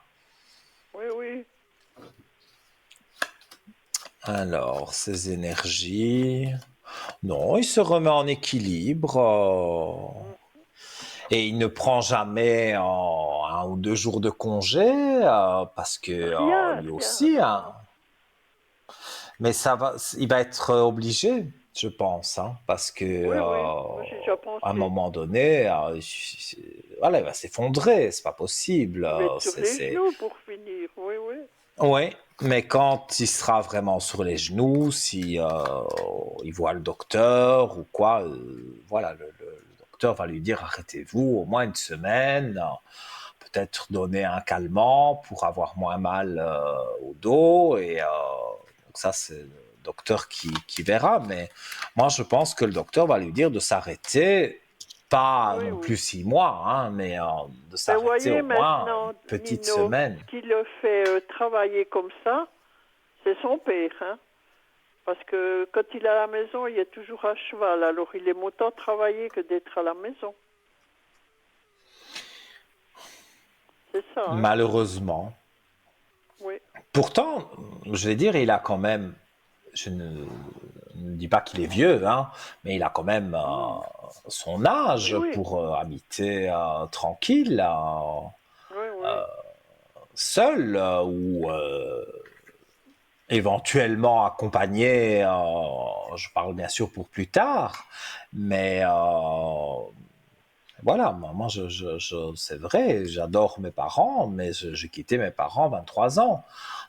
Speaker 4: Oui, oui.
Speaker 1: Alors, ces énergies... Non, il se remet en équilibre.
Speaker 4: Mm.
Speaker 1: Et il ne prend jamais 1 ou 2 jours de congé parce que
Speaker 4: Rien,
Speaker 1: lui
Speaker 4: rien,
Speaker 1: aussi,
Speaker 4: non,
Speaker 1: hein,
Speaker 4: non.
Speaker 1: mais il va être obligé, je pense, hein, parce que
Speaker 4: Oui, oui. Moi, j'ai déjà
Speaker 1: à un
Speaker 4: pensé.
Speaker 1: moment donné, voilà, il va s'effondrer, c'est pas possible.
Speaker 4: Il va être sur les genoux pour finir. Oui, oui.
Speaker 1: Ouais, mais quand il sera vraiment sur les genoux, si il voit le docteur ou quoi, voilà, le docteur va lui dire arrêtez-vous au moins une semaine, peut-être donner un calmant pour avoir moins mal au dos et donc ça c'est le docteur qui verra. Mais moi je pense que le docteur va lui dire de s'arrêter, pas
Speaker 4: Oui,
Speaker 1: non plus
Speaker 4: oui.
Speaker 1: 6 mois, hein, mais de
Speaker 4: Mais
Speaker 1: s'arrêter
Speaker 4: voyez
Speaker 1: au moins une
Speaker 4: maintenant,
Speaker 1: petite
Speaker 4: Nino,
Speaker 1: semaine.
Speaker 4: ce qui le fait travailler comme ça, c'est son père, hein. Parce que quand il est à la maison, il est toujours à cheval. Alors il aime autant travailler que d'être à la maison. C'est ça, hein.
Speaker 1: Malheureusement.
Speaker 4: Oui,
Speaker 1: Pourtant, je vais dire, il a quand même, je ne dis pas qu'il est vieux, hein, mais il a quand même
Speaker 4: mm.
Speaker 1: son
Speaker 4: Oui,
Speaker 1: âge
Speaker 4: oui,
Speaker 1: pour habiter tranquille,
Speaker 4: oui, oui.
Speaker 1: seul ou éventuellement accompagné. Je parle bien sûr pour plus tard, mais voilà, moi c'est vrai, j'adore mes parents, mais j'ai quitté mes parents à 23 ans.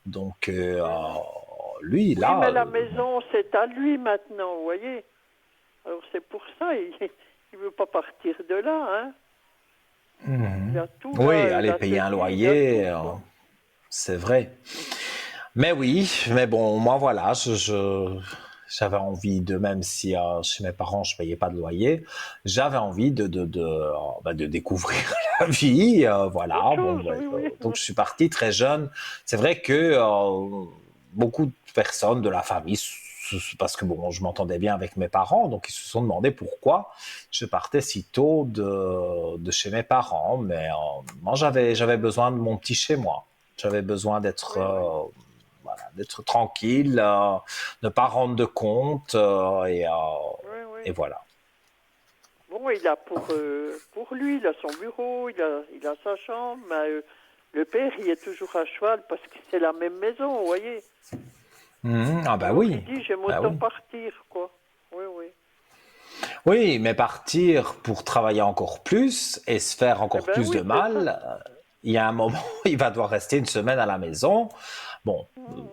Speaker 1: Donc,
Speaker 4: Oui, oui.
Speaker 1: lui,
Speaker 4: Oui,
Speaker 1: là,
Speaker 4: mais la maison, c'est à lui maintenant, vous voyez. Alors c'est pour ça, il ne veut pas partir de là, hein. Il a tout là,
Speaker 1: oui, aller payer un
Speaker 4: l'atelier, il a
Speaker 1: loyer,
Speaker 4: tout, quoi.
Speaker 1: c'est vrai. Mais oui, mais bon, moi voilà, j'avais envie de, même si chez mes parents je payais pas de loyer, j'avais envie de découvrir la vie,
Speaker 4: Autre
Speaker 1: voilà. Bon,
Speaker 4: chose,
Speaker 1: ouais,
Speaker 4: oui, oui.
Speaker 1: donc je suis parti très jeune. C'est vrai que beaucoup de personnes de la famille, parce que bon, je m'entendais bien avec mes parents, donc ils se sont demandé pourquoi je partais si tôt de chez mes parents. Mais moi j'avais besoin de mon petit chez moi. J'avais besoin d'être
Speaker 4: Oui, oui.
Speaker 1: voilà, d'être tranquille, ne pas rendre de compte
Speaker 4: Oui,
Speaker 1: et
Speaker 4: oui.
Speaker 1: voilà.
Speaker 4: Bon, il a pour lui, il a son bureau, il a sa chambre, mais le père, il est toujours à cheval parce que c'est la même maison, vous voyez.
Speaker 1: Ah bah
Speaker 4: Alors
Speaker 1: oui,
Speaker 4: il dit, j'aime
Speaker 1: bah
Speaker 4: autant
Speaker 1: oui.
Speaker 4: partir, quoi. Oui, oui.
Speaker 1: Oui, mais partir pour travailler encore plus et se faire
Speaker 4: Eh
Speaker 1: encore
Speaker 4: ben
Speaker 1: plus de
Speaker 4: oui, c'est ça.
Speaker 1: mal, il y a un moment, il va devoir rester une semaine à la maison. Bon,
Speaker 4: Mhm.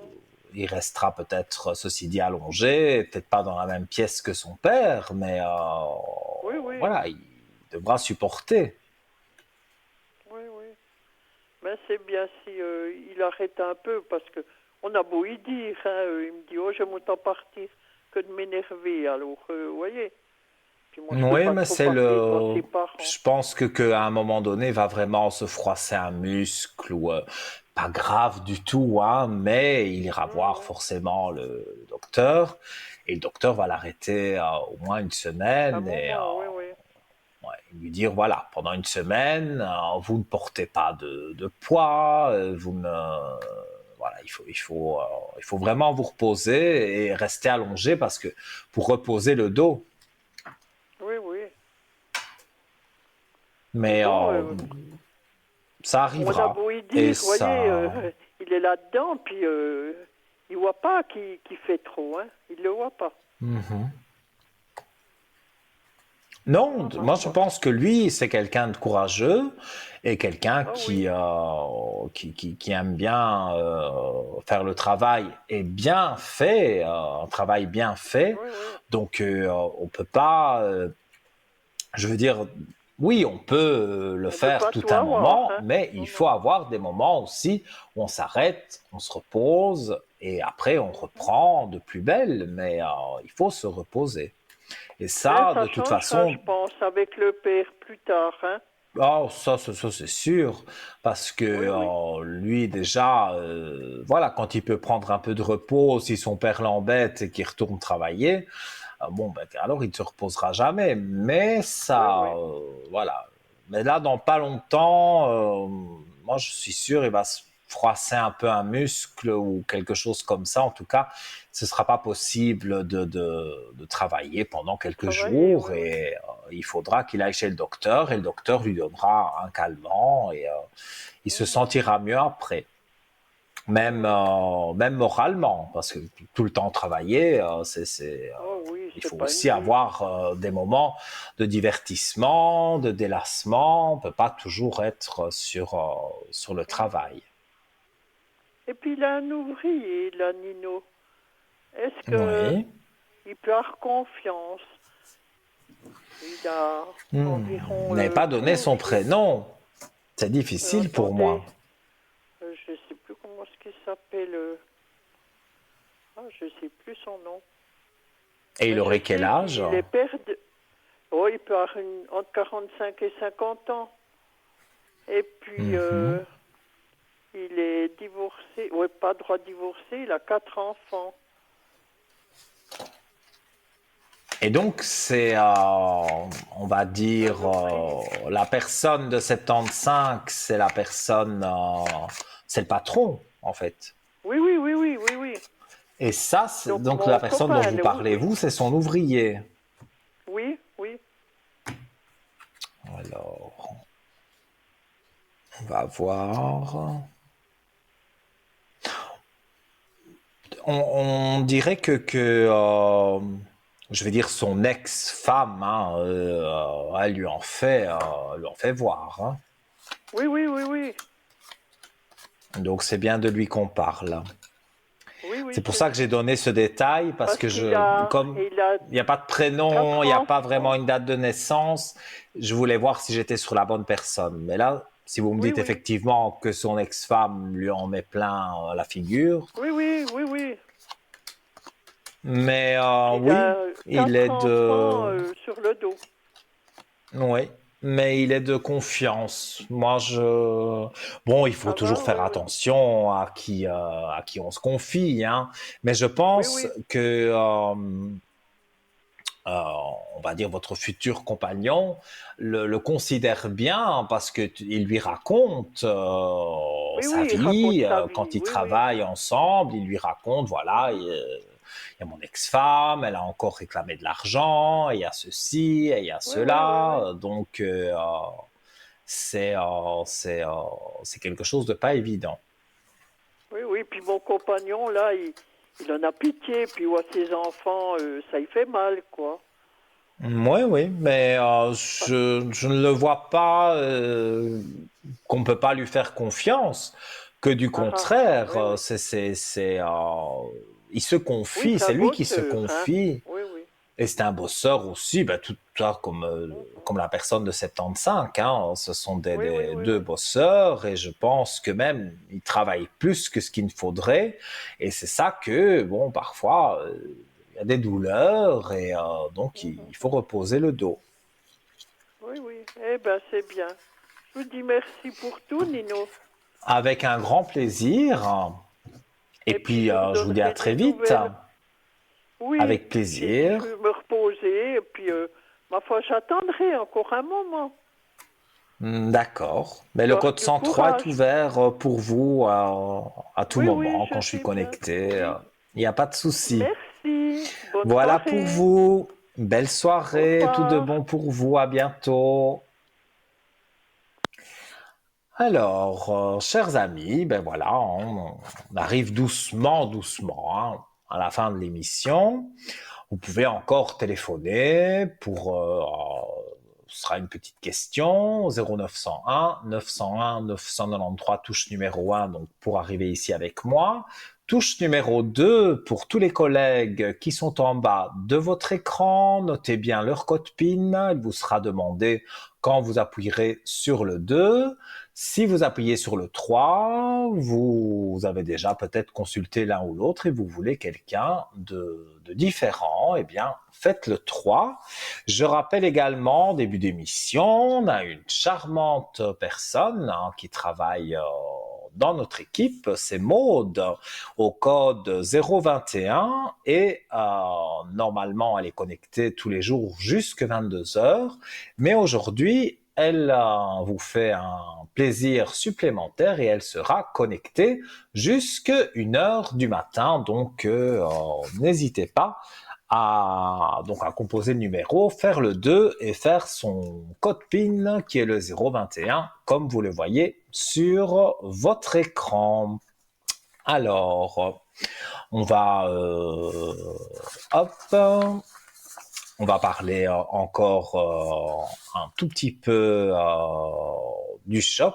Speaker 1: il restera peut-être, ceci dit, allongé, peut-être pas dans la même pièce que son père, mais
Speaker 4: Oui, oui.
Speaker 1: voilà, il devra supporter.
Speaker 4: Oui, oui. Mais c'est bien si il arrête un peu parce que on a beau y dire, hein, il me dit, oh, j'aime autant partir que de m'énerver. Alors, vous voyez. Puis moi, je peux
Speaker 1: Oui,
Speaker 4: pas
Speaker 1: mais
Speaker 4: trop
Speaker 1: c'est
Speaker 4: parler devant
Speaker 1: le.
Speaker 4: ses parents.
Speaker 1: Je pense que qu'à un moment donné, il va vraiment se froisser un muscle ou pas grave du tout, hein, mais il ira voir
Speaker 4: Mhm.
Speaker 1: forcément le docteur et le docteur va l'arrêter au moins une
Speaker 4: Un
Speaker 1: semaine et
Speaker 4: moment, oui, oui.
Speaker 1: ouais, lui dire, voilà, pendant une semaine, vous ne portez pas de poids, vous ne... Voilà, il faut vraiment vous reposer et rester allongé parce que pour reposer le dos,
Speaker 4: Oui, oui.
Speaker 1: mais
Speaker 4: Bon,
Speaker 1: ça
Speaker 4: on a
Speaker 1: arrivera.
Speaker 4: beau y
Speaker 1: Et
Speaker 4: dire, vous voyez,
Speaker 1: ça...
Speaker 4: il est là-dedans, puis il voit pas qu'il fait trop, hein. Il le voit pas.
Speaker 1: Mhm. Non, moi je pense que lui, c'est quelqu'un de courageux et quelqu'un
Speaker 4: Ah oui,
Speaker 1: qui aime bien faire le travail et bien fait, un travail bien fait.
Speaker 4: oui, oui.
Speaker 1: Donc on peut pas, je veux dire, oui, on peut le
Speaker 4: On peut
Speaker 1: faire
Speaker 4: pas
Speaker 1: tout
Speaker 4: tout
Speaker 1: un
Speaker 4: avoir,
Speaker 1: moment,
Speaker 4: hein.
Speaker 1: mais il
Speaker 4: Non,
Speaker 1: faut
Speaker 4: non.
Speaker 1: avoir des moments aussi où on s'arrête, on se repose et après on reprend de plus belle, mais il faut se reposer. Et
Speaker 4: Mais
Speaker 1: ça,
Speaker 4: ça
Speaker 1: de toute
Speaker 4: changera, je
Speaker 1: façon,
Speaker 4: pense, avec le père plus tard, hein.
Speaker 1: oh, ça c'est sûr, parce que
Speaker 4: Oui, oui.
Speaker 1: lui déjà, voilà, quand il peut prendre un peu de repos, si son père l'embête et qu'il retourne travailler, bon, ben, alors il ne se reposera jamais. Mais
Speaker 4: Oui,
Speaker 1: ça,
Speaker 4: oui.
Speaker 1: voilà. Mais là, dans pas longtemps, moi je suis sûr, il va se froisser un peu un muscle ou quelque chose comme ça. En tout cas, ce sera pas possible de travailler pendant quelques
Speaker 4: Travailler,
Speaker 1: jours
Speaker 4: oui, oui.
Speaker 1: et il faudra qu'il aille chez le docteur et le docteur lui donnera un calmant et il se
Speaker 4: Mhm.
Speaker 1: sentira mieux après.
Speaker 4: Oui, oui.
Speaker 1: Même moralement, parce que tout le temps travailler,
Speaker 4: Oh oui,
Speaker 1: il
Speaker 4: c'est
Speaker 1: faut
Speaker 4: pas une
Speaker 1: aussi
Speaker 4: vie.
Speaker 1: avoir des moments de divertissement, de délassement. On ne peut pas toujours être sur le
Speaker 4: Mhm.
Speaker 1: travail.
Speaker 4: Et puis il a un ouvrier, là, Nino. Est-ce que
Speaker 1: Oui.
Speaker 4: il peut avoir confiance? Il a
Speaker 1: Vous
Speaker 4: environ
Speaker 1: n'avez pas donné
Speaker 4: 12
Speaker 1: son
Speaker 4: jours.
Speaker 1: prénom. C'est difficile pour
Speaker 4: Attendez,
Speaker 1: moi.
Speaker 4: je sais plus comment est-ce qu'il s'appelle. Ah, je sais plus son nom.
Speaker 1: Et il
Speaker 4: Mais je
Speaker 1: aurait quel
Speaker 4: sais
Speaker 1: âge?
Speaker 4: qu'il est père de... Oh, il peut avoir entre 45 et 50 ans. Et puis,
Speaker 1: Mhm.
Speaker 4: il est divorcé. Ouais, pas droit de divorcer. Il a 4 enfants.
Speaker 1: Et donc, c'est, on va dire,
Speaker 4: Un ouvrier.
Speaker 1: la personne de 75, c'est la personne, c'est le patron, en fait.
Speaker 4: Oui, oui, oui, oui, oui, oui.
Speaker 1: Et ça,
Speaker 4: Donc,
Speaker 1: donc la
Speaker 4: mon
Speaker 1: personne dont
Speaker 4: copain,
Speaker 1: vous parlez,
Speaker 4: oui.
Speaker 1: vous, c'est son ouvrier.
Speaker 4: Oui, oui.
Speaker 1: Alors, on va voir. On dirait je vais dire son ex-femme, hein, elle lui en fait voir, hein.
Speaker 4: Oui, oui, oui, oui.
Speaker 1: Donc c'est bien de lui qu'on parle.
Speaker 4: Oui,
Speaker 1: C'est
Speaker 4: oui,
Speaker 1: pour
Speaker 4: c'est
Speaker 1: ça que j'ai
Speaker 4: bien.
Speaker 1: donné ce détail, parce
Speaker 4: Parce
Speaker 1: que comme
Speaker 4: il a
Speaker 1: il n'y a pas de prénom,
Speaker 4: 4
Speaker 1: il n'y a pas vraiment
Speaker 4: enfants.
Speaker 1: une date de naissance, je voulais voir si j'étais sur la bonne personne. Mais là, si vous me
Speaker 4: Oui,
Speaker 1: dites
Speaker 4: oui.
Speaker 1: effectivement que son ex-femme lui en met plein la figure,
Speaker 4: Oui, oui, oui, oui.
Speaker 1: mais
Speaker 4: Il
Speaker 1: oui,
Speaker 4: a
Speaker 1: il
Speaker 4: 4
Speaker 1: est
Speaker 4: enfants
Speaker 1: de,
Speaker 4: sur le dos.
Speaker 1: oui, mais il est de confiance. Bon, il faut
Speaker 4: Ça
Speaker 1: toujours
Speaker 4: va?
Speaker 1: faire
Speaker 4: Oui, oui.
Speaker 1: attention à qui on se confie, hein. Mais je
Speaker 4: Oui,
Speaker 1: pense
Speaker 4: oui.
Speaker 1: que on va dire votre futur compagnon le considère bien parce que il lui raconte
Speaker 4: Oui,
Speaker 1: sa
Speaker 4: oui, il raconte
Speaker 1: vie
Speaker 4: sa
Speaker 1: quand
Speaker 4: vie.
Speaker 1: ils
Speaker 4: Oui, oui.
Speaker 1: travaillent ensemble. Il lui raconte voilà,
Speaker 4: Mhm.
Speaker 1: il y a mon ex-femme, elle a encore réclamé de l'argent, il y a ceci, et il y a
Speaker 4: Oui, oui, oui, oui.
Speaker 1: cela. Donc c'est c'est quelque chose de pas évident.
Speaker 4: Oui, oui. Puis mon compagnon, là, il en a pitié. Puis il voit ses enfants, ça y fait mal, quoi.
Speaker 1: Oui, oui, mais
Speaker 4: Parce-
Speaker 1: je ne le vois pas qu'on ne peut pas lui faire confiance, que du
Speaker 4: Ah, ah.
Speaker 1: contraire,
Speaker 4: Oui, oui.
Speaker 1: il se
Speaker 4: Oui,
Speaker 1: confie,
Speaker 4: c'est
Speaker 1: c'est
Speaker 4: un
Speaker 1: lui qui se
Speaker 4: bosseur, hein.
Speaker 1: confie,
Speaker 4: Oui, oui.
Speaker 1: et c'est un bosseur aussi, ben, tout ça
Speaker 4: Mhm.
Speaker 1: comme la personne de 75, hein, ce sont
Speaker 4: Oui, oui, oui,
Speaker 1: deux
Speaker 4: oui.
Speaker 1: bosseurs, et je pense que même ils travaillent plus que ce qu'il ne faudrait, et c'est ça que, bon, parfois, il y a des douleurs, et donc
Speaker 4: Mhm.
Speaker 1: il faut reposer le dos.
Speaker 4: Oui, oui. Eh ben, c'est bien. Je vous dis merci pour tout, Nino.
Speaker 1: Avec un grand plaisir. Et
Speaker 4: Et puis,
Speaker 1: puis,
Speaker 4: je vous
Speaker 1: je vous dis à
Speaker 4: donnerai
Speaker 1: très
Speaker 4: des
Speaker 1: vite.
Speaker 4: nouvelles. Oui,
Speaker 1: avec
Speaker 4: j'ai dit,
Speaker 1: plaisir.
Speaker 4: je vais me reposer, et puis, ma foi, j'attendrai encore un moment.
Speaker 1: D'accord. Mais le
Speaker 4: Garde
Speaker 1: code
Speaker 4: du
Speaker 1: 103 est
Speaker 4: courage.
Speaker 1: ouvert pour vous à tout
Speaker 4: Oui, oui,
Speaker 1: moment
Speaker 4: je
Speaker 1: quand je suis
Speaker 4: sais bien.
Speaker 1: connecté.
Speaker 4: Oui.
Speaker 1: Il n'y a pas de souci.
Speaker 4: Merci. Bonne
Speaker 1: Voilà pour
Speaker 4: soirée.
Speaker 1: vous. Belle
Speaker 4: Au
Speaker 1: soirée, tout de
Speaker 4: revoir.
Speaker 1: bon pour vous. À bientôt. Alors, chers amis, ben voilà, on arrive doucement, doucement à la fin de l'émission. Vous pouvez encore téléphoner pour ce sera une petite question 0901 901 993 touche numéro 1 donc pour arriver ici avec moi. Touche numéro 2 pour tous les collègues qui sont en bas de votre écran. Notez bien leur code PIN. Il vous sera demandé quand vous appuierez sur le 2. Si vous appuyez sur le 3, vous avez déjà peut-être consulté l'un ou l'autre et vous voulez quelqu'un de différent, eh bien, faites le 3. Je rappelle également, début d'émission, on a une charmante personne qui travaille dans notre équipe, c'est Maude, au code 021 et normalement elle est connectée tous les jours jusqu'à 22 heures, mais aujourd'hui elle vous fait un plaisir supplémentaire et elle sera connectée jusqu'à 1h du matin, donc n'hésitez pas à composer le numéro, faire le 2 et faire son code PIN qui est le 021 comme vous le voyez sur votre écran. Alors, on va on va parler encore un tout petit peu du shop.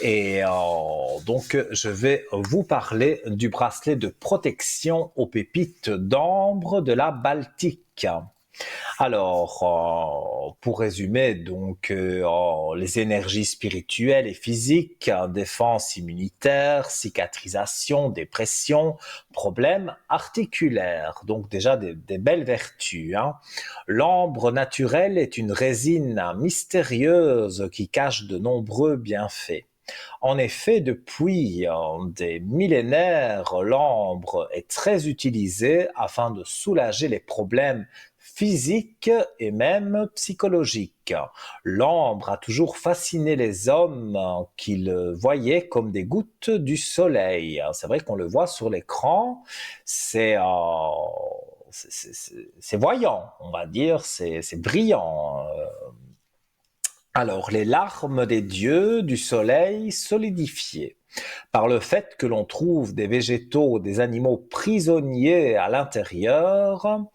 Speaker 1: Et donc, je vais vous parler du bracelet de protection aux pépites d'ambre de la Baltique. Alors, pour résumer, donc les énergies spirituelles et physiques, défense immunitaire, cicatrisation, dépression, problèmes articulaires. Donc déjà des belles vertus. L'ambre naturelle est une résine mystérieuse qui cache de nombreux bienfaits. En effet, depuis des millénaires, l'ambre est très utilisée afin de soulager les problèmes physiques et même psychologiques. L'ambre a toujours fasciné les hommes qui le voyaient comme des gouttes du soleil. C'est vrai qu'on le voit sur l'écran, c'est voyant, on va dire, c'est brillant. Alors, les larmes des dieux du soleil solidifiées. Par le fait que l'on trouve des végétaux, des animaux prisonniers à l'intérieur,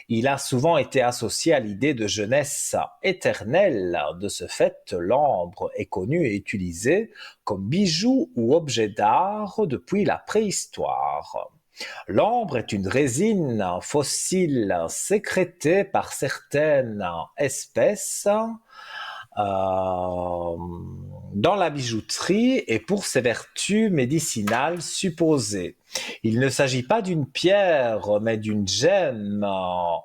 Speaker 1: il a souvent été associé à l'idée de jeunesse éternelle. De ce fait, l'ambre est connu et utilisé comme bijou ou objet d'art depuis la préhistoire. L'ambre est une résine fossile sécrétée par certaines espèces dans la bijouterie et pour ses vertus médicinales supposées. Il ne s'agit pas d'une pierre, mais d'une gemme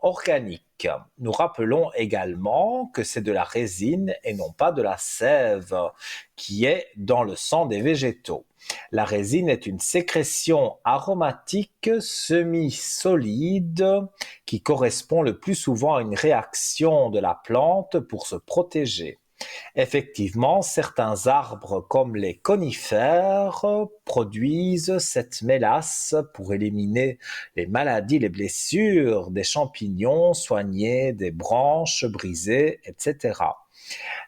Speaker 1: organique. Nous rappelons également que c'est de la résine et non pas de la sève qui est dans le sang des végétaux. La résine est une sécrétion aromatique semi-solide qui correspond le plus souvent à une réaction de la plante pour se protéger. Effectivement, certains arbres comme les conifères produisent cette mélasse pour éliminer les maladies, les blessures des champignons, soigner des branches brisées, etc.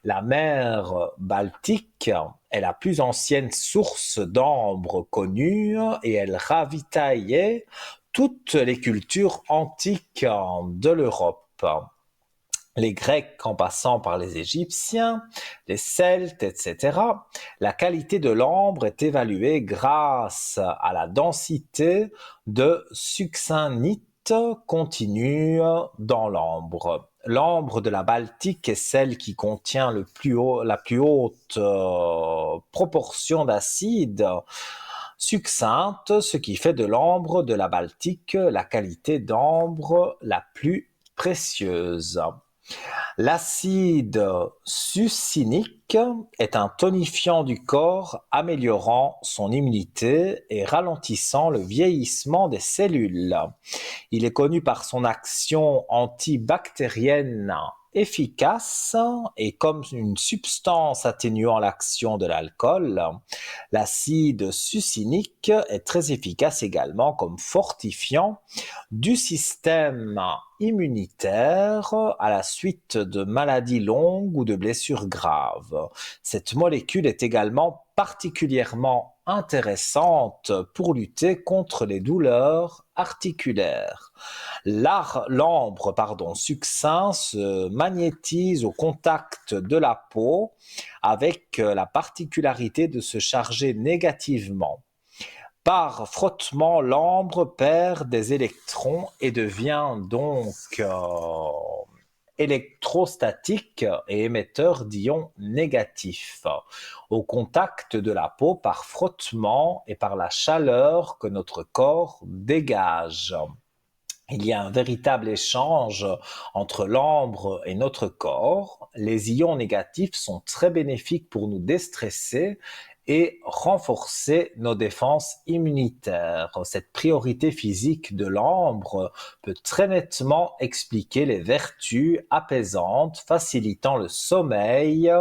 Speaker 1: La mer Baltique est la plus ancienne source d'ambre connue et elle ravitaillait toutes les cultures antiques de l'Europe. Les Grecs en passant par les Égyptiens, les Celtes, etc. La qualité de l'ambre est évaluée grâce à la densité de succinnite continue dans l'ambre. L'ambre de la Baltique est celle qui contient la plus haute proportion d'acide succincte, ce qui fait de l'ambre de la Baltique la qualité d'ambre la plus précieuse. L'acide succinique est un tonifiant du corps améliorant son immunité et ralentissant le vieillissement des cellules. Il est connu par son action antibactérienne efficace et comme une substance atténuant l'action de l'alcool, l'acide succinique est très efficace également comme fortifiant du système immunitaire à la suite de maladies longues ou de blessures graves. Cette molécule est également particulièrement intéressante pour lutter contre les douleurs articulaires. L'ambre succinct se magnétise au contact de la peau avec la particularité de se charger négativement. Par frottement, l'ambre perd des électrons et devient donc électrostatique et émetteur d'ions négatifs. Au contact de la peau, par frottement et par la chaleur que notre corps dégage. Il y a un véritable échange entre l'ambre et notre corps. Les ions négatifs sont très bénéfiques pour nous déstresser et renforcer nos défenses immunitaires. Cette priorité physique de l'ambre peut très nettement expliquer les vertus apaisantes, facilitant le sommeil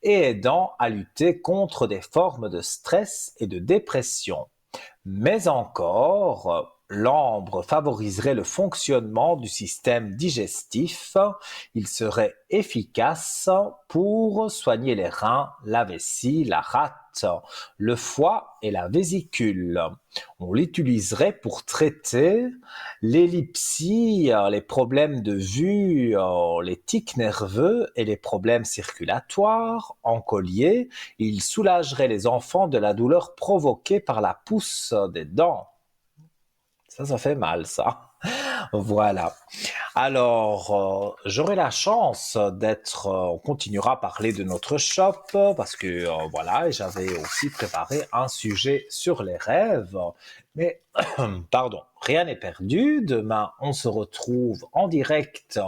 Speaker 1: et aidant à lutter contre des formes de stress et de dépression. Mais encore, l'ambre favoriserait le fonctionnement du système digestif. Il serait efficace pour soigner les reins, la vessie, la rate, le foie et la vésicule. On l'utiliserait pour traiter l'épilepsie, les problèmes de vue, les tics nerveux et les problèmes circulatoires en collier. Il soulagerait les enfants de la douleur provoquée par la pousse des dents. Ça fait mal, ça. Voilà. Alors, j'aurai la chance d'être... on continuera à parler de notre shop parce que, voilà, j'avais aussi préparé un sujet sur les rêves. Mais, pardon, rien n'est perdu. Demain, on se retrouve en direct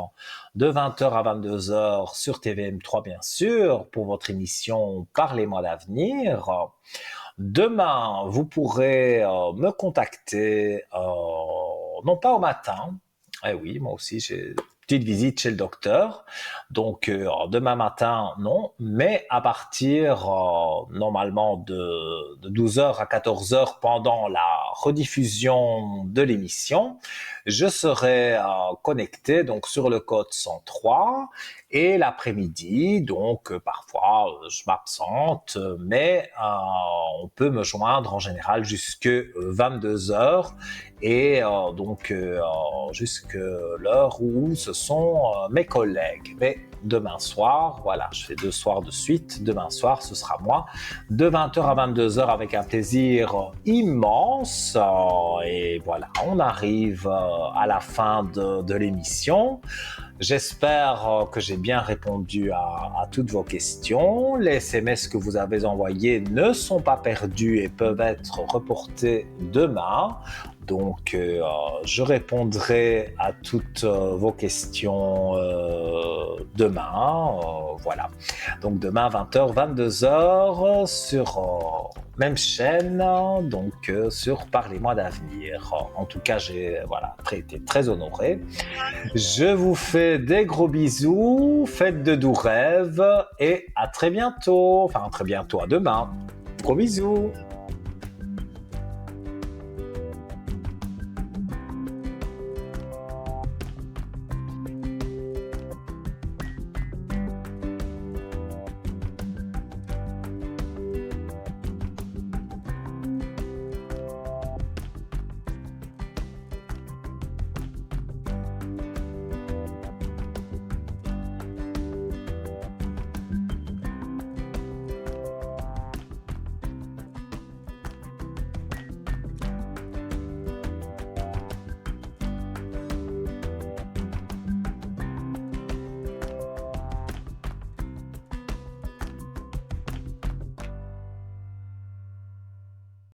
Speaker 1: de 20h à 22h sur TVM3, bien sûr, pour votre émission Parlez-moi d'avenir. Demain, vous pourrez me contacter, non pas au matin, eh oui, moi aussi j'ai une petite visite chez le docteur, donc demain matin, non, mais à partir normalement de 12h à 14h pendant la rediffusion de l'émission, je serai connecté donc sur le code 103 et l'après-midi, donc parfois je m'absente, mais on peut me joindre en général jusque 22h et donc jusque l'heure où ce sont mes collègues. Mais demain soir, voilà, je fais 2 soirs de suite, demain soir ce sera moi, de 20h à 22h avec un plaisir immense et voilà, on arrive à la fin de l'émission. J'espère que j'ai bien répondu à toutes vos questions. Les SMS que vous avez envoyés ne sont pas perdus et peuvent être reportés demain. Donc, je répondrai à toutes vos questions demain. Voilà. Donc, demain, 20h, 22h, sur même chaîne, donc sur Parlez-moi d'avenir. En tout cas, j'ai été très honoré. Je vous fais des gros bisous, faites de doux rêves et à très bientôt. Enfin, à très bientôt, à demain. Gros bisous.